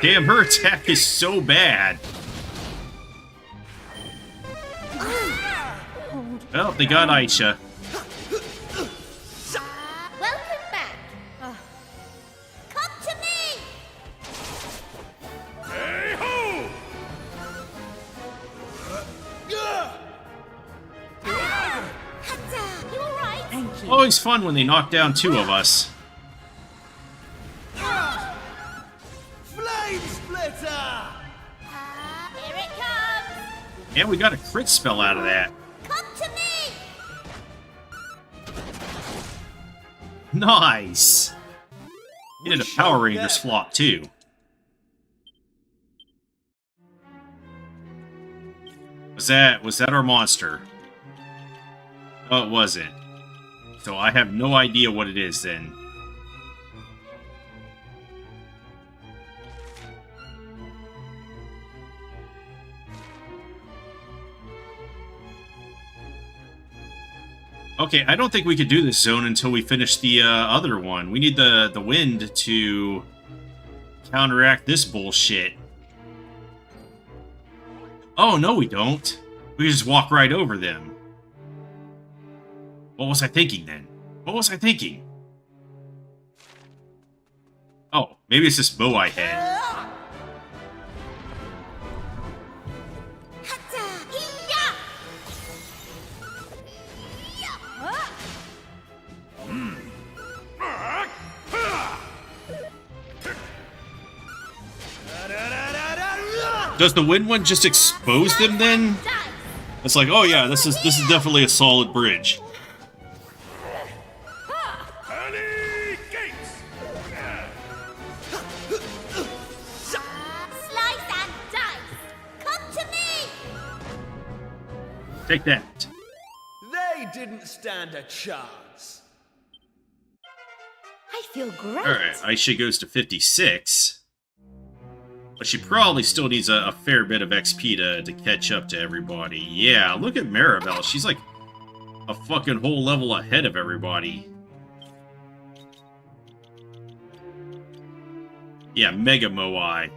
Damn, her attack is so bad. Well, they got Aisha. Welcome back. Come to me. Hey-ho! You all right? Thank you. Always fun when they knock down two of us. Flame splitter! Here it comes. And we got a crit spell out of that. Come to me. Nice! He did a Power Rangers flop, too. Was that our monster? Oh, it wasn't. So I have no idea what it is, then. Okay, I don't think we could do this zone until we finish the other one. We need the wind to counteract this bullshit. Oh, no we don't. We just walk right over them. What was I thinking, then? What was I thinking? Oh, maybe it's this bow I had. Does the wind one just expose them then? It's like, oh yeah, this is definitely a solid bridge. Early gates! Slice and dice. Come to me. Take that. They didn't stand a chance. I feel great. Alright, Aisha goes to 56. But she probably still needs a fair bit of XP to catch up to everybody. Yeah, look at Maribel. She's like a fucking whole level ahead of everybody. Yeah, Mega Moai.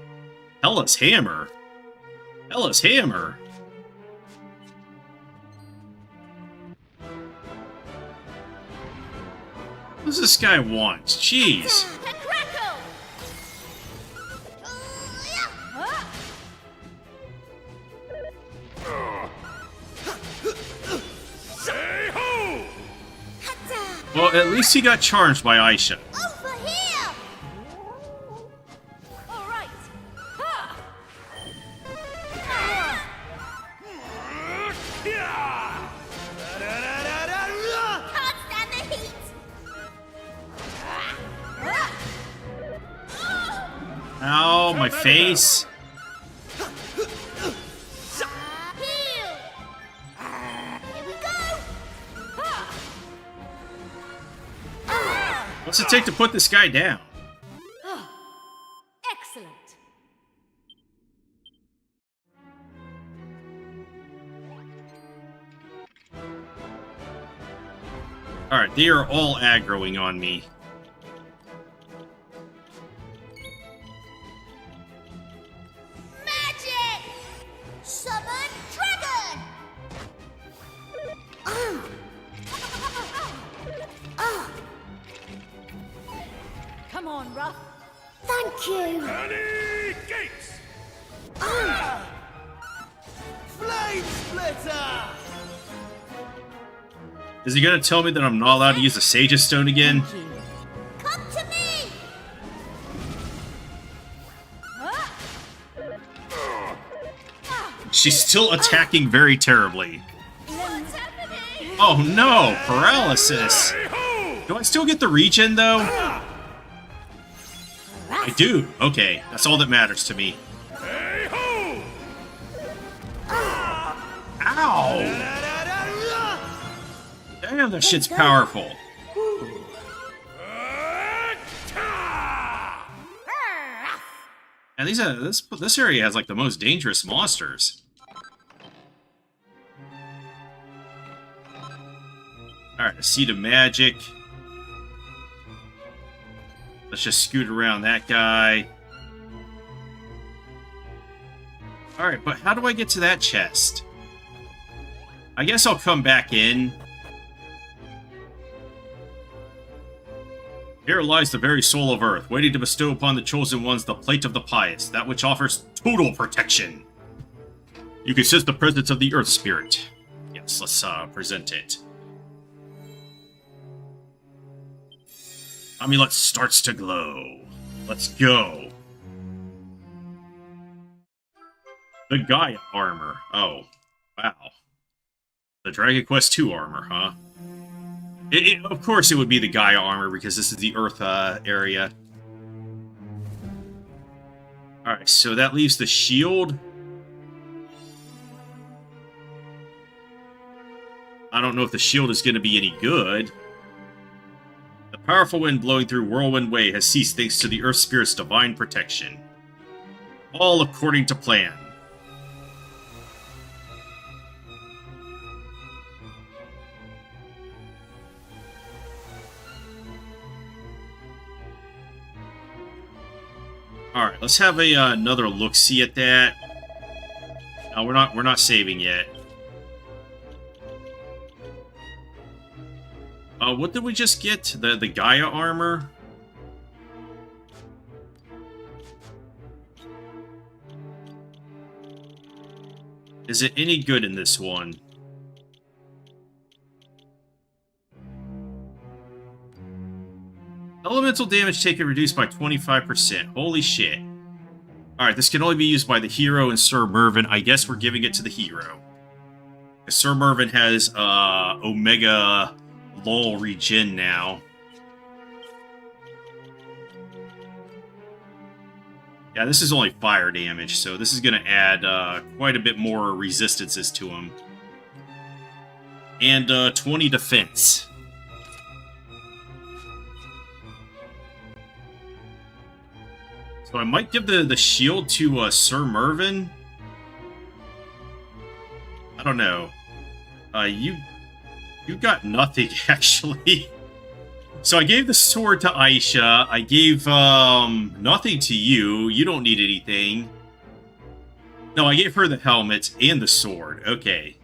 Hella's Hammer. Hella's Hammer. What does this guy want? Jeez. Well, at least he got charged by Aisha. Over here! All right. Ha! Can't stand the heat. Ow, my face. Heal. Here we go. What's it take to put this guy down? Excellent. Alright, they are all aggroing on me. Magic! Summon dragon! Come on, Ruff. Thank you! Any gates! Flame splitter! Is he gonna tell me that I'm not allowed to use the Sage's Stone again? Come to me! She's still attacking very terribly. What's happening? Oh no, paralysis. Do I still get the regen though? I do. Okay, that's all that matters to me. Ow! Damn, that shit's powerful. And this area has like the most dangerous monsters. Alright, a seed of magic. Let's just scoot around that guy. Alright, but how do I get to that chest? I guess I'll come back in. Here lies the very soul of Earth, waiting to bestow upon the chosen ones the plate of the pious, that which offers total protection. You can sense the presence of the Earth Spirit. Yes, let's present it. Amulet starts to glow. Let's go. The Gaia armor. Oh, wow. The Dragon Quest II armor, huh? Of course it would be the Gaia armor, because this is the Earth area. Alright, so that leaves the shield. I don't know if the shield is going to be any good. The powerful wind blowing through Whirlwind Way has ceased thanks to the Earth Spirit's divine protection. All according to plan. Alright, let's have another look-see at that. No, we're not saving yet. What did we just get? The Gaia armor? Is it any good in this one? Elemental damage taken reduced by 25%. Holy shit. Alright, this can only be used by the hero and Sir Mervyn. I guess we're giving it to the hero. Sir Mervyn has Omega Lol regen now. Yeah, this is only fire damage, so this is going to add quite a bit more resistances to him. And 20 defense. So I might give the shield to Sir Mervyn. I don't know. You got nothing, actually. So I gave the sword to Aisha. I gave nothing to you. You don't need anything. No, I gave her the helmet and the sword. Okay.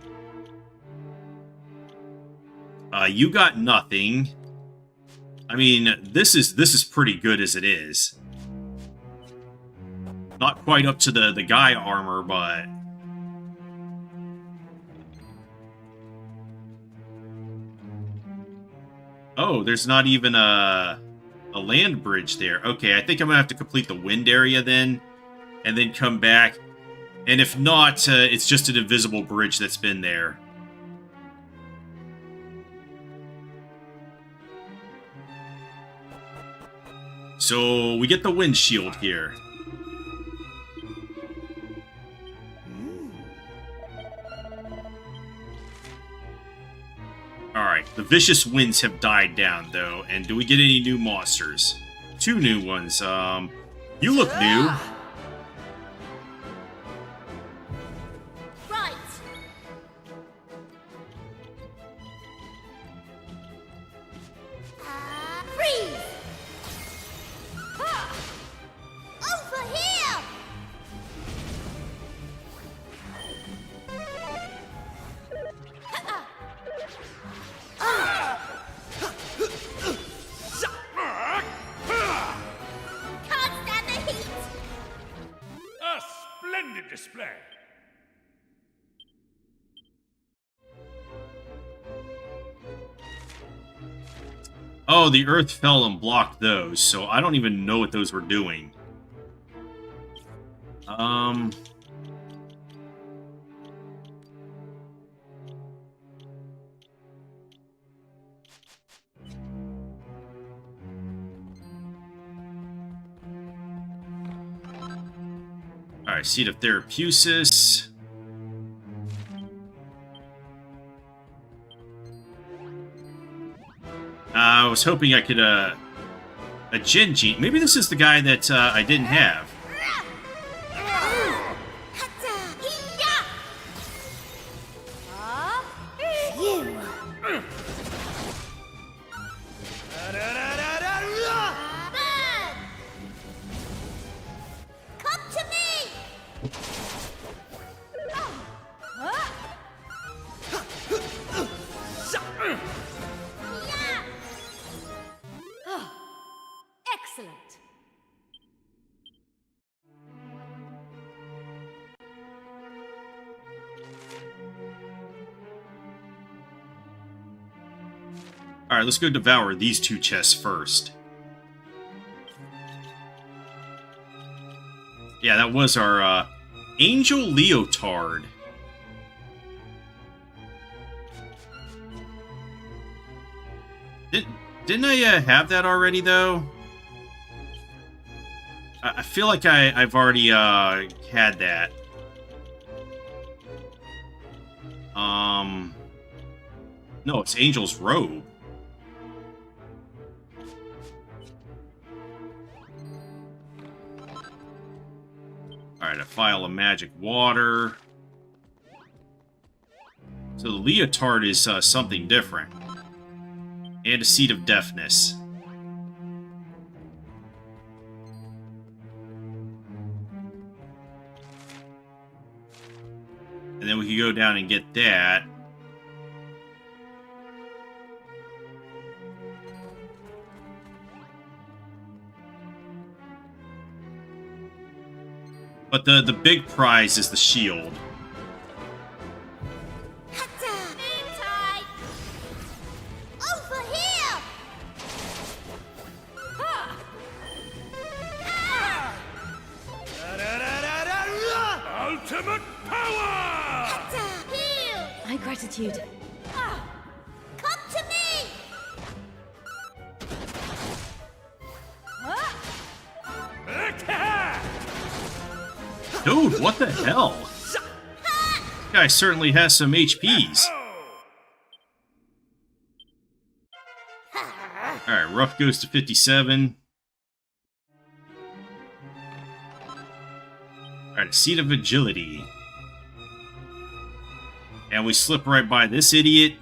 You got nothing. I mean, this is pretty good as it is. Not quite up to the Gaia armor, but... Oh, there's not even a land bridge there. Okay, I think I'm gonna have to complete the wind area then, and then come back. And if not, it's just an invisible bridge that's been there. So we get the windshield here. Alright, the vicious winds have died down, though. And do we get any new monsters? 2 new ones. You look new. Right. Freeze! Ha! Over here! Can't stand the heat! A splendid display. Oh, the earth fell and blocked those, so I don't even know what those were doing. Alright, Seed of Therapusis. I was hoping I could, a Genji. Maybe this is the guy that, I didn't have. You! Burn! Come to me! Yeah! Excellent. Alright, let's go devour these 2 chests first. Yeah, that was our, Angel Leotard. Didn't I, have that already, though? I feel like I've already, had that. No, it's Angel's Robe. Alright, a vial of magic water. So the leotard is something different. And a seed of deafness. And then we can go down and get that. But the big prize is the shield. Name tag! Over here! Ultimate power! Heal! My gratitude. Come to me! Dude, what the hell? This guy certainly has some HPs. Alright, Rough goes to 57. Alright, a seed of agility. And we slip right by this idiot.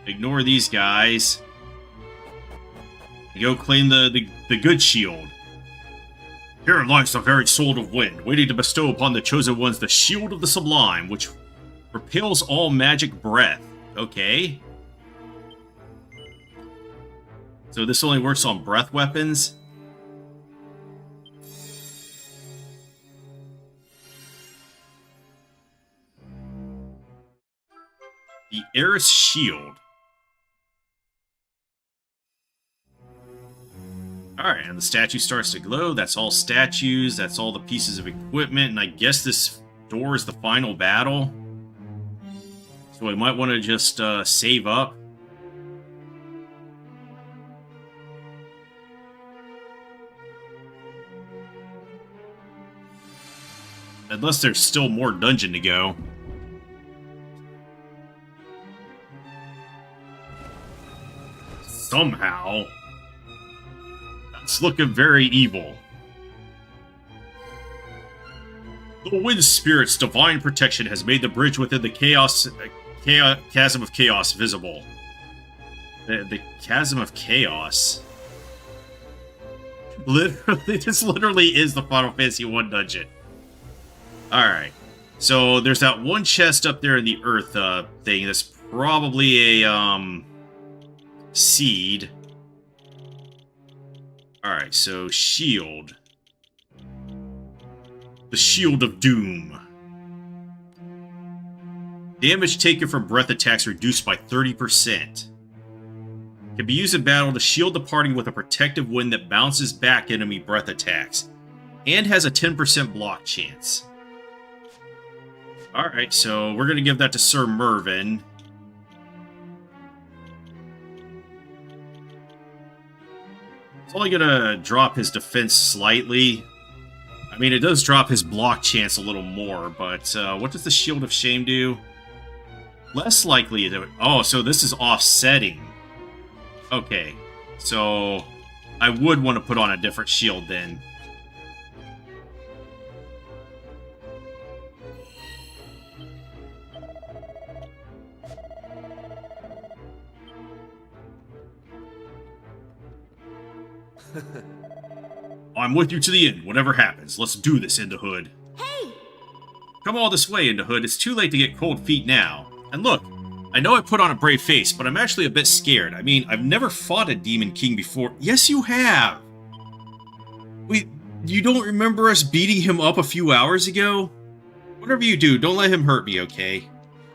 Ignore these guys. Go claim the good shield. Here lies the very sword of wind, waiting to bestow upon the chosen ones the shield of the sublime, which repels all magic breath. Okay. So this only works on breath weapons? The Heiress Shield. Alright, and the statue starts to glow. That's all statues. That's all the pieces of equipment. And I guess this door is the final battle. So we might want to just save up. Unless there's still more dungeon to go. Somehow. That's looking very evil. The Wind Spirit's divine protection has made the bridge within the Chasm of Chaos visible. The Chasm of Chaos? Literally, this literally is the Final Fantasy 1 dungeon. Alright. So, there's that one chest up there in the earth thing that's probably a, seed. Alright, so shield. The Shield of Doom. Damage taken from breath attacks reduced by 30%. Can be used in battle to shield the party with a protective wind that bounces back enemy breath attacks. And has a 10% block chance. Alright, so we're going to give that to Sir Mervyn. It's only going to drop his defense slightly. I mean, it does drop his block chance a little more, but what does the Shield of Shame do? Less likely to... Oh, so this is offsetting. Okay, so I would want to put on a different shield then. I'm with you to the end, whatever happens. Let's do this, Into Hood. Hey! Come all this way, Into Hood. It's too late to get cold feet now. And look, I know I put on a brave face, but I'm actually a bit scared. I mean, I've never fought a Demon King before. Yes, you have! Wait, you don't remember us beating him up a few hours ago? Whatever you do, don't let him hurt me, okay?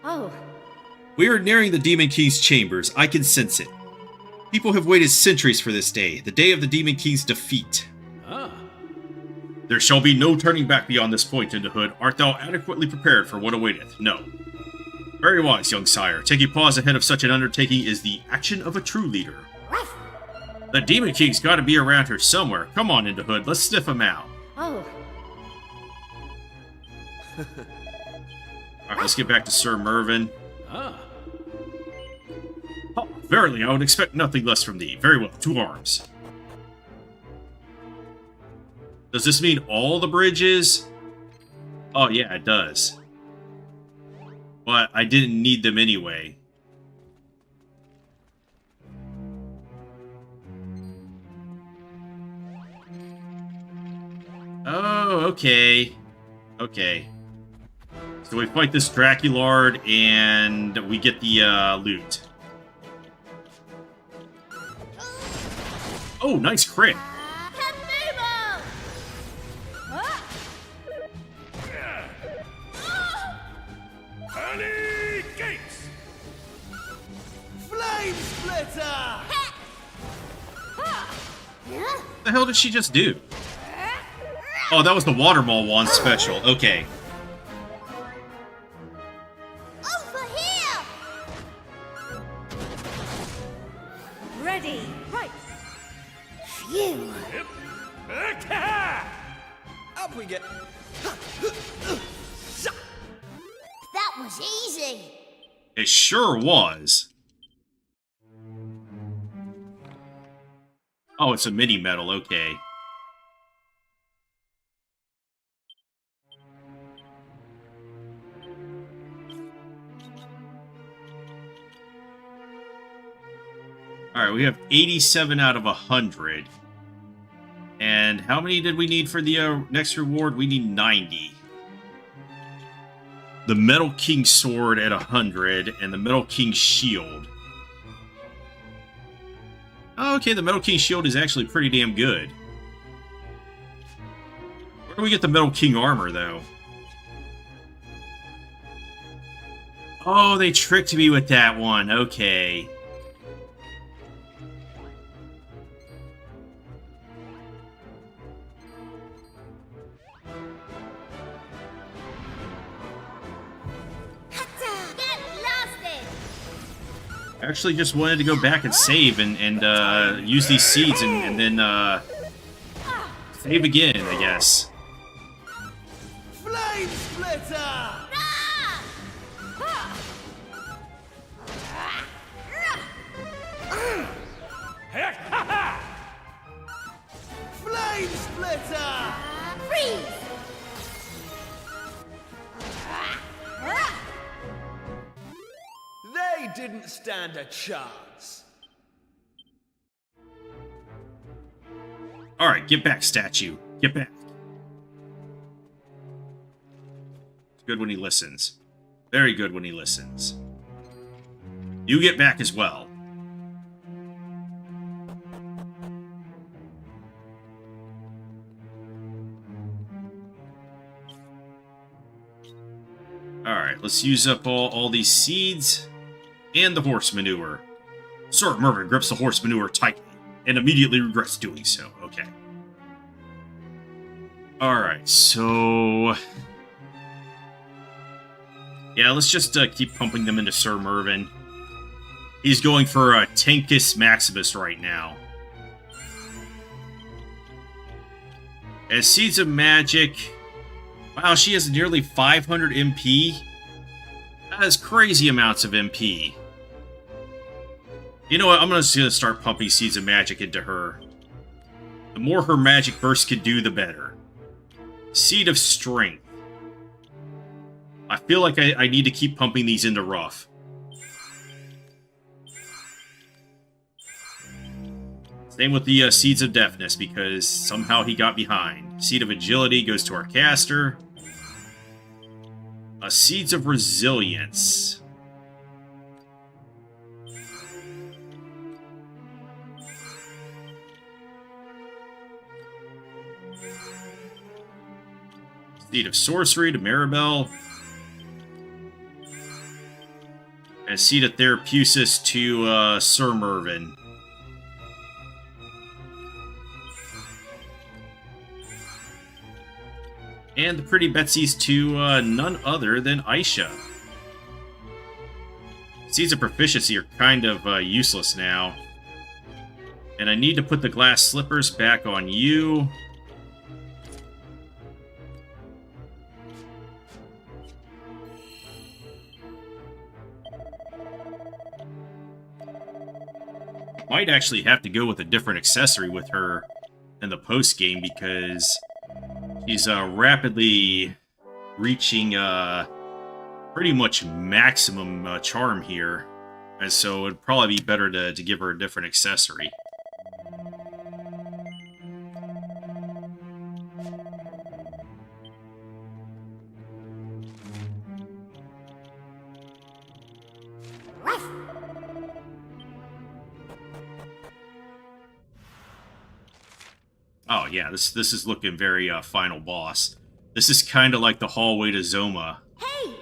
Oh, We are nearing the Demon King's chambers. I can sense it. People have waited centuries for this day, the day of the Demon King's defeat. Ah. There shall be no turning back beyond this point, Into Hood. Art thou adequately prepared for what awaiteth? No. Very wise, young sire. Taking pause ahead of such an undertaking is the action of a true leader. The Demon King's got to be around here somewhere. Come on, Into Hood. Let's sniff him out. oh. Alright, let's get back to Sir Mervyn. Ah. Oh, verily, I would expect nothing less from thee. Very well, to arms. Does this mean all the bridges? Oh, yeah, it does. But I didn't need them anyway. Oh, okay. Okay. So we fight this Draculard, and we get the loot. Oh, nice crit. Kaboom! Early gates! Flame splitter! What the hell did she just do? Oh, that was the Water Maul wand special. Okay. Over here! Ready, right. Phew! Up we get. That was easy! It sure was. Oh, it's a mini medal. Okay. Alright, we have 87 out of 100. And how many did we need for the next reward? We need 90. The Metal King Sword at 100, and the Metal King Shield. Oh, okay, the Metal King Shield is actually pretty damn good. Where do we get the Metal King Armor, though? Oh, they tricked me with that one. Okay. Get blasted! I actually just wanted to go back and save and use these seeds and then save again, I guess. Flame Splitter! Flame Splitter! Freeze! They didn't stand a chance. Alright, get back, statue. Get back. It's good when he listens. Very good when he listens. You get back as well. Alright, let's use up all these seeds and the horse manure. Sir Mervyn grips the horse manure tightly and immediately regrets doing so. Okay. Alright, so... yeah, let's just keep pumping them into Sir Mervyn. He's going for a Tankus Maximus right now. As Seeds of Magic... wow, she has nearly 500 MP. That is crazy amounts of MP. You know what? I'm just going to start pumping Seeds of Magic into her. The more her magic burst can do, the better. Seed of Strength. I feel like I need to keep pumping these into Ruff. Same with the Seeds of Deafness, because somehow he got behind. Seed of Agility goes to our caster. Seeds of Resilience. Seed of Sorcery to Maribel. And Seed of Therapusis to Sir Mervyn. And the Pretty Betsy's to none other than Aisha. Seeds of Proficiency are kind of useless now. And I need to put the glass slippers back on you. Might actually have to go with a different accessory with her in the post-game because she's rapidly reaching pretty much maximum charm here. And so it'd probably be better to give her a different accessory. Oh yeah, this is looking very final boss. This is kind of like the hallway to Zoma. Hey!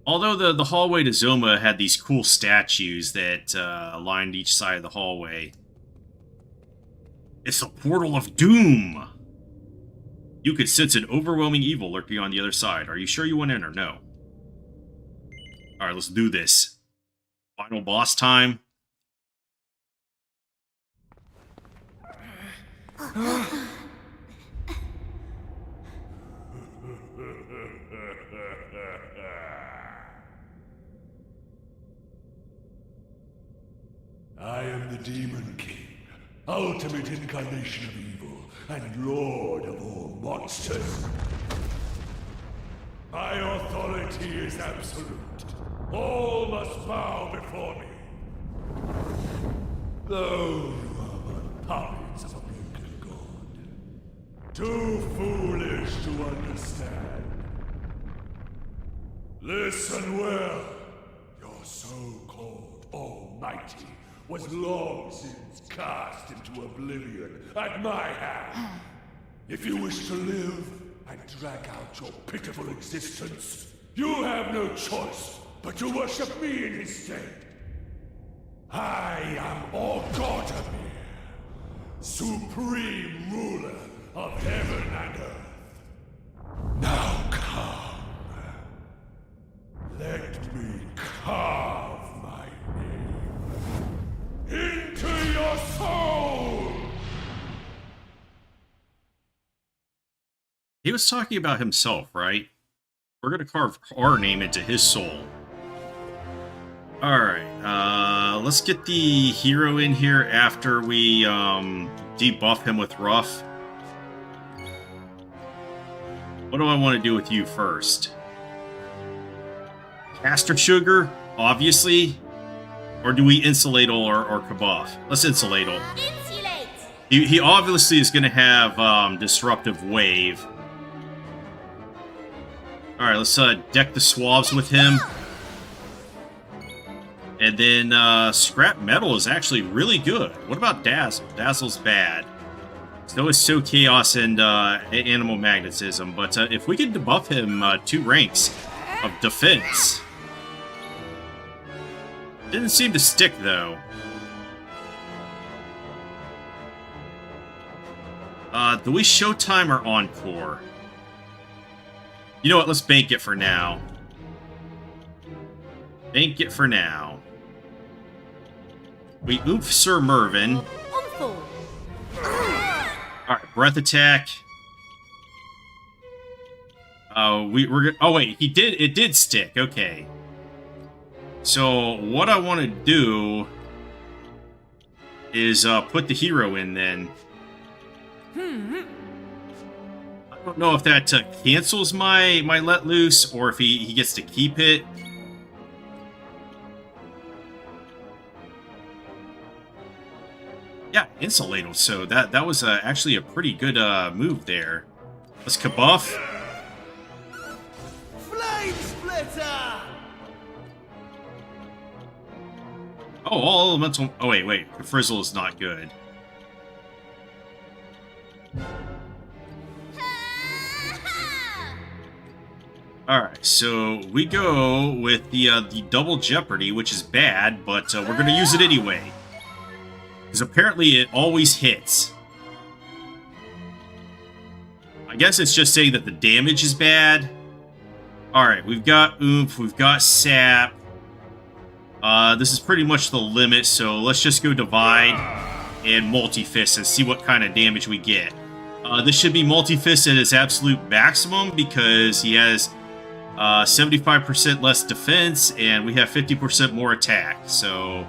Although the hallway to Zoma had these cool statues that lined each side of the hallway. It's the portal of doom! You could sense an overwhelming evil lurking on the other side. Are you sure you want in or no? Alright, let's do this. Final boss time. I am the Demon King, ultimate incarnation of evil, and lord of all monsters. My authority is absolute. All must bow before me. Though you are but puppets of a broken god, too foolish to understand. Listen well. Your so-called Almighty was long since cast into oblivion at my hand. If you wish to live and drag out your pitiful existence, you have no choice but to worship me in his stead. I am Orgotamir, supreme ruler of heaven and earth. Now come. Let me carve my name into your soul! He was talking about himself, right? We're gonna carve our name into his soul. Alright, let's get the hero in here after we debuff him with rough. What do I want to do with you first? Caster sugar, obviously. Or do we insulate or kabuff? Let's insulate. Insulate! He obviously is going to have disruptive wave. Alright, let's deck the swabs with him. And then scrap metal is actually really good. What about Dazzle? Dazzle's bad. So is So Chaos and Animal Magnetism. But if we can debuff him 2 ranks of defense. Didn't seem to stick, though. Do we Showtime or Encore? You know what? Let's bank it for now. Bank it for now. We oomph Sir Mervyn. Alright, breath attack. We're oh wait, it did stick, okay. So what I want to do is put the hero in then. I don't know if that cancels my let loose or if he gets to keep it. Yeah, insulate. So that was actually a pretty good move there. Let's kabuff. Flame splitter! Oh, all elemental. Oh wait, the frizzle is not good. Alright, so we go with the double jeopardy, which is bad, but we're going to use it anyway. Because apparently it always hits. I guess it's just saying that the damage is bad. Alright, we've got oomph, we've got sap. This is pretty much the limit, so let's just go divide and multi-fist and see what kind of damage we get. This should be multi-fist at its absolute maximum because he has 75% less defense and we have 50% more attack. So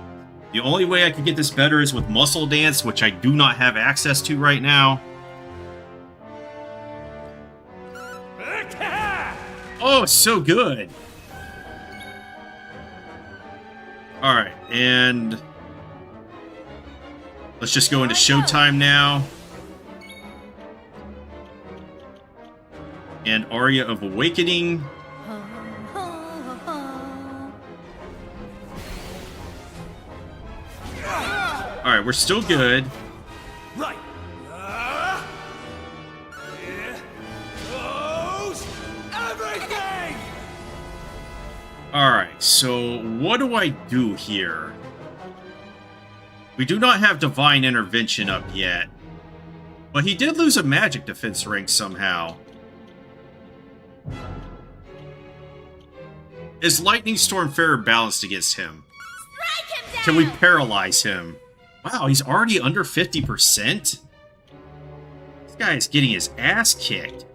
the only way I could get this better is with Muscle Dance, which I do not have access to right now. Oh, it's so good. Alright, and let's just go into Showtime now. And Aria of Awakening. Alright, we're still good. Right. Here goes everything! Alright, so what do I do here? We do not have Divine Intervention up yet. But he did lose a magic defense rank somehow. Is Lightning Storm fair balanced against him? Strike him down! Can we paralyze him? Wow, he's already under 50%? This guy is getting his ass kicked.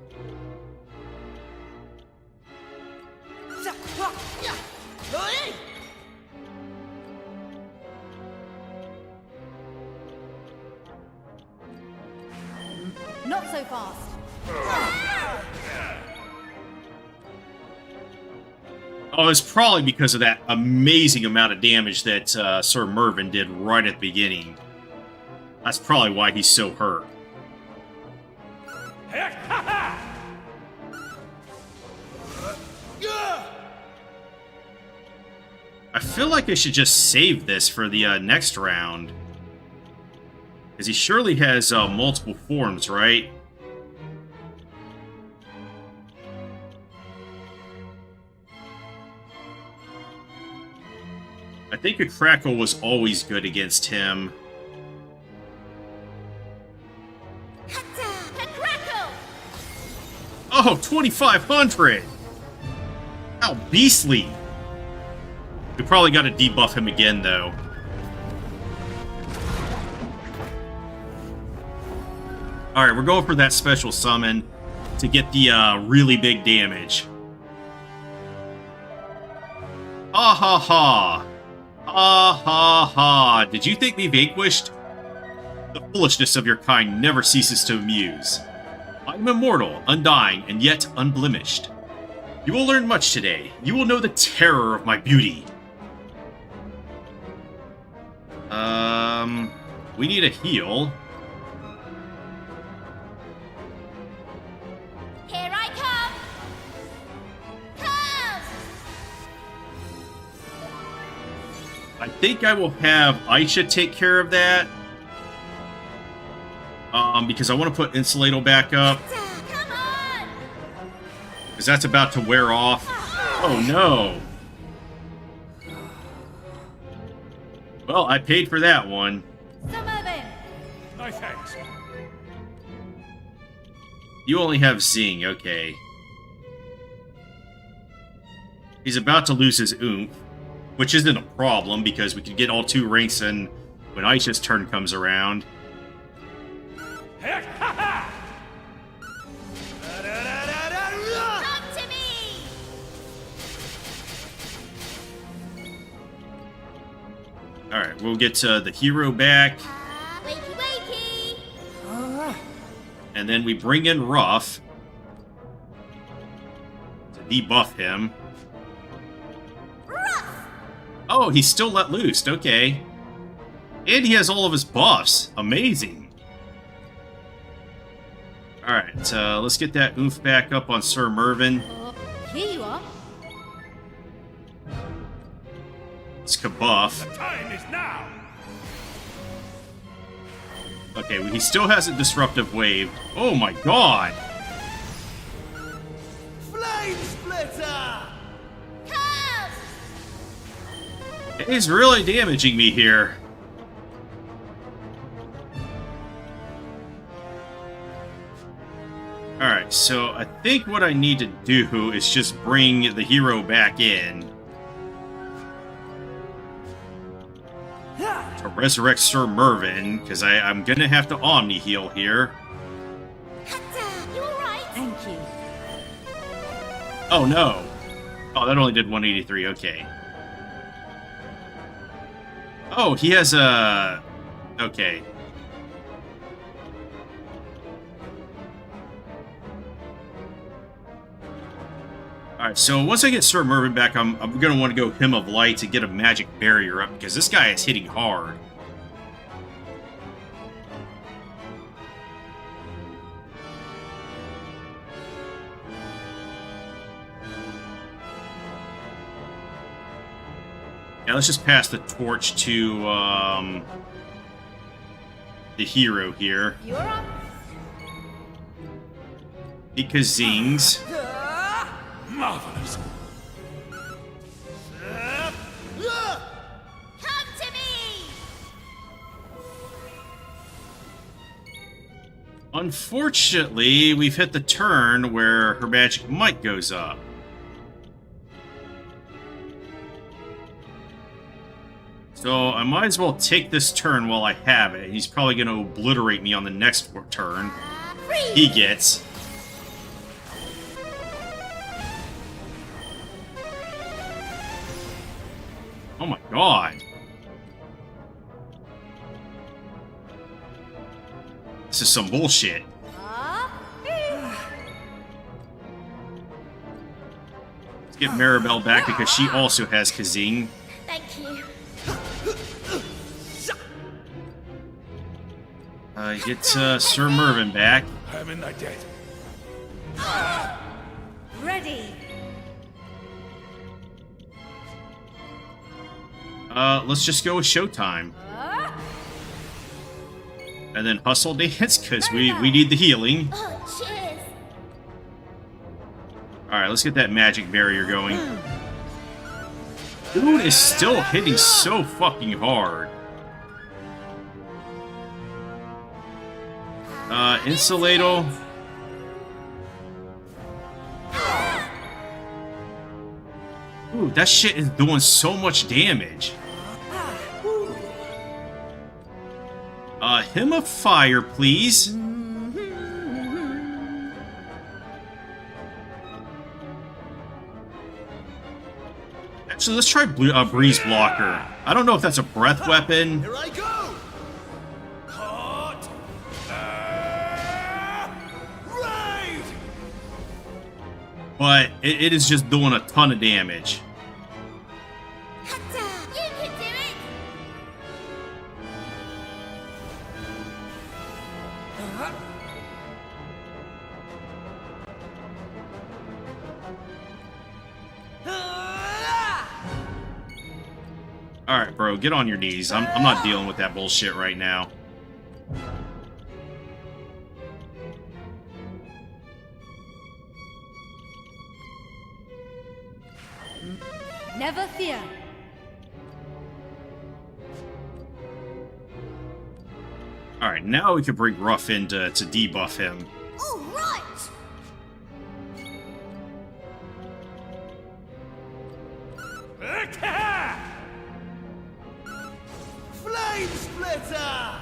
Not so fast. Oh, it's probably because of that amazing amount of damage that Sir Mervyn did right at the beginning. That's probably why he's so hurt. I feel like I should just save this for the next round. Because he surely has multiple forms, right? think a crackle was always good against him. Crackle! Oh, 2,500! How beastly! We probably got to debuff him again, though. Alright, we're going for that special summon to get the really big damage. Ha ha ha! Ha ha ha! Did you think me vanquished? The foolishness of your kind never ceases to amuse. I am immortal, undying, and yet unblemished. You will learn much today. You will know the terror of my beauty. We need a heal. Here I come! Come! I think I will have Aisha take care of that. Because I want to put Insulato back up. Come on! Because that's about to wear off. Oh no! Well, I paid for that one. My thanks. You only have Zing, okay. He's about to lose his oomph, which isn't a problem because we can get all 2 ranks in when Aisha's turn comes around. Heck, ha ha! Come to me! Alright, we'll get the hero back. Wakey, wakey! And then we bring in Ruff to debuff him. Ruff! Oh, he's still let loose. Okay. And he has all of his buffs. Amazing. Alright, let's get that oomph back up on Sir Mervyn. Here you are. Let's kabuff. The time is now. Okay, well, he still has a disruptive wave. Oh my god! Flame splitter! Come! He's really damaging me here. Alright, so I think what I need to do is just bring the hero back in. To resurrect Sir Mervyn, because I'm gonna have to Omni heal here. You alright? Thank you. Oh no! Oh, that only did 183, okay. Oh, he has a... Okay. Alright, so once I get Sir Mervyn back, I'm going to want to go Hymn of Light to get a magic barrier up, because this guy is hitting hard. Yeah, let's just pass the torch to the hero here. You're up. Because zings. Marvelous. Come to me! Unfortunately, we've hit the turn where her magic might goes up. So I might as well take this turn while I have it. He's probably going to obliterate me on the next turn. He gets. Oh my god. This is some bullshit. Let's get Maribel back because she also has Kazing. Thank you. Get Sir Mervyn back. I'm in thy debt. Ready. Let's just go with Showtime. And then Hustle Dance, because we need the healing. Oh, cheers! Alright, let's get that magic barrier going. Dude is still hitting so fucking hard. Insulator. Ooh, that shit is doing so much damage. Him of fire, please. Actually, let's try breeze blocker. I don't know if that's a breath weapon. Here I go! Caught! Raid! But it is just doing a ton of damage. You can do it! Alright, bro, get on your knees. I'm not dealing with that bullshit right now. Never fear. Alright, now we can bring Ruff in to debuff him. All right! Flame splitter!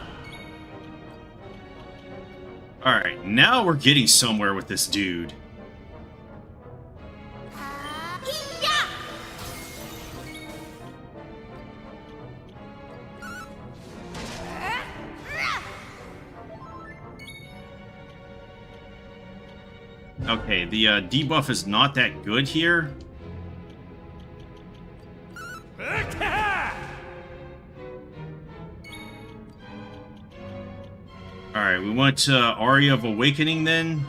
Alright, now we're getting somewhere with this dude. Okay, the debuff is not that good here. Alright, we went to Aria of Awakening then.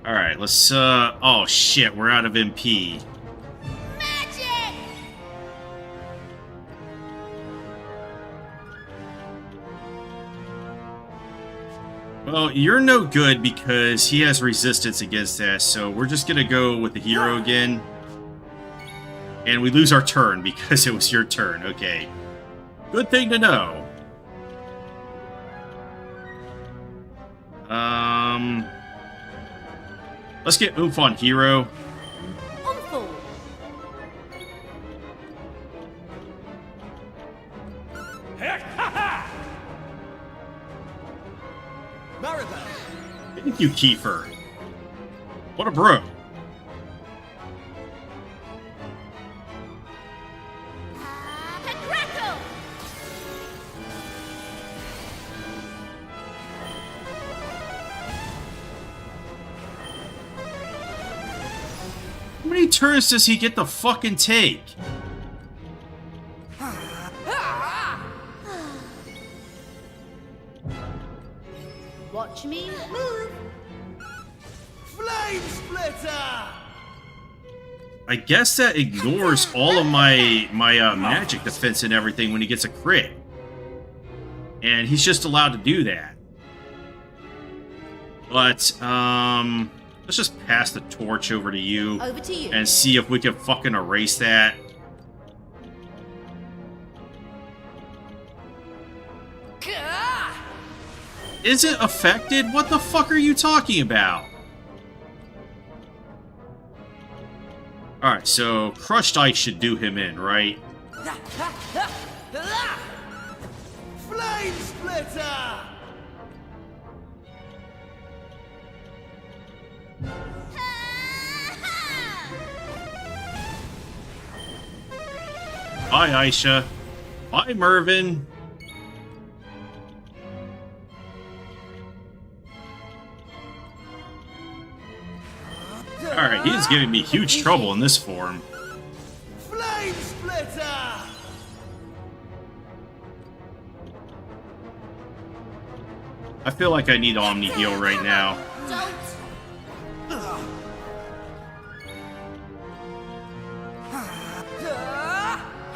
Alright, let's oh shit, we're out of MP. Magic! Well, you're no good because he has resistance against that, so we're just gonna go with the hero again. And we lose our turn because it was your turn. Okay. Good thing to know. Let's get oomph on hero. Unfold. Maribel! Thank you, Kiefer. What a bro. Crackle! How many turns does he get to fucking take? Watch me move. Flame splitter! I guess that ignores all of my magic defense and everything when he gets a crit. And he's just allowed to do that. But, let's just pass the torch over to you. Over to you. And see if we can fucking erase that. Is it affected? What the fuck are you talking about? Alright, so crushed ice should do him in, right? Flame splitter! Bye, Aisha. Bye, Mervin. Alright, he's giving me huge trouble in this form. Flame splitter! I feel like I need Omni Heal right now.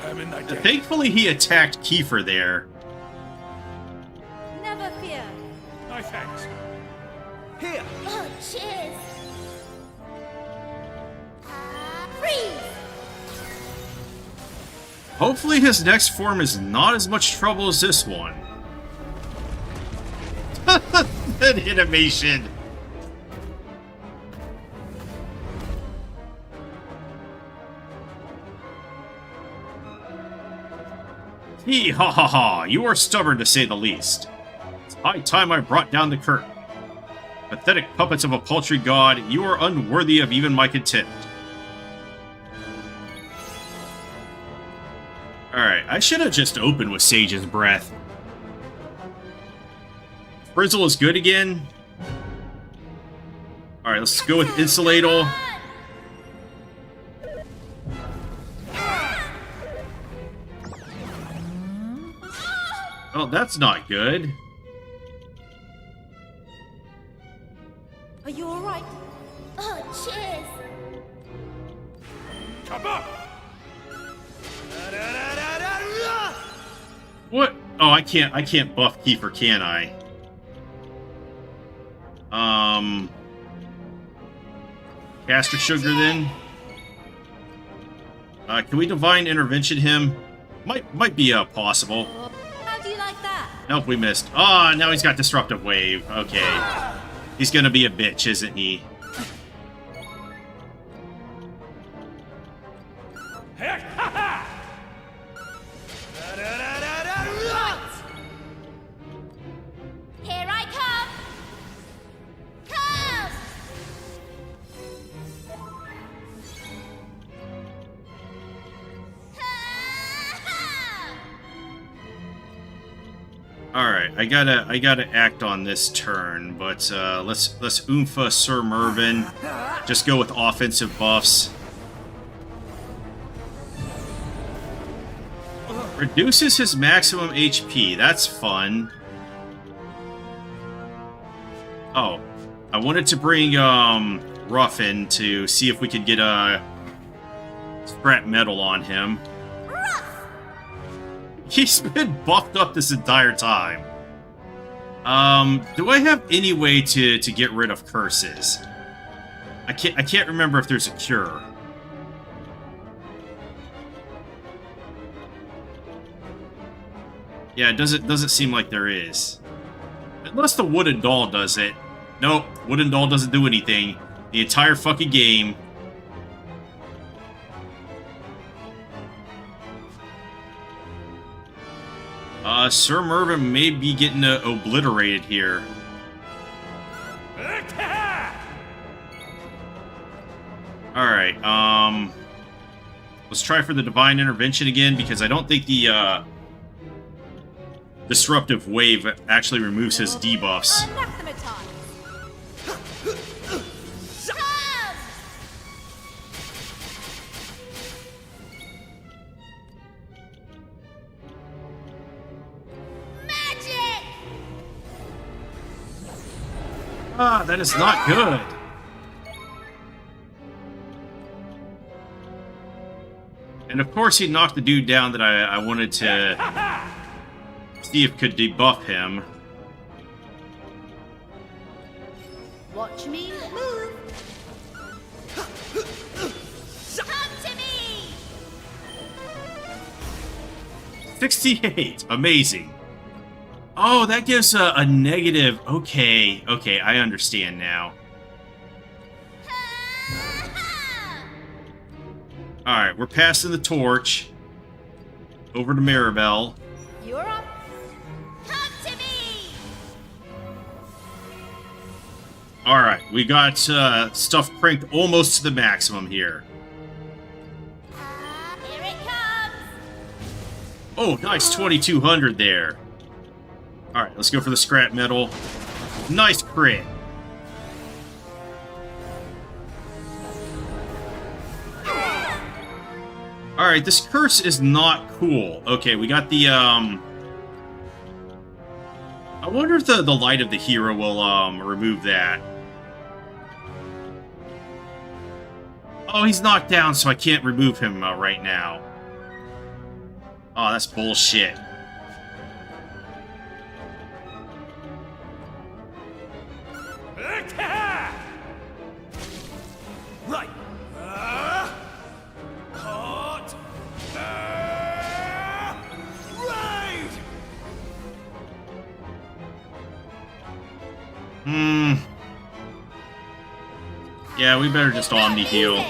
I'm in thy debt. Thankfully, he attacked Kiefer there. Never fear. My thanks. Hopefully his next form is not as much trouble as this one. That animation. Hee ha ha ha, you are stubborn to say the least. It's high time I brought down the curtain. Pathetic puppets of a paltry god, you are unworthy of even my contempt. Alright, I should have just opened with Sage's Breath. Frizzle is good again. Alright, let's go with Insulator. Oh, that's not good. Are you alright? Oh, cheers! What? Oh, I can't buff Kiefer, can I? Caster Sugar then? Can we Divine Intervention him? Might be possible. How do you like that? Nope, we missed. Ah, now he's got Disruptive Wave. Okay. He's gonna be a bitch, isn't he? Here I come! Come! Alright, I gotta act on this turn, but let's Oompa Sir Mervyn. Just go with offensive buffs. Reduces his maximum HP, that's fun. Oh, I wanted to bring Ruff in to see if we could get a scrap metal on him. He's been buffed up this entire time. Do I have any way to get rid of curses? I can't remember if there's a cure. Yeah, it doesn't seem like there is. Unless the wooden doll does it. Nope, wooden doll doesn't do anything. The entire fucking game. Sir Mervyn may be getting obliterated here. Alright, let's try for the Divine Intervention again, because I don't think the, Disruptive Wave actually removes his debuffs. Ah, that is not good. And of course he knocked the dude down that I wanted to see if could debuff him. Watch me move. Come to me! 68. Amazing. Oh, that gives a negative. Okay, I understand now. Alright, we're passing the torch over to Maribel. You're up. Come to me! Alright, we got stuff cranked almost to the maximum here. Here it comes! Oh, nice 2200 there. Alright, let's go for the scrap metal. Nice crit. Alright, this curse is not cool. Okay, we got the, I wonder if the Light of the Hero will, remove that. Oh, he's knocked down, so I can't remove him right now. Oh, that's bullshit. Right. Yeah, we better just Omni heal.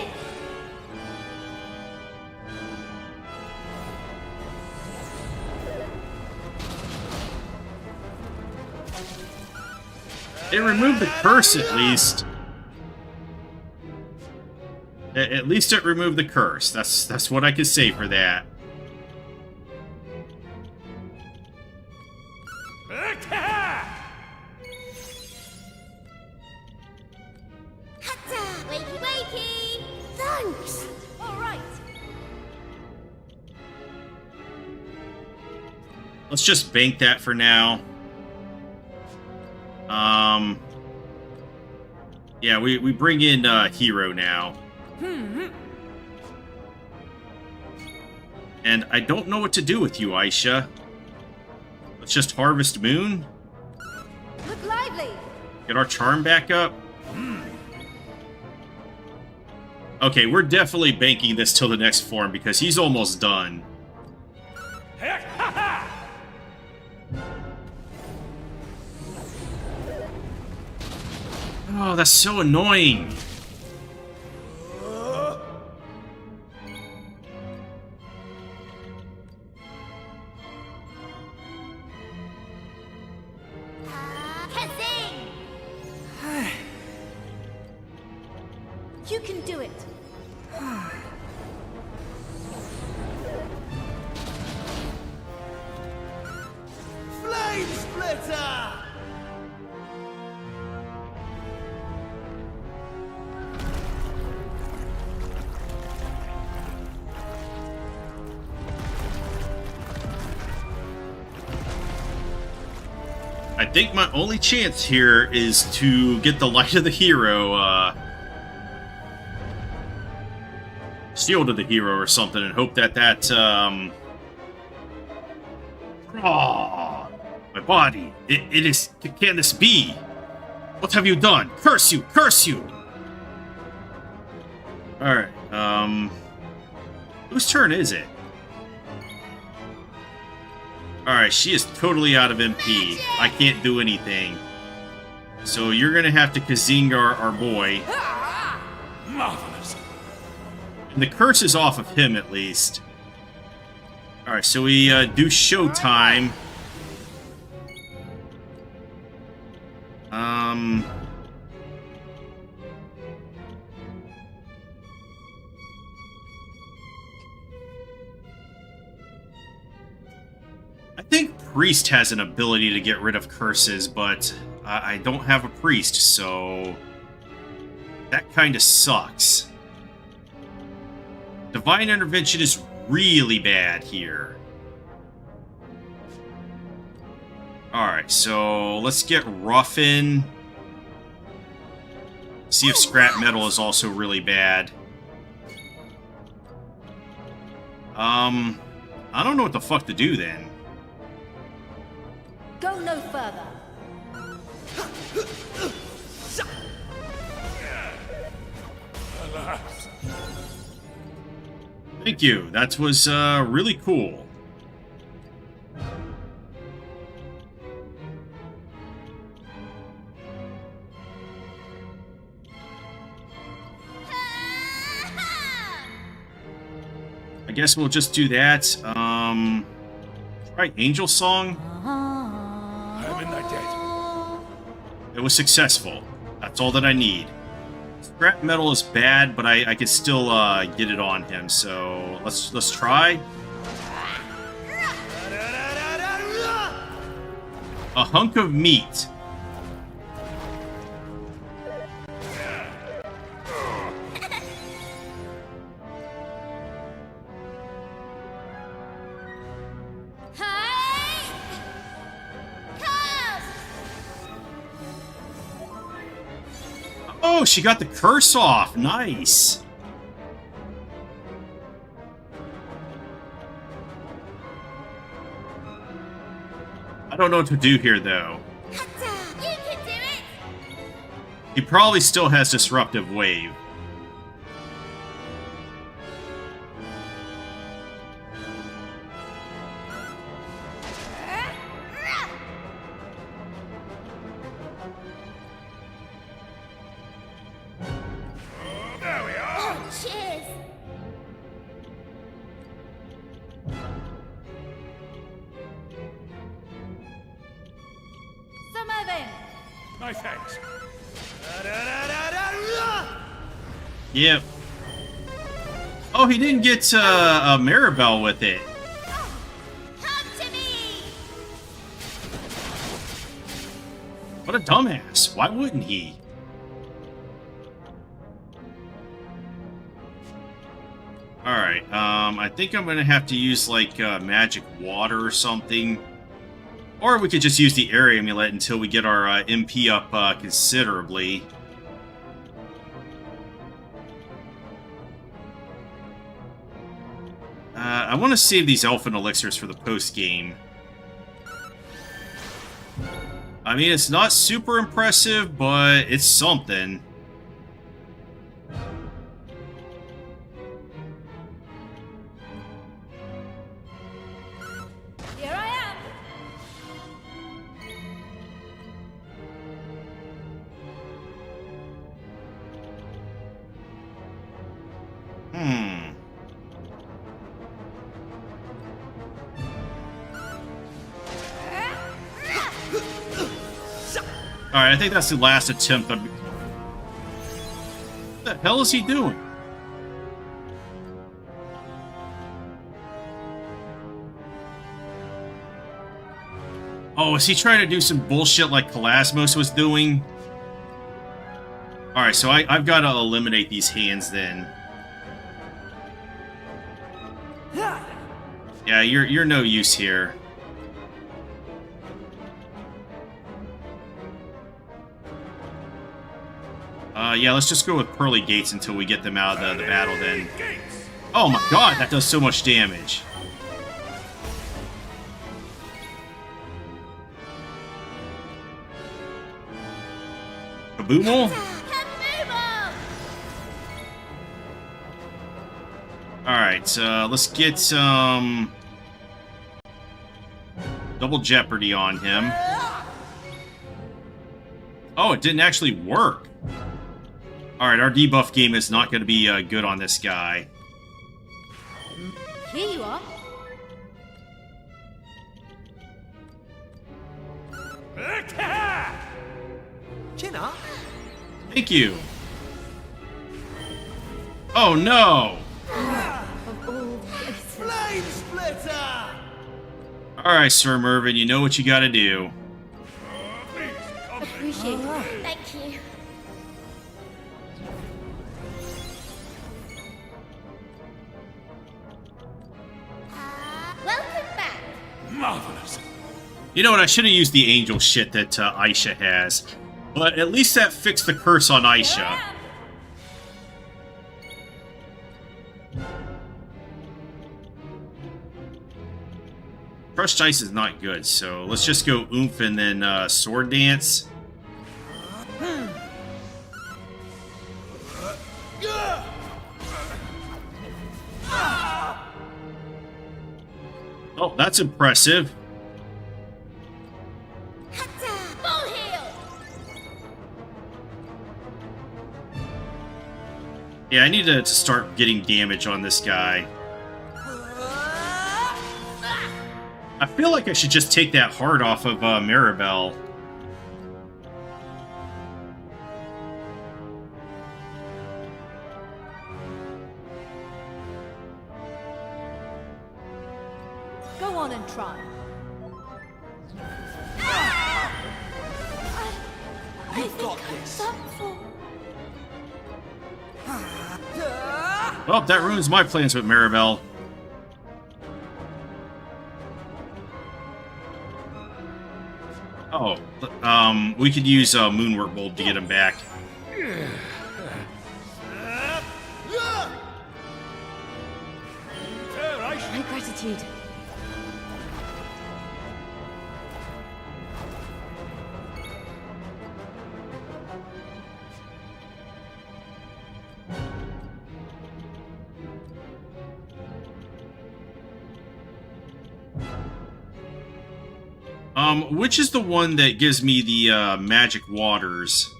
It removed the curse, at least. At least it removed the curse. That's what I could say for that. Wakey, wakey! Thanks! Alright. Let's just bank that for now. Yeah, we bring in Hero now. And I don't know what to do with you, Aisha. Let's just harvest Moon. Look lively! Get our charm back up. Okay, we're definitely banking this till the next form because he's almost done. Oh, that's so annoying. You can do it! Flame Splitter! I think my only chance here is to get the Light of the Hero, Shield of the Hero or something, and hope that my body. It is... Can this be? What have you done? Curse you! Curse you! Alright, whose turn is it? Alright, she is totally out of MP. I can't do anything. So you're gonna have to Kazing our boy. Marvelous. And the curse is off of him, at least. Alright, so we do Showtime. I think Priest has an ability to get rid of curses, but I don't have a Priest, so that kind of sucks. Divine Intervention is really bad here. Alright, so let's get Ruffin. See if Scrap Metal is also really bad. I don't know what the fuck to do then. Go no further! Alas. Thank you. That was really cool. I guess we'll just do that. Try Angel Song. I am in thy debt. It was successful. That's all that I need. Scrap Metal is bad, but I can still get it on him. So let's try. A hunk of meat. Oh, she got the curse off. Nice. I don't know what to do here, though. You can do it! He probably still has Disruptive Wave. My thanks. Yep. Oh, he didn't get a Maribel with it. Come to me! What a dumbass. Why wouldn't he? Alright, I think I'm gonna have to use, like, magic water or something. Or we could just use the area amulet until we get our MP up considerably. I want to save these elfin elixirs for the post-game. I mean, it's not super impressive, but it's something. Here I am! Alright, I think that's the last attempt. What the hell is he doing? Oh, is he trying to do some bullshit like Kalasmos was doing? Alright, so I've got to eliminate these hands then. Yeah, you're no use here. Yeah, let's just go with Pearly Gates until we get them out of the battle then. Oh my god, that does so much damage. Kaboomo? Alright, let's get some double jeopardy on him. Oh, it didn't actually work. Alright, our debuff game is not going to be good on this guy. Here you are. Chin up. Thank you. Oh no! Flame splitter. Alright, Sir Mervyn, you know what you gotta do. Appreciate it. Thank you. Welcome back. Marvelous. You know what, I should have used the angel shit that Aisha has. But at least that fixed the curse on Aisha. Crushed ice is not good, so let's just go oomph and then sword dance. Oh, that's impressive. Full heal! Yeah, I need to start getting damage on this guy. I feel like I should just take that heart off of Maribel. Go on and try. You've got this. Well, that ruins my plans with Maribel. Oh, we could use Moonwork Bulb to get him back. My gratitude. Which is the one that gives me the magic waters?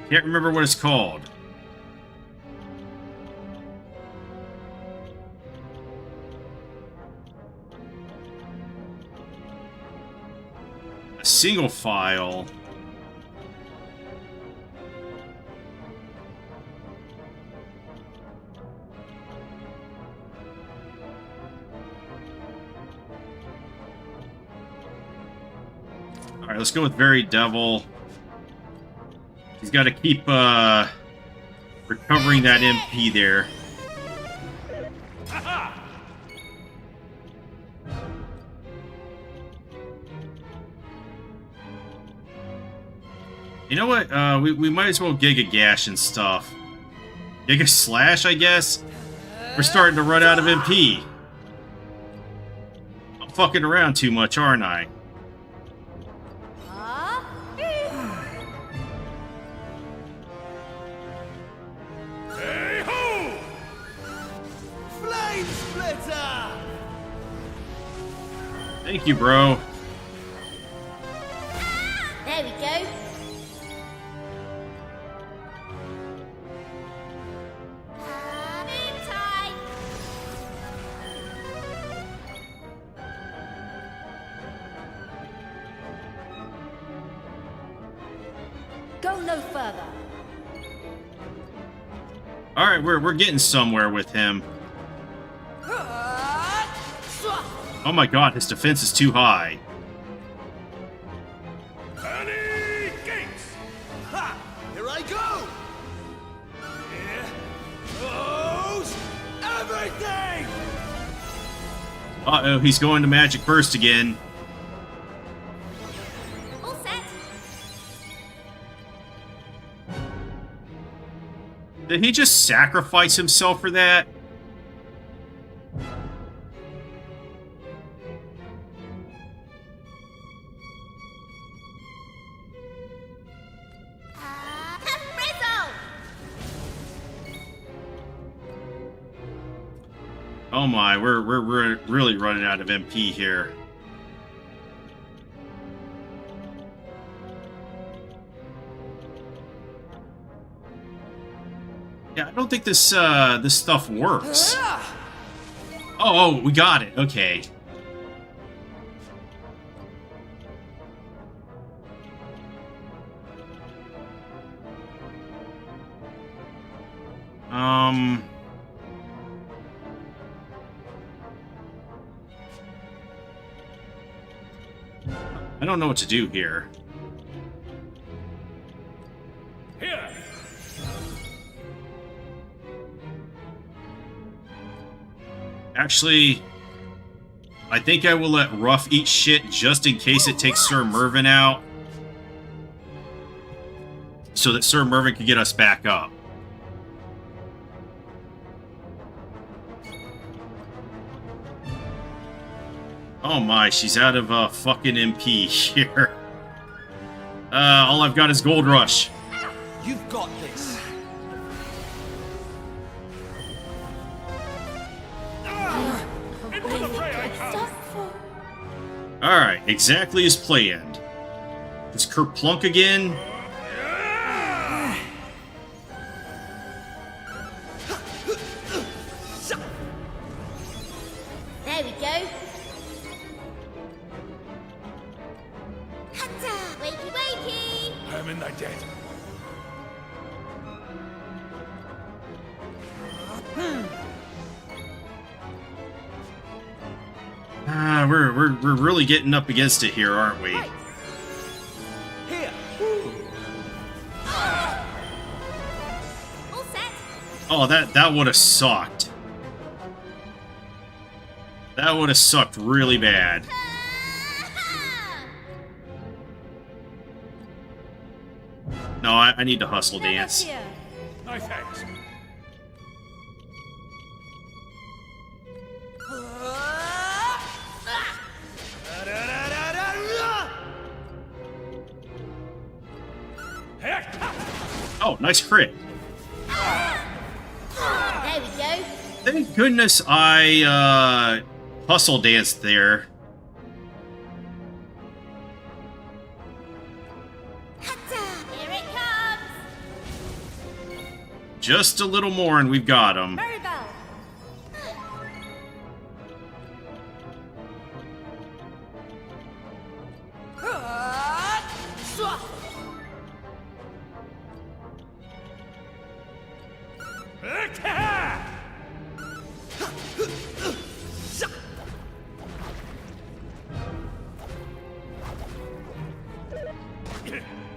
Can't remember what it's called. a single file. All right, let's go with Very Devil. He's got to keep recovering that MP there. You know what? We might as well Giga Gash and stuff. Giga Slash, I guess? We're starting to run out of MP. I'm fucking around too much, aren't I? Hey-ho! Flame Splitter! Thank you, bro. There we go. Boom time. Go no further. All right, we're getting somewhere with him. Oh my god, his defense is too high. Early gates! Ha! Here I go! Here goes everything! Uh-oh, he's going to Magic Burst again. All set. Did he just sacrifice himself for that? Frizzle! Oh my, we're really running out of MP here. Yeah, I don't think this this stuff works. Oh, we got it. Okay. I don't know what to do here. Here! Actually, I think I will let Ruff eat shit just in case it takes Sir Mervyn out. So that Sir Mervyn can get us back up. Oh my, she's out of fucking MP here. All I've got is Gold Rush. You've got this. Into the fray I come! Alright, exactly as planned. Is Kerplunk again? There we go. Hatta! Wakey wakey! I'm in thy debt. We're really getting up against it here, aren't we? Right. Here. All set. Oh, that would have sucked. That would have sucked really bad. No, I need to hustle dance. My thanks. Oh, nice crit. There we go. Thank goodness I hustle danced there. Hatta! Here it comes. Just a little more and we've got him. Very well.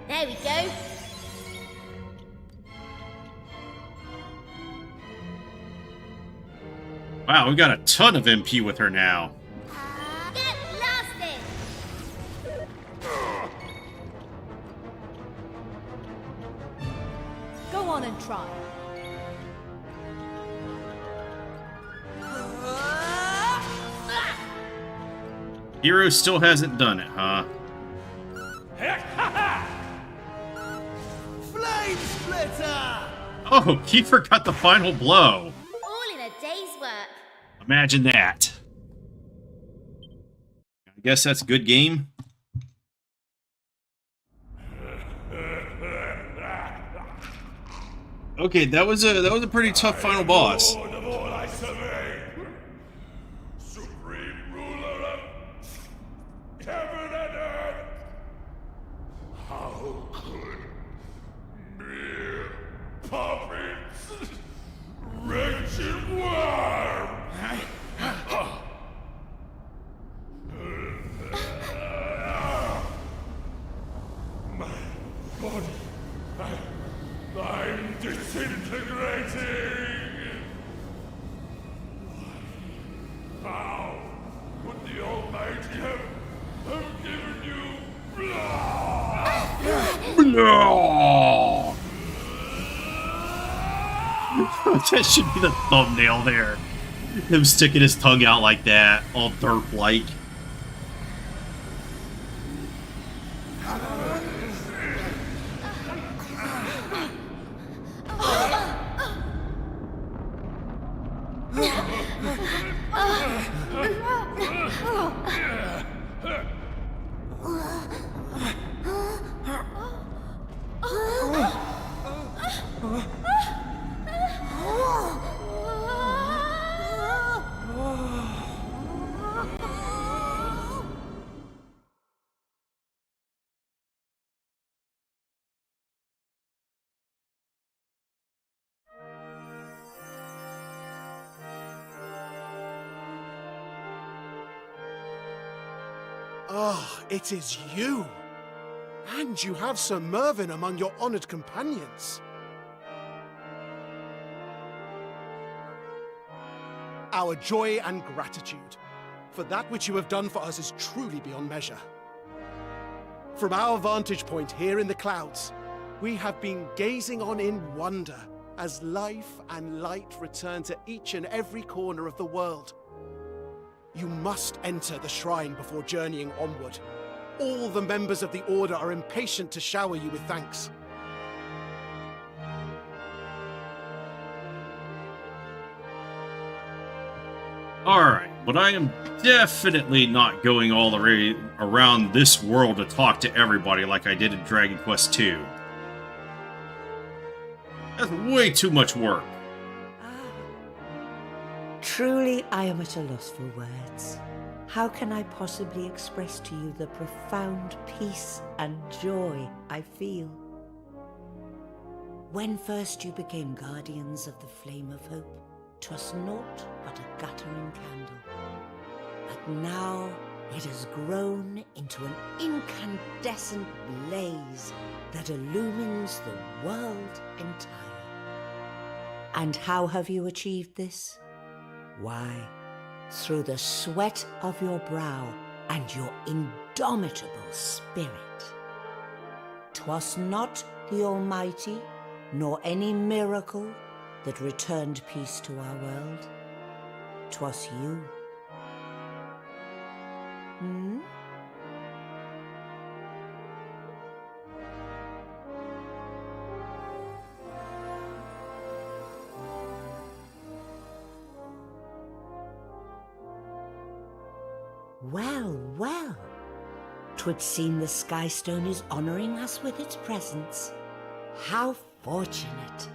There we go. Wow, we got a ton of MP with her now. Get blasted! Go on and try. Hero still hasn't done it, huh? Flame splitter! Oh, Kiefer got the final blow. All in a day's work. Imagine that. I guess that's a good game. Okay, that was a pretty tough final boss. Lord of all I survey, supreme ruler of heaven and earth. How could mere puppets, wretched worm? My body, I'm disintegrating. How would the Almighty have given you No! That should be the thumbnail there. Him sticking his tongue out like that, all derp-like. Ah, it is you! And you have Sir Mervyn among your honoured companions. Our joy and gratitude for that which you have done for us is truly beyond measure. From our vantage point here in the clouds, we have been gazing on in wonder as life and light return to each and every corner of the world. You must enter the shrine before journeying onward. All the members of the Order are impatient to shower you with thanks. Alright, but I am definitely not going all the way around this world to talk to everybody like I did in Dragon Quest II. That's way too much work. Truly, I am at a loss for words. How can I possibly express to you the profound peace and joy I feel? When first you became guardians of the flame of hope, 'twas naught but a guttering candle. But now it has grown into an incandescent blaze that illumines the world entire. And how have you achieved this? Why, through the sweat of your brow and your indomitable spirit. 'Twas not the Almighty, nor any miracle that returned peace to our world. 'Twas you. Hmm? Well, well. 'Twould seem the Skystone is honoring us with its presence. How fortunate.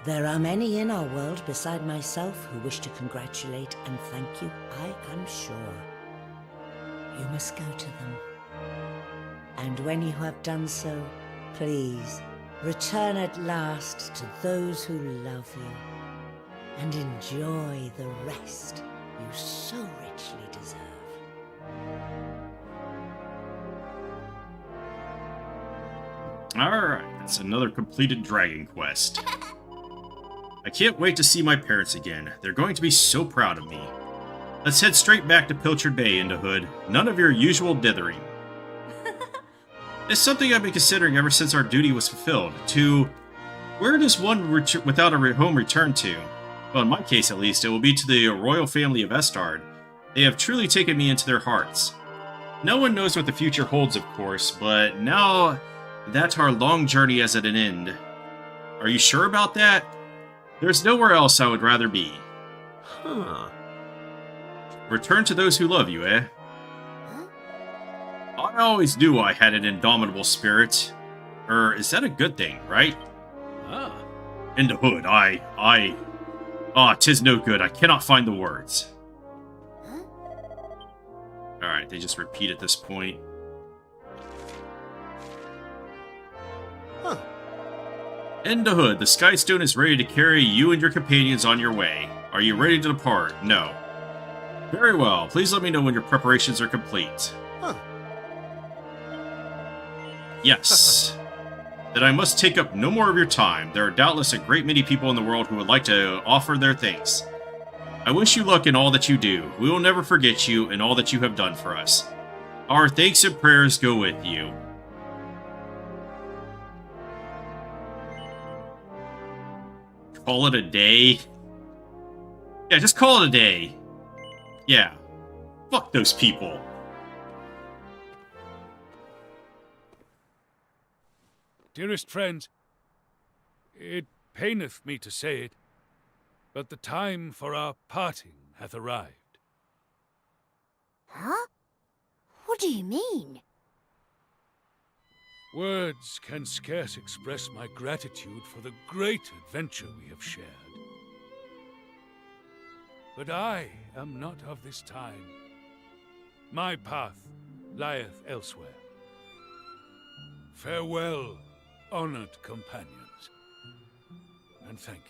There are many in our world beside myself who wish to congratulate and thank you, I am sure. You must go to them. And when you have done so, please return at last to those who love you and enjoy the rest you so richly deserve. Alright, that's another completed dragon quest. I can't wait to see my parents again. They're going to be so proud of me. Let's head straight back to Pilchard Bay, into Hood. None of your usual dithering. It's something I've been considering ever since our duty was fulfilled. Where does one without a home return to? Well, in my case at least, it will be to the royal family of Estard. They have truly taken me into their hearts. No one knows what the future holds, of course, but now that our long journey is at an end. Are you sure about that? There's nowhere else I would rather be. Huh. Return to those who love you, eh? I always knew I had an indomitable spirit. Is that a good thing, right? Ah. In the Hood, tis no good. I cannot find the words. Alright, they just repeat at this point. Huh. In the Hood, the Skystone is ready to carry you and your companions on your way. Are you ready to depart? No. Very well. Please let me know when your preparations are complete. Huh. Yes. Then I must take up no more of your time. There are doubtless a great many people in the world who would like to offer their thanks. I wish you luck in all that you do. We will never forget you and all that you have done for us. Our thanks and prayers go with you. Call it a day? Yeah, just call it a day. Yeah. Fuck those people. Dearest friends, it paineth me to say it, but the time for our parting hath arrived. Huh? What do you mean? Words can scarce express my gratitude for the great adventure we have shared. But I am not of this time. My path lieth elsewhere. Farewell, honored companions, and thank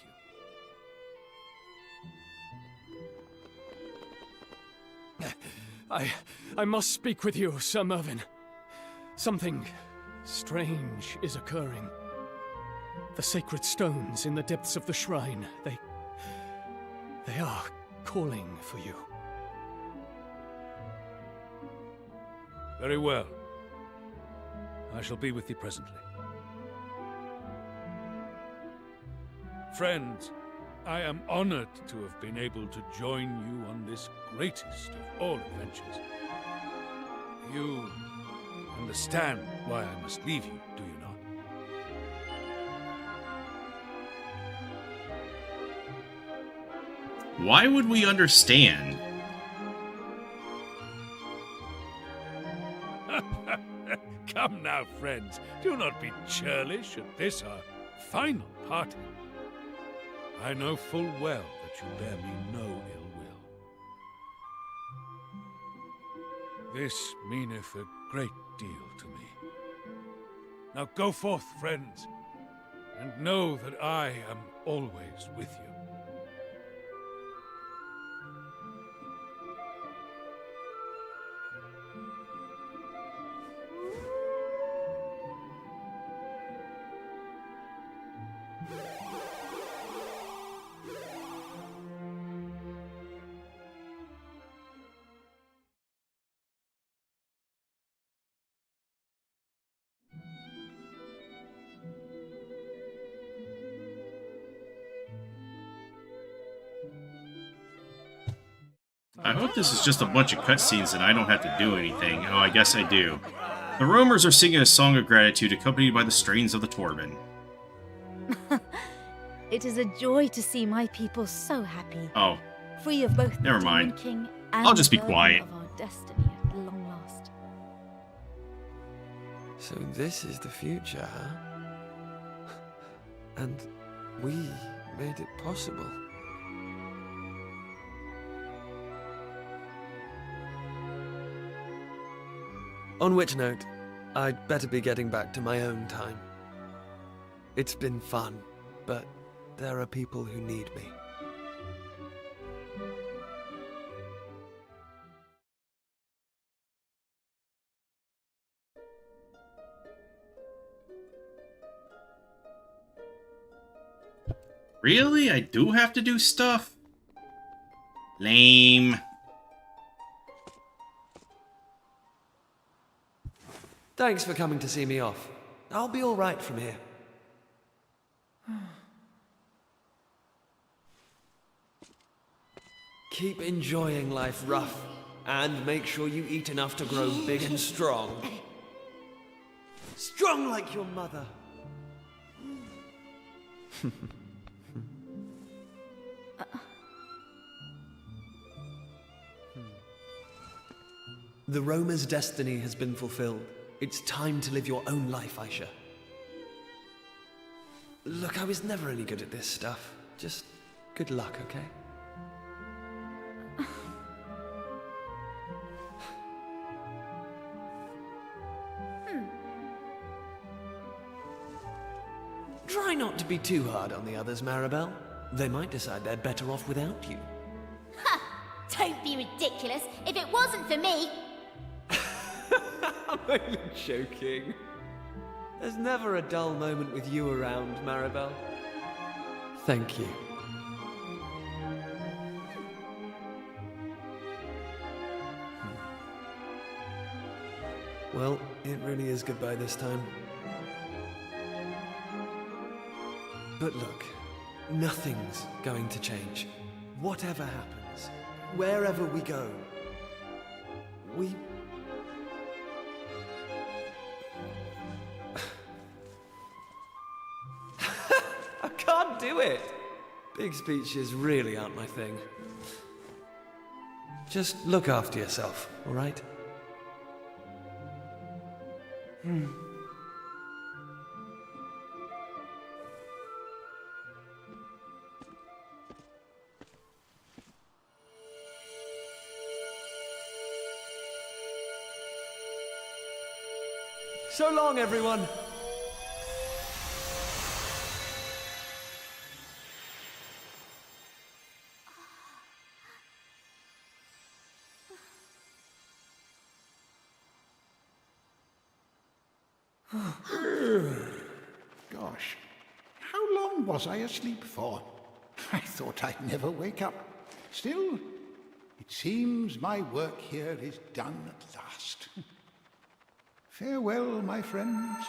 you. I must speak with you, Sir Mervyn. Something strange is occurring. The sacred stones in the depths of the shrine, they are calling for you. Very well. I shall be with you presently. Friends, I am honored to have been able to join you on this greatest of all adventures. You understand why I must leave you, do you not? Why would we understand? Come now, friends. Do not be churlish at this, our final parting. I know full well that you bear me no ill will. This meaneth a great deal to me. Now go forth, friends, and know that I am always with you. I hope this is just a bunch of cutscenes and I don't have to do anything. Oh, I guess I do. The roamers are singing a song of gratitude accompanied by the strains of the Torben. It is a joy to see my people so happy. Oh. Free of both Never the mind. Demon King and I'll just the be burden quiet. of our destiny at long last. So this is the future, huh? And we made it possible. On which note, I'd better be getting back to my own time. It's been fun, but there are people who need me. Really? I do have to do stuff? Lame. Thanks for coming to see me off. I'll be all right from here. Keep enjoying life, Rough, and make sure you eat enough to grow big and strong. Strong like your mother. The roamer's destiny has been fulfilled. It's time to live your own life, Aisha. Look, I was never any good at this stuff. Just good luck, okay? Try not to be too hard on the others, Maribel. They might decide they're better off without you. Ha! Don't be ridiculous. If it wasn't for me... I'm only joking. There's never a dull moment with you around, Maribel. Thank you. Well, it really is goodbye this time. But look, nothing's going to change. Whatever happens, wherever we go, we... I can't do it! Big speeches really aren't my thing. Just look after yourself, all right? So long, everyone! Gosh, how long was I asleep for? I thought I'd never wake up. Still, it seems my work here is done at last. Farewell, my friends.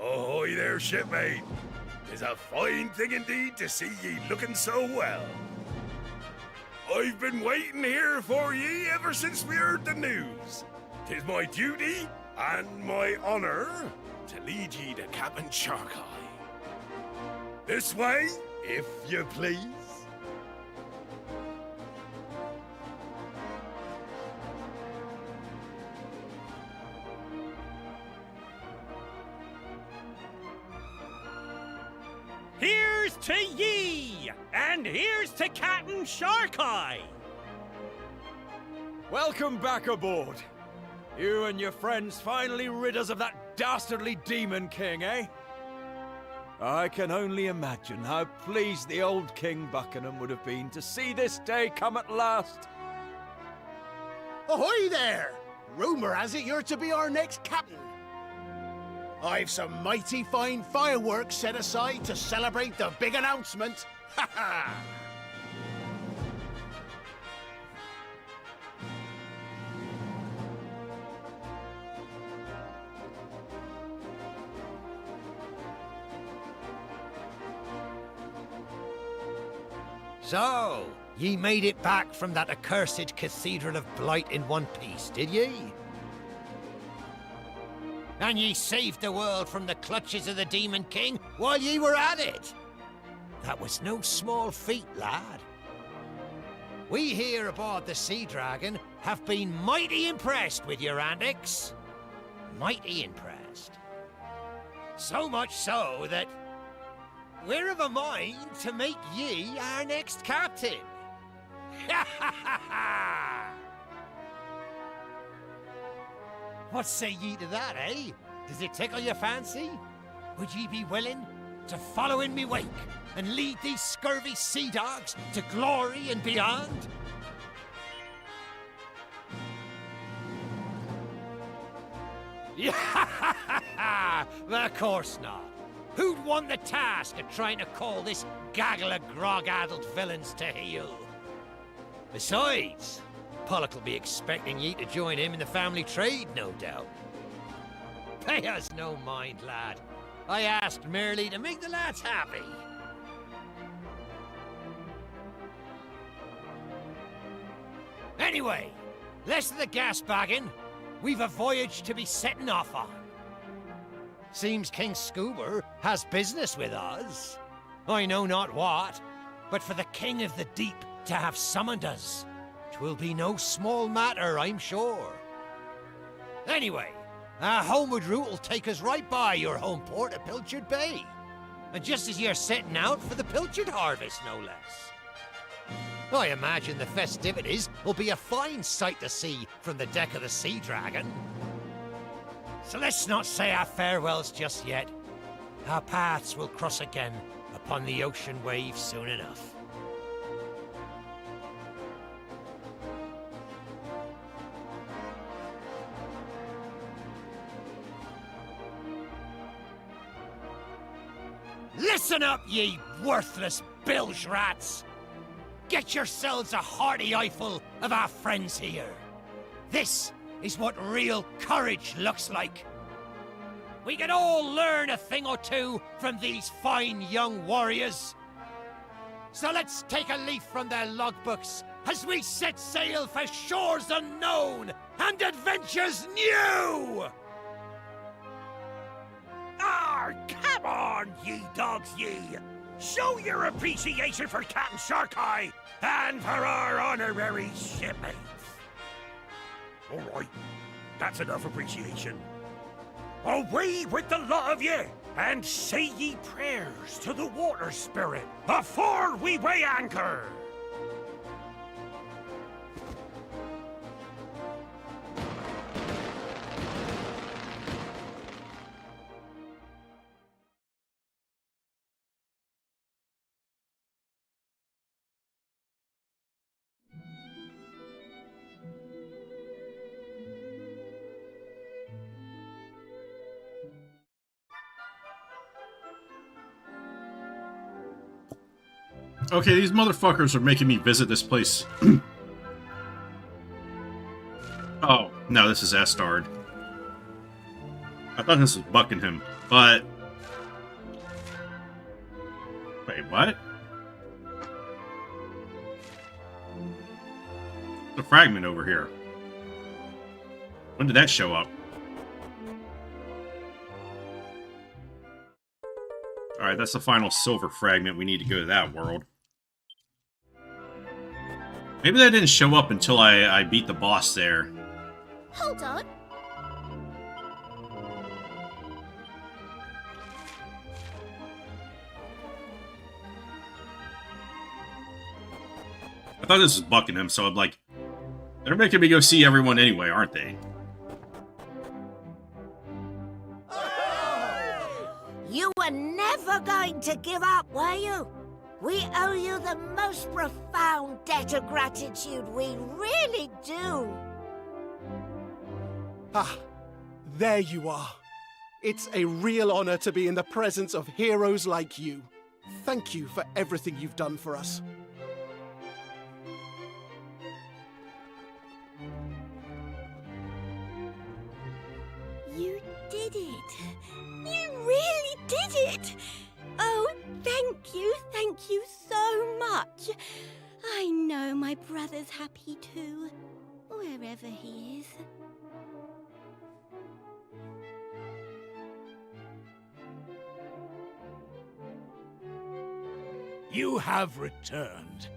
Ahoy there, shipmate. 'Tis a fine thing indeed to see ye looking so well. I've been waiting here for ye ever since we heard the news. 'Tis my duty and my honor to lead ye to Captain Sharkeye. This way, if you please. Here's to ye! And here's to Captain Sharkeye! Welcome back aboard. You and your friends finally rid us of that dastardly Demon King, eh? I can only imagine how pleased the old King Buckingham would have been to see this day come at last. Ahoy there! Rumour has it you're to be our next captain. I've some mighty fine fireworks set aside to celebrate the big announcement. Ha ha! So, ye made it back from that accursed Cathedral of Blight in one piece, did ye? And ye saved the world from the clutches of the Demon King while ye were at it. That was no small feat, lad. We here aboard the Sea Dragon have been mighty impressed with your antics. Mighty impressed. So much so that we're of a mind to make ye our next captain. Ha ha ha ha! What say ye to that, eh? Does it tickle your fancy? Would ye be willing to follow in me wake and lead these scurvy sea dogs to glory and beyond? Of course not. Who'd won the task of trying to call this gaggle of grog-addled villains to heel? Besides, Pollock will be expecting ye to join him in the family trade, no doubt. Pay us no mind, lad. I asked merely to make the lads happy. Anyway, less of the gas bagging. We've a voyage to be setting off on. Seems King Scuba has business with us. I know not what, but for the King of the Deep to have summoned us, 'twill be no small matter, I'm sure. Anyway, our homeward route will take us right by your home port of Pilchard Bay. And just as you're setting out for the Pilchard harvest, no less. I imagine the festivities will be a fine sight to see from the deck of the Sea Dragon. So let's not say our farewells just yet. Our paths will cross again upon the ocean waves soon enough. Listen up, ye worthless bilge rats! Get yourselves a hearty eyeful of our friends here. This is what real courage looks like. We can all learn a thing or two from these fine young warriors. So let's take a leaf from their logbooks as we set sail for shores unknown and adventures new! Ah, come on, ye dogs, ye! Show your appreciation for Captain Sharkeye and for our honorary shipmates. All right, that's enough appreciation. Away with the lot of ye, and say ye prayers to the water spirit before we weigh anchor. Okay, these motherfuckers are making me visit this place. Oh, no, this is Astard. I thought this was Buckingham, but... Wait, what? The fragment over here. When did that show up? Alright, that's the final silver fragment. We need to go to that world. Maybe that didn't show up until I beat the boss there. Hold on. I thought this was Buckingham, so I'm like, they're making me go see everyone anyway, aren't they? You were never going to give up, were you? We owe you the most profound debt of gratitude, we really do. Ah, there you are. It's a real honor to be in the presence of heroes like you. Thank you for everything you've done for us. You did it. You really did it. Oh, thank you so much. I know my brother's happy too, wherever he is. You have returned.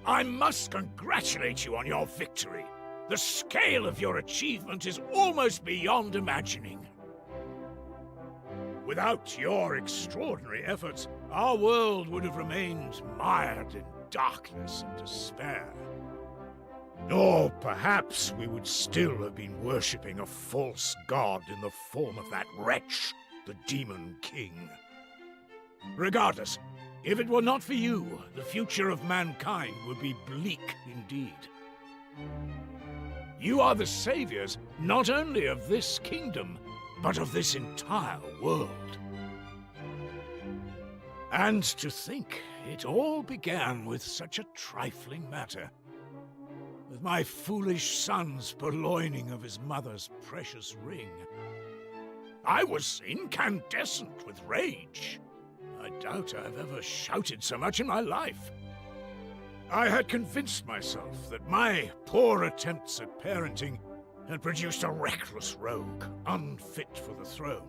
I must congratulate you on your victory. The scale of your achievement is almost beyond imagining. Without your extraordinary efforts, our world would have remained mired in darkness and despair. Or perhaps we would still have been worshipping a false god in the form of that wretch, the Demon King. Regardless, if it were not for you, the future of mankind would be bleak indeed. You are the saviors not only of this kingdom, but of this entire world. And to think it all began with such a trifling matter, with my foolish son's purloining of his mother's precious ring. I was incandescent with rage. I doubt I've ever shouted so much in my life. I had convinced myself that my poor attempts at parenting had produced a reckless rogue, unfit for the throne.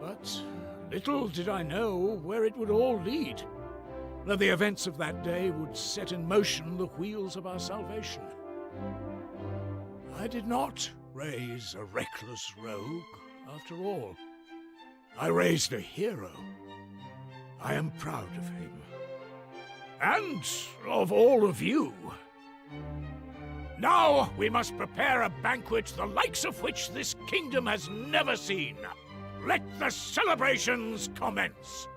But little did I know where it would all lead, that the events of that day would set in motion the wheels of our salvation. I did not raise a reckless rogue, after all. I raised a hero. I am proud of him. And of all of you. Now we must prepare a banquet the likes of which this kingdom has never seen. Let the celebrations commence.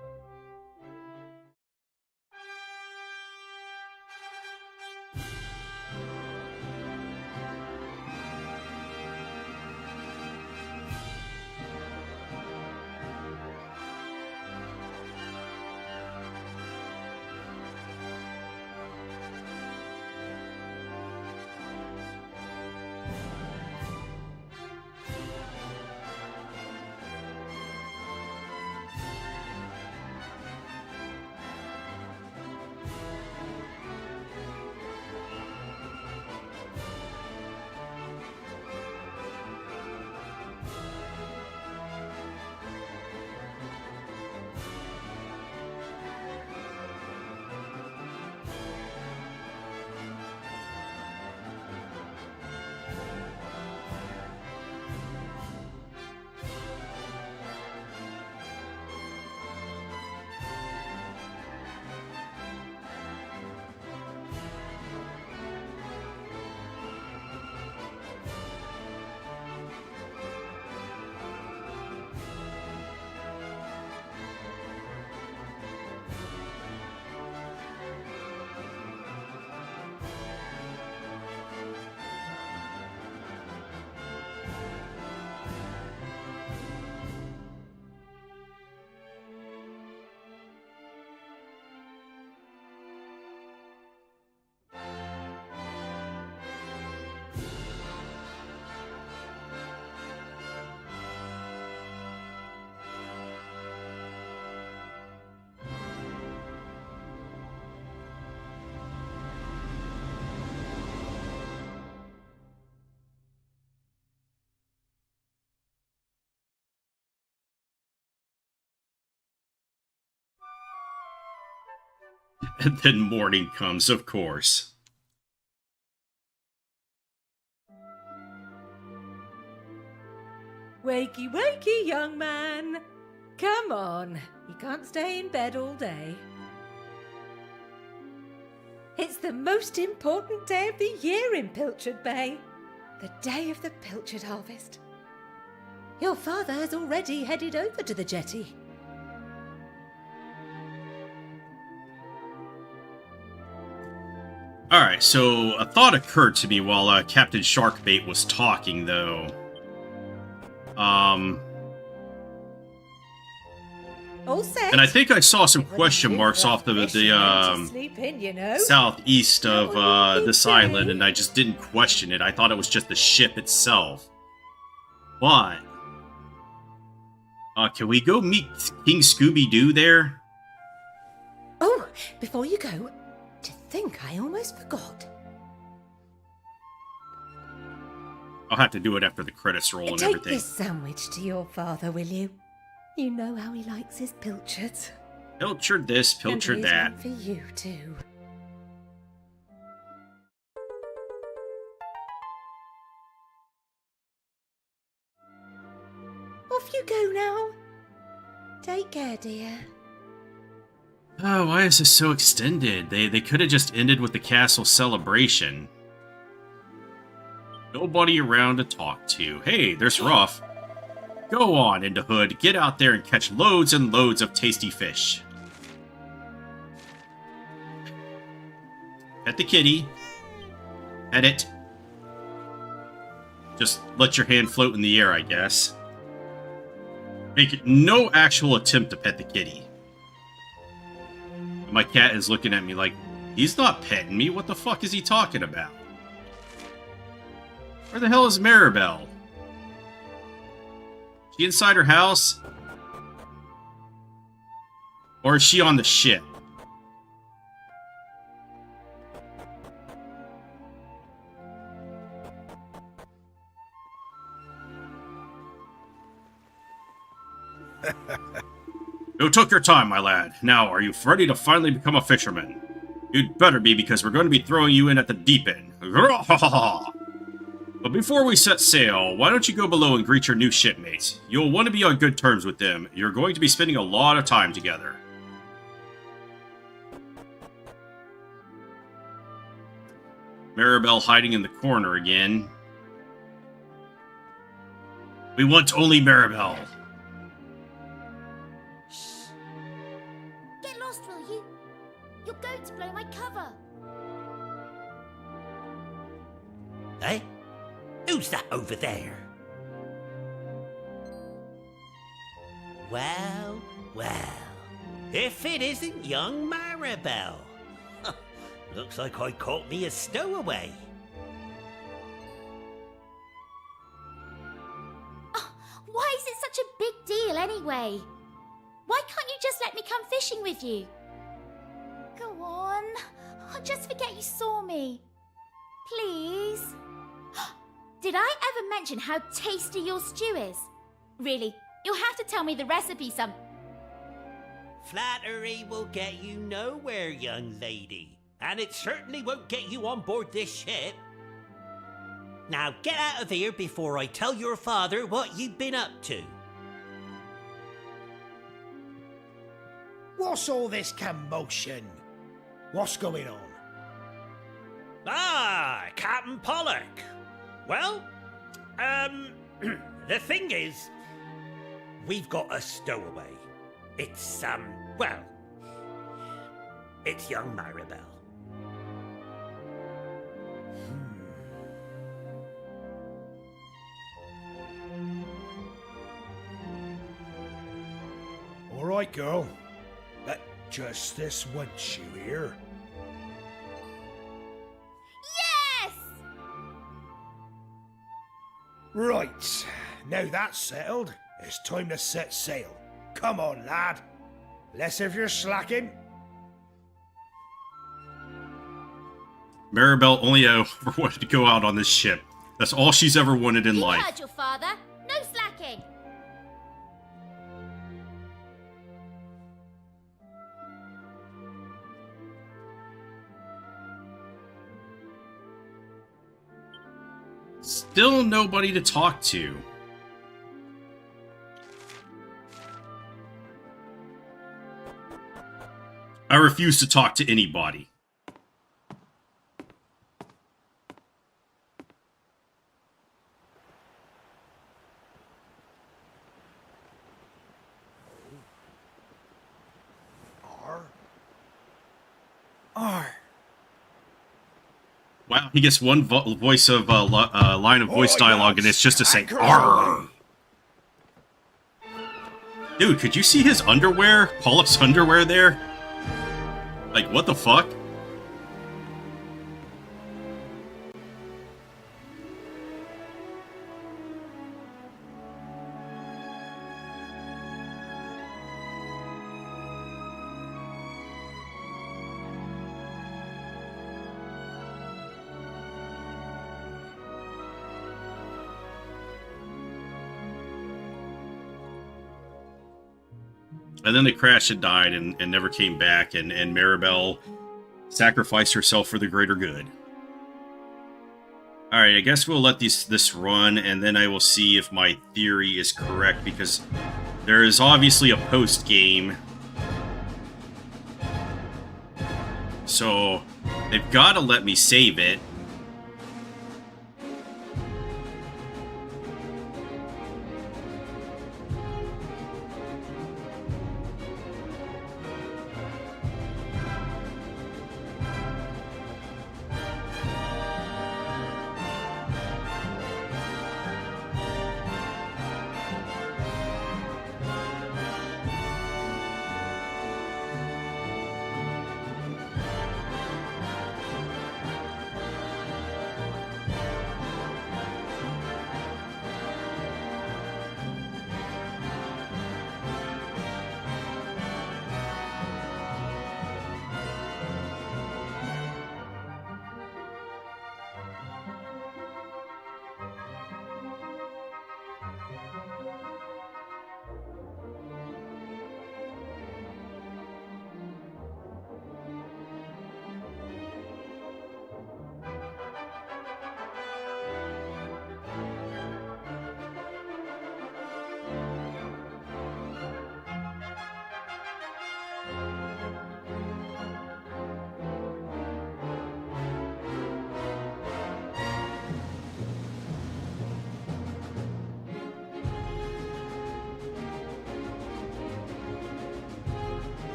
And then morning comes, of course. Wakey, wakey, young man. Come on, you can't stay in bed all day. It's the most important day of the year in Pilchard Bay. The day of the Pilchard harvest. Your father has already headed over to the jetty. Alright, so a thought occurred to me while Captain Sharkbait was talking, though. All set? And I think I saw some question marks off the Sleep in, you know. southeast of this island, and I just didn't question it. I thought it was just the ship itself. But can we go meet King Scooby-Doo there? Oh, before you go, to think I almost forgot. I'll have to do it after the credits roll and Take everything. this sandwich to your father, will you? You know how he likes his pilchards. Pilchard this, pilchard and that. here's one for you too. off you go now. Take care, dear. Oh, why is this so extended? They could have just ended with the castle celebration. Nobody around to talk to. Hey, there's Ruff. Go on, into Hood. Get out there and catch loads and loads of tasty fish. Pet the kitty. Pet it. Just let your hand float in the air, I guess. Make no actual attempt to pet the kitty. My cat is looking at me like, he's not petting me. What the fuck is he talking about? Where the hell is Maribel? She inside her house? Or is she on the ship? You took your time, my lad. Now, are you ready to finally become a fisherman? You'd better be, because we're going to be throwing you in at the deep end. But before we set sail, why don't you go below and greet your new shipmates? You'll want to be on good terms with them. You're going to be spending a lot of time together. Maribel hiding in the corner again. We want only Maribel. Get lost, will you? You're going to blow my cover. Eh? Who's that over there? Well, well. If it isn't young Maribel. Looks like I caught me a stowaway. Oh, why is it such a big deal anyway? Why can't you just let me come fishing with you? Go on. I'll just forget you saw me. Please. Did I ever mention how tasty your stew is? Really, you'll have to tell me the recipe some... Flattery will get you nowhere, young lady. And it certainly won't get you on board this ship. Now get out of here before I tell your father what you've been up to. What's all this commotion? What's going on? Ah, Captain Pollock. Well, the thing is, We've got a stowaway. It's, well, it's young Maribel. All right, girl. But just this once, you hear? Yes! Right. Now that's settled, it's time to set sail. Come on, lad. Less if you're slacking. Maribel only ever wanted to go out on this ship. That's all she's ever wanted in life. You heard your father. No slacking. Still nobody to talk to. I refuse to talk to anybody. Wow, he gets one voice of line of voice dialogue, and it's just to say "Arr." Dude, could you see his underwear? Pollock's underwear there? Like, what the fuck? And then they crashed and died and never came back, and Maribel sacrificed herself for the greater good. Alright, I guess we'll let this run, and then I will see if my theory is correct, because there is obviously a post-game. So, they've got to let me save it.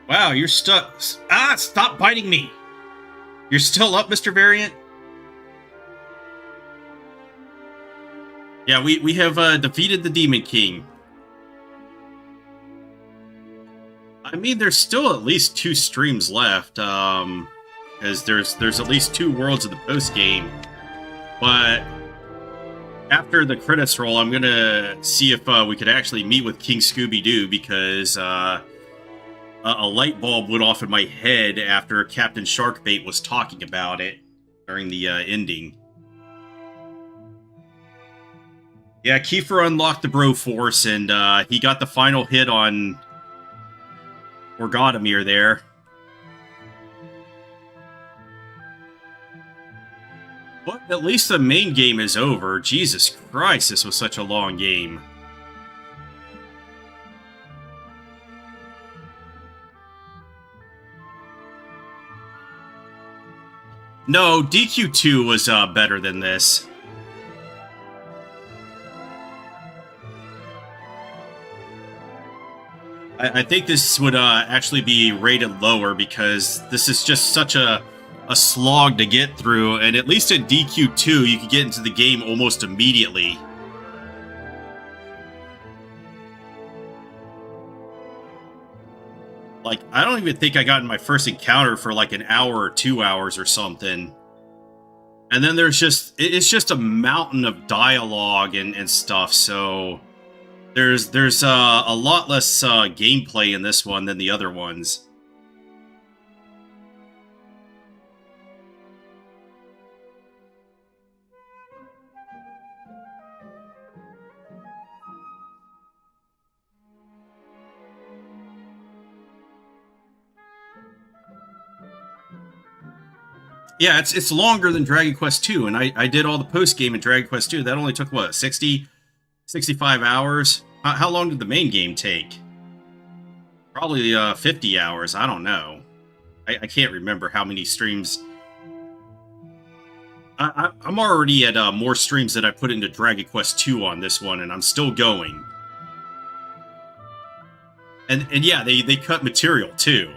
Wow, you're stuck. Ah, stop biting me! You're still up, Mr. Variant? Yeah, we have defeated the Demon King. I mean, there's still at least 2 streams left, because there's at least 2 worlds of the post-game. But after the credits roll, I'm gonna see if we could actually meet with King Scooby-Doo, because a light bulb went off in my head after Captain Sharkbait was talking about it during the ending. Yeah, Kiefer unlocked the broforce, and he got the final hit on Orgodamir there. But at least the main game is over. Jesus Christ, this was such a long game. No, DQ2 was better than this. I think this would actually be rated lower, because this is just such a slog to get through, and at least in DQ2 you could get into the game almost immediately. Like, I don't even think I got in my first encounter for like an hour or 2 hours or something. And then there's just, it's just a mountain of dialogue and stuff, so there's a lot less gameplay in this one than the other ones. Yeah, it's longer than Dragon Quest II, and I did all the post-game in Dragon Quest II. That only took, what, 60, 65 hours? How long did the main game take? Probably 50 hours, I don't know. I can't remember how many streams. I'm already at more streams than I put into Dragon Quest II on this one, and I'm still going. And yeah, they cut material, too.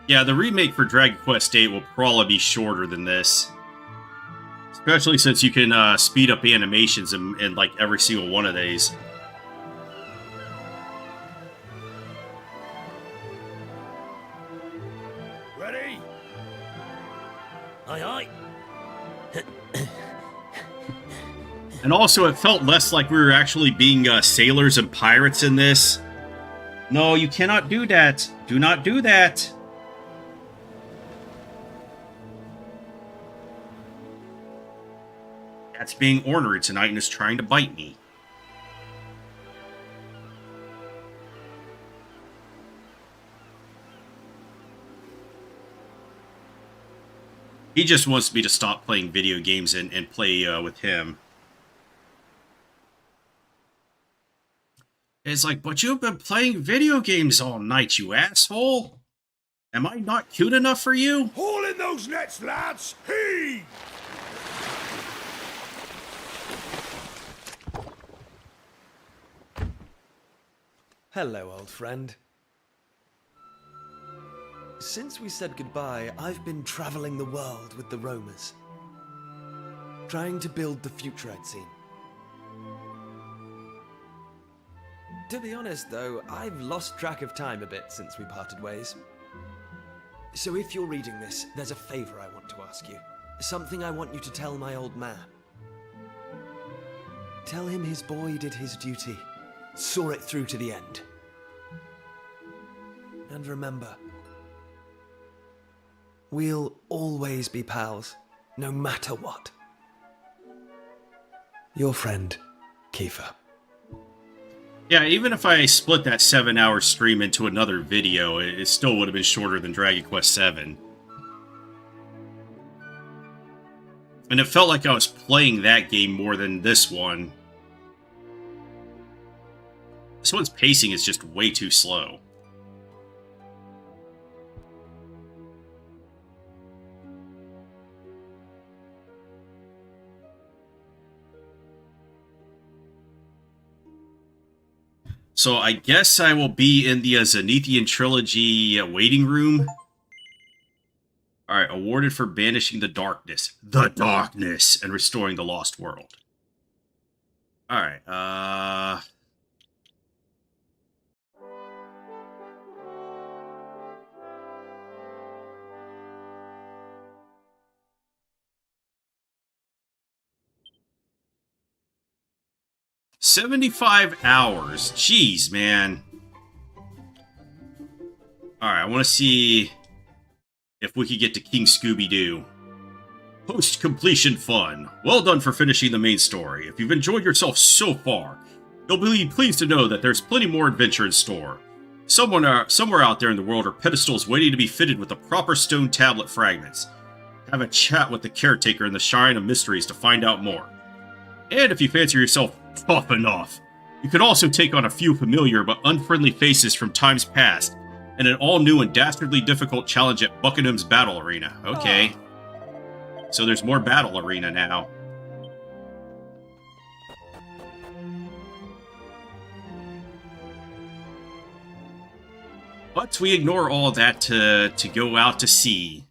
Yeah, the remake for Dragon Quest VIII will probably be shorter than this. Especially since you can speed up animations in like every single one of these. Ready? Aye, aye. And also, it felt less like we were actually being sailors and pirates in this. No, you cannot do that. Do not do that. That's being ornery tonight and is trying to bite me. He just wants me to stop playing video games and play with him. It's like, but you've been playing video games all night, you asshole. Am I not cute enough for you? Haul in those nets, lads! Heave! Hello, old friend. Since we said goodbye, I've been traveling the world with the roamers. Trying to build the future I'd seen. To be honest, though, I've lost track of time a bit since we parted ways. So if you're reading this, there's a favor I want to ask you. Something I want you to tell my old man. Tell him his boy did his duty, saw it through to the end. And remember, we'll always be pals, no matter what. Your friend, Kiefer. Yeah, even if I split that 7-hour stream into another video, it still would have been shorter than Dragon Quest VII. And it felt like I was playing that game more than this one. This one's pacing is just way too slow. So I guess I will be in the Zenithian Trilogy waiting room. Alright, awarded for banishing the darkness. The darkness! And restoring the lost world. Alright, 75 hours. Jeez, man. Alright, I want to see if we could get to King Scooby-Doo. Post-completion fun. Well done for finishing the main story. If you've enjoyed yourself so far, you'll be pleased to know that there's plenty more adventure in store. Somewhere out there in the world are pedestals waiting to be fitted with the proper stone tablet fragments. Have a chat with the caretaker in the Shrine of Mysteries to find out more. And if you fancy yourself tough enough, you could also take on a few familiar but unfriendly faces from times past in an all-new and dastardly difficult challenge at Buckingham's Battle Arena. Okay. So there's more Battle Arena now. But we ignore all that to go out to sea.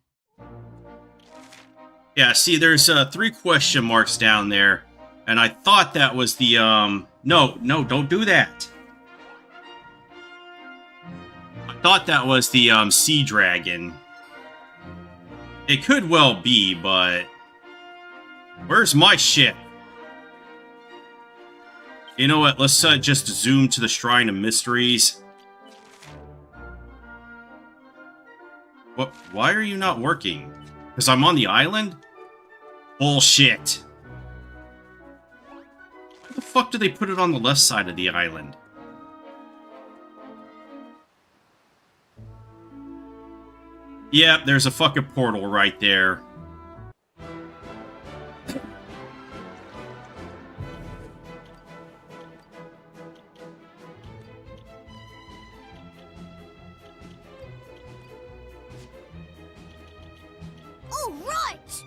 Yeah, see, there's 3 question marks down there. And I thought that was the, No, don't do that. I thought that was the, Sea Dragon. It could well be, but... Where's my ship? You know what, let's just zoom to the Shrine of Mysteries. What? Why are you not working? Because I'm on the island? Bullshit. Why the fuck do they put it on the left side of the island? Yeah, there's a fucking portal right there. All right!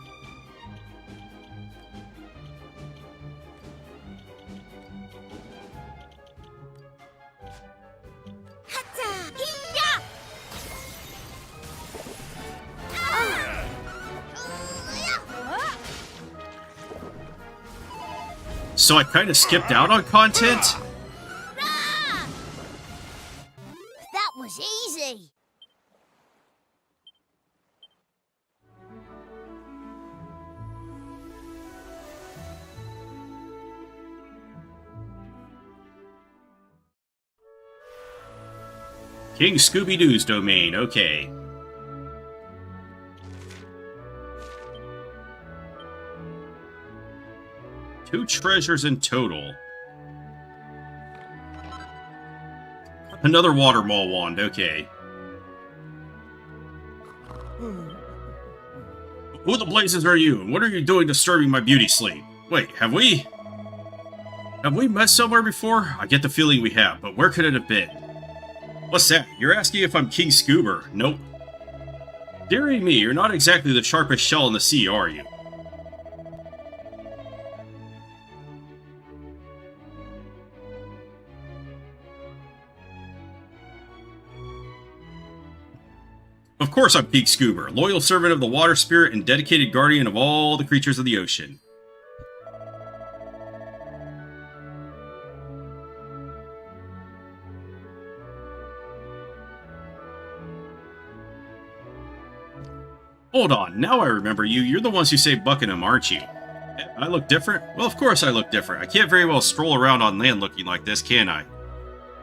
Hata! Iya! So I kind of skipped out on content? That was easy. King Scooby-Doo's domain, okay. Two treasures in total. Another water maul wand, okay. Who the blazes are you, and what are you doing disturbing my beauty sleep? Wait, have we met somewhere before? I get the feeling we have, but where could it have been? What's that? You're asking if I'm King Scoober? Nope. Dearie me, you're not exactly the sharpest shell in the sea, are you? Of course I'm King Scoober, loyal servant of the water spirit and dedicated guardian of all the creatures of the ocean. Hold on, now I remember you. You're the ones who saved Buckingham, aren't you? I look different? Well, of course I look different. I can't very well stroll around on land looking like this, can I?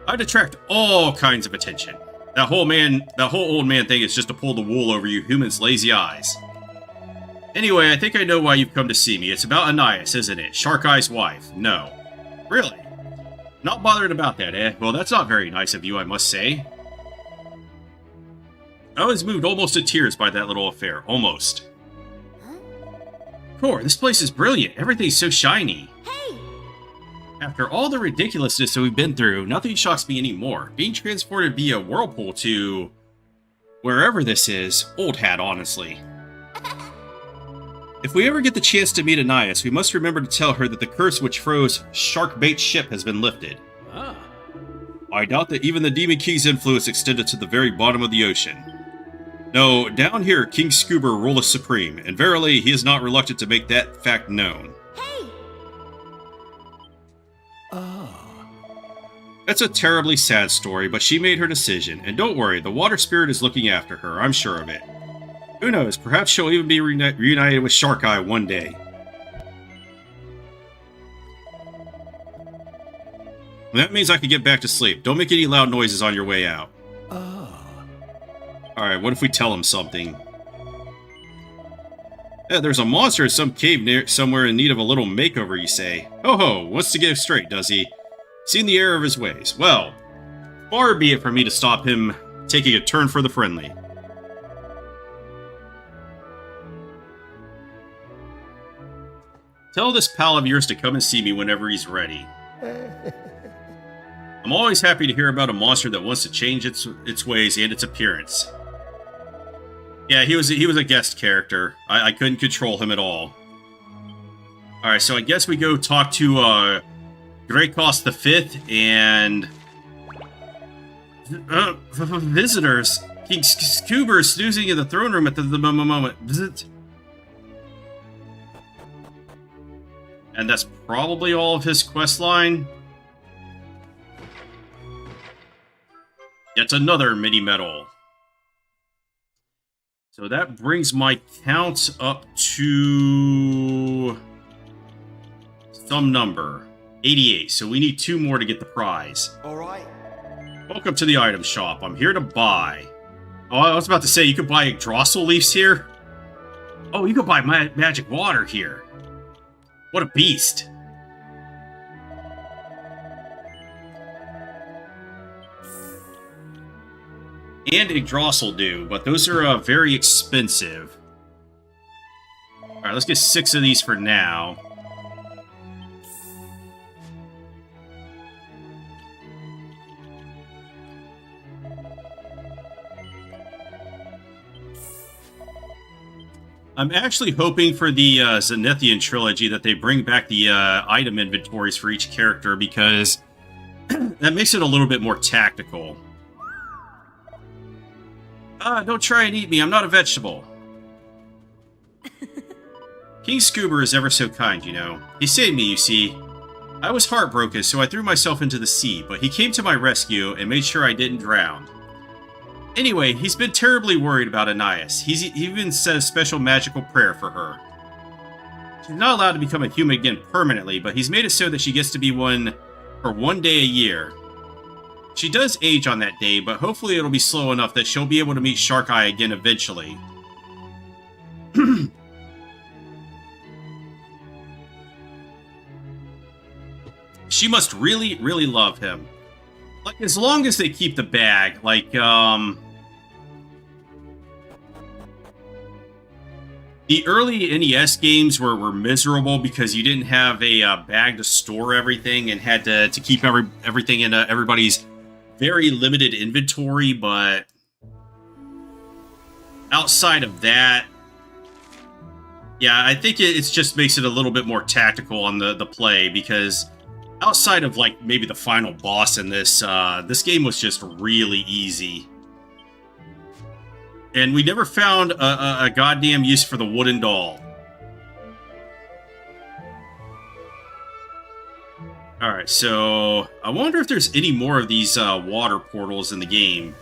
I'd attract all kinds of attention. That whole old man thing is just to pull the wool over you humans' lazy eyes. Anyway, I think I know why you've come to see me. It's about Anais, isn't it? Shark Eye's wife. No. Really? Not bothered about that, eh? Well, that's not very nice of you, I must say. I was moved almost to tears by that little affair. Almost. Core, this place is brilliant. Everything's so shiny. Hey! After all the ridiculousness that we've been through, nothing shocks me anymore. Being transported via whirlpool to wherever this is, old hat, honestly. If we ever get the chance to meet Anais, we must remember to tell her that the curse which froze Sharkbait's ship has been lifted. Ah. I doubt that even the Demon King's influence extended to the very bottom of the ocean. No, down here, King Scoober ruleth supreme, and verily he is not reluctant to make that fact known. Hey! It's a terribly sad story, but she made her decision, and don't worry, the water spirit is looking after her, I'm sure of it. Who knows, perhaps she'll even be reunited with Shark Eye one day. That means I can get back to sleep. Don't make any loud noises on your way out. Alright, what if we tell him something? Yeah, there's a monster in some cave somewhere in need of a little makeover, you say. Ho-ho, wants to get straight, does he? Seen the error of his ways. Well, far be it for me to stop him taking a turn for the friendly. Tell this pal of yours to come and see me whenever he's ready. I'm always happy to hear about a monster that wants to change its ways and its appearance. Yeah, he was a guest character. I couldn't control him at all. Alright, so I guess we go talk to Greycost V and visitors. King Scoober snoozing in the throne room at the moment. Visit. And that's probably all of his quest line. Yet another mini medal. So that brings my count up to some number. 88. So we need 2 more to get the prize. Alright. Welcome to the item shop. I'm here to buy. Oh, I was about to say, you could buy Yggdrasil leaves here? Oh, you could buy magic water here. What a beast. And Yggdrasil do, but those are very expensive. Alright, let's get 6 of these for now. I'm actually hoping for the Zenithian trilogy that they bring back the item inventories for each character, because that makes it a little bit more tactical. Don't try and eat me, I'm not a vegetable. King Scoober is ever so kind, you know. He saved me, you see. I was heartbroken, so I threw myself into the sea, but he came to my rescue and made sure I didn't drown. Anyway, he's been terribly worried about Anais. He even said a special magical prayer for her. She's not allowed to become a human again permanently, but he's made it so that she gets to be one for one day a year. She does age on that day, but hopefully it'll be slow enough that she'll be able to meet Shark Eye again eventually. She must really, really love him. Like, as long as they keep the bag, like, the early NES games were miserable because you didn't have a bag to store everything and had to keep everything in everybody's very limited inventory, but outside of that, yeah, I think it just makes it a little bit more tactical on the play, because outside of, like, maybe the final boss in this, this game was just really easy. And we never found a goddamn use for the wooden doll. Alright, so I wonder if there's any more of these water portals in the game.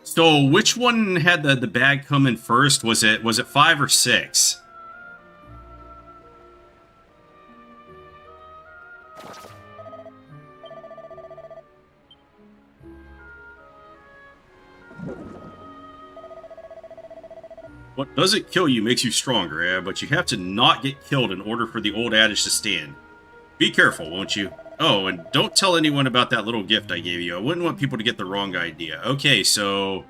So which one had the bag come in first? Was it 5 or 6? What doesn't kill you makes you stronger, but you have to not get killed in order for the old adage to stand. Be careful, won't you? Oh, and don't tell anyone about that little gift I gave you. I wouldn't want people to get the wrong idea. Okay, so...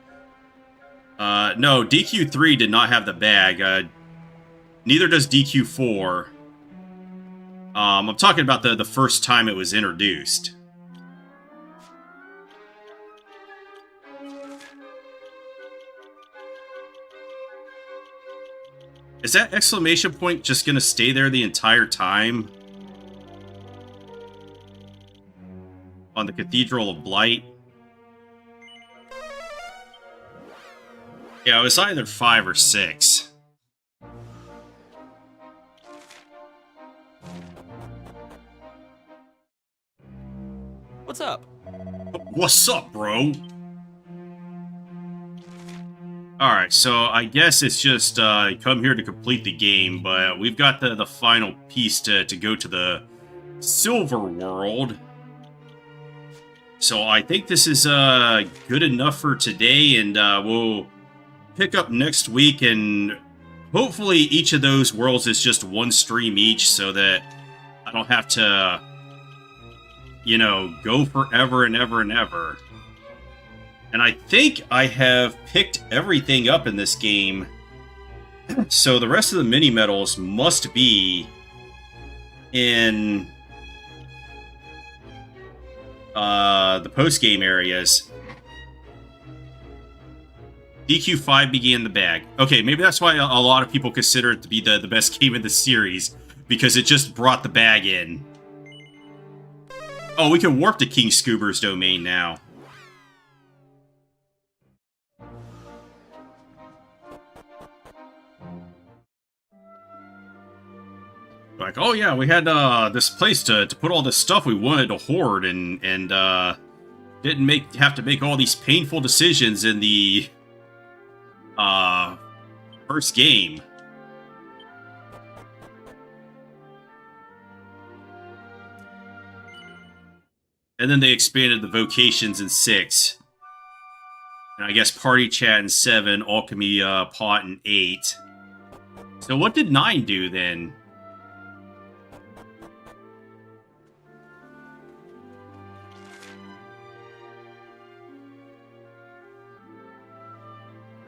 no, DQ3 did not have the bag. Neither does DQ4. I'm talking about the first time it was introduced. Is that exclamation point just gonna stay there the entire time? On the Cathedral of Blight? Yeah, it was either 5 or 6. What's up? What's up, bro? Alright, so I guess it's just come here to complete the game, but we've got the final piece to go to the Silver World. So I think this is good enough for today, and we'll pick up next week, and hopefully each of those worlds is just one stream each, so that I don't have to, you know, go forever and ever and ever. And I think I have picked everything up in this game, so the rest of the mini-medals must be in the post-game areas. DQ5 began the bag. Okay, maybe that's why a lot of people consider it to be the best game in the series, because it just brought the bag in. Oh, we can warp to King Scoober's domain now. Like, oh yeah, we had this place to put all this stuff we wanted to hoard, and didn't have to make all these painful decisions in the first game. And then they expanded the vocations in 6. And I guess Party Chat in 7, Alchemy Pot in 8. So what did 9 do then?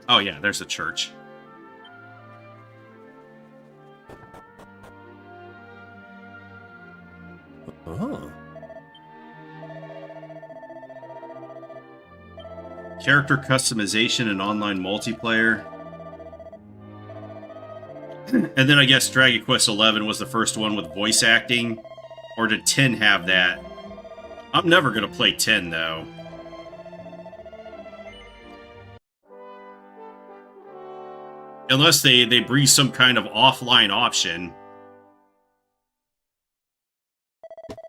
Oh yeah, there's a church. Oh. Character customization and online multiplayer. And then I guess Dragon Quest XI was the first one with voice acting. Or did 10 have that? I'm never gonna play 10 though. Unless they bring some kind of offline option.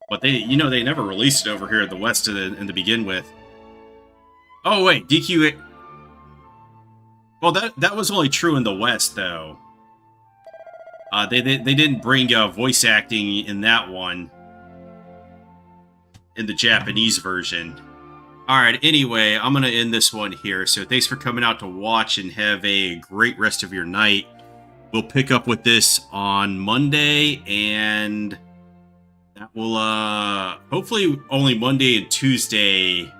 But they never released it over here in the West to begin with. Oh wait, DQ... Well, that was only true in the West, though. They didn't bring voice acting in that one, in the Japanese version. Alright, anyway, I'm going to end this one here. So thanks for coming out to watch, and have a great rest of your night. We'll pick up with this on Monday, and that will, hopefully only Monday and Tuesday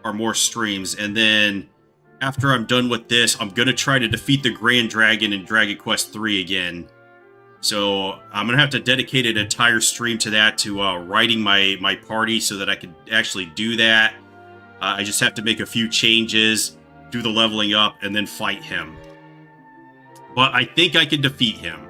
are more streams. And then after I'm done with this, I'm going to try to defeat the Grand Dragon in Dragon Quest III again. So I'm going to have to dedicate an entire stream to that, to writing my party so that I can actually do that. I just have to make a few changes, do the leveling up, and then fight him. But I think I can defeat him.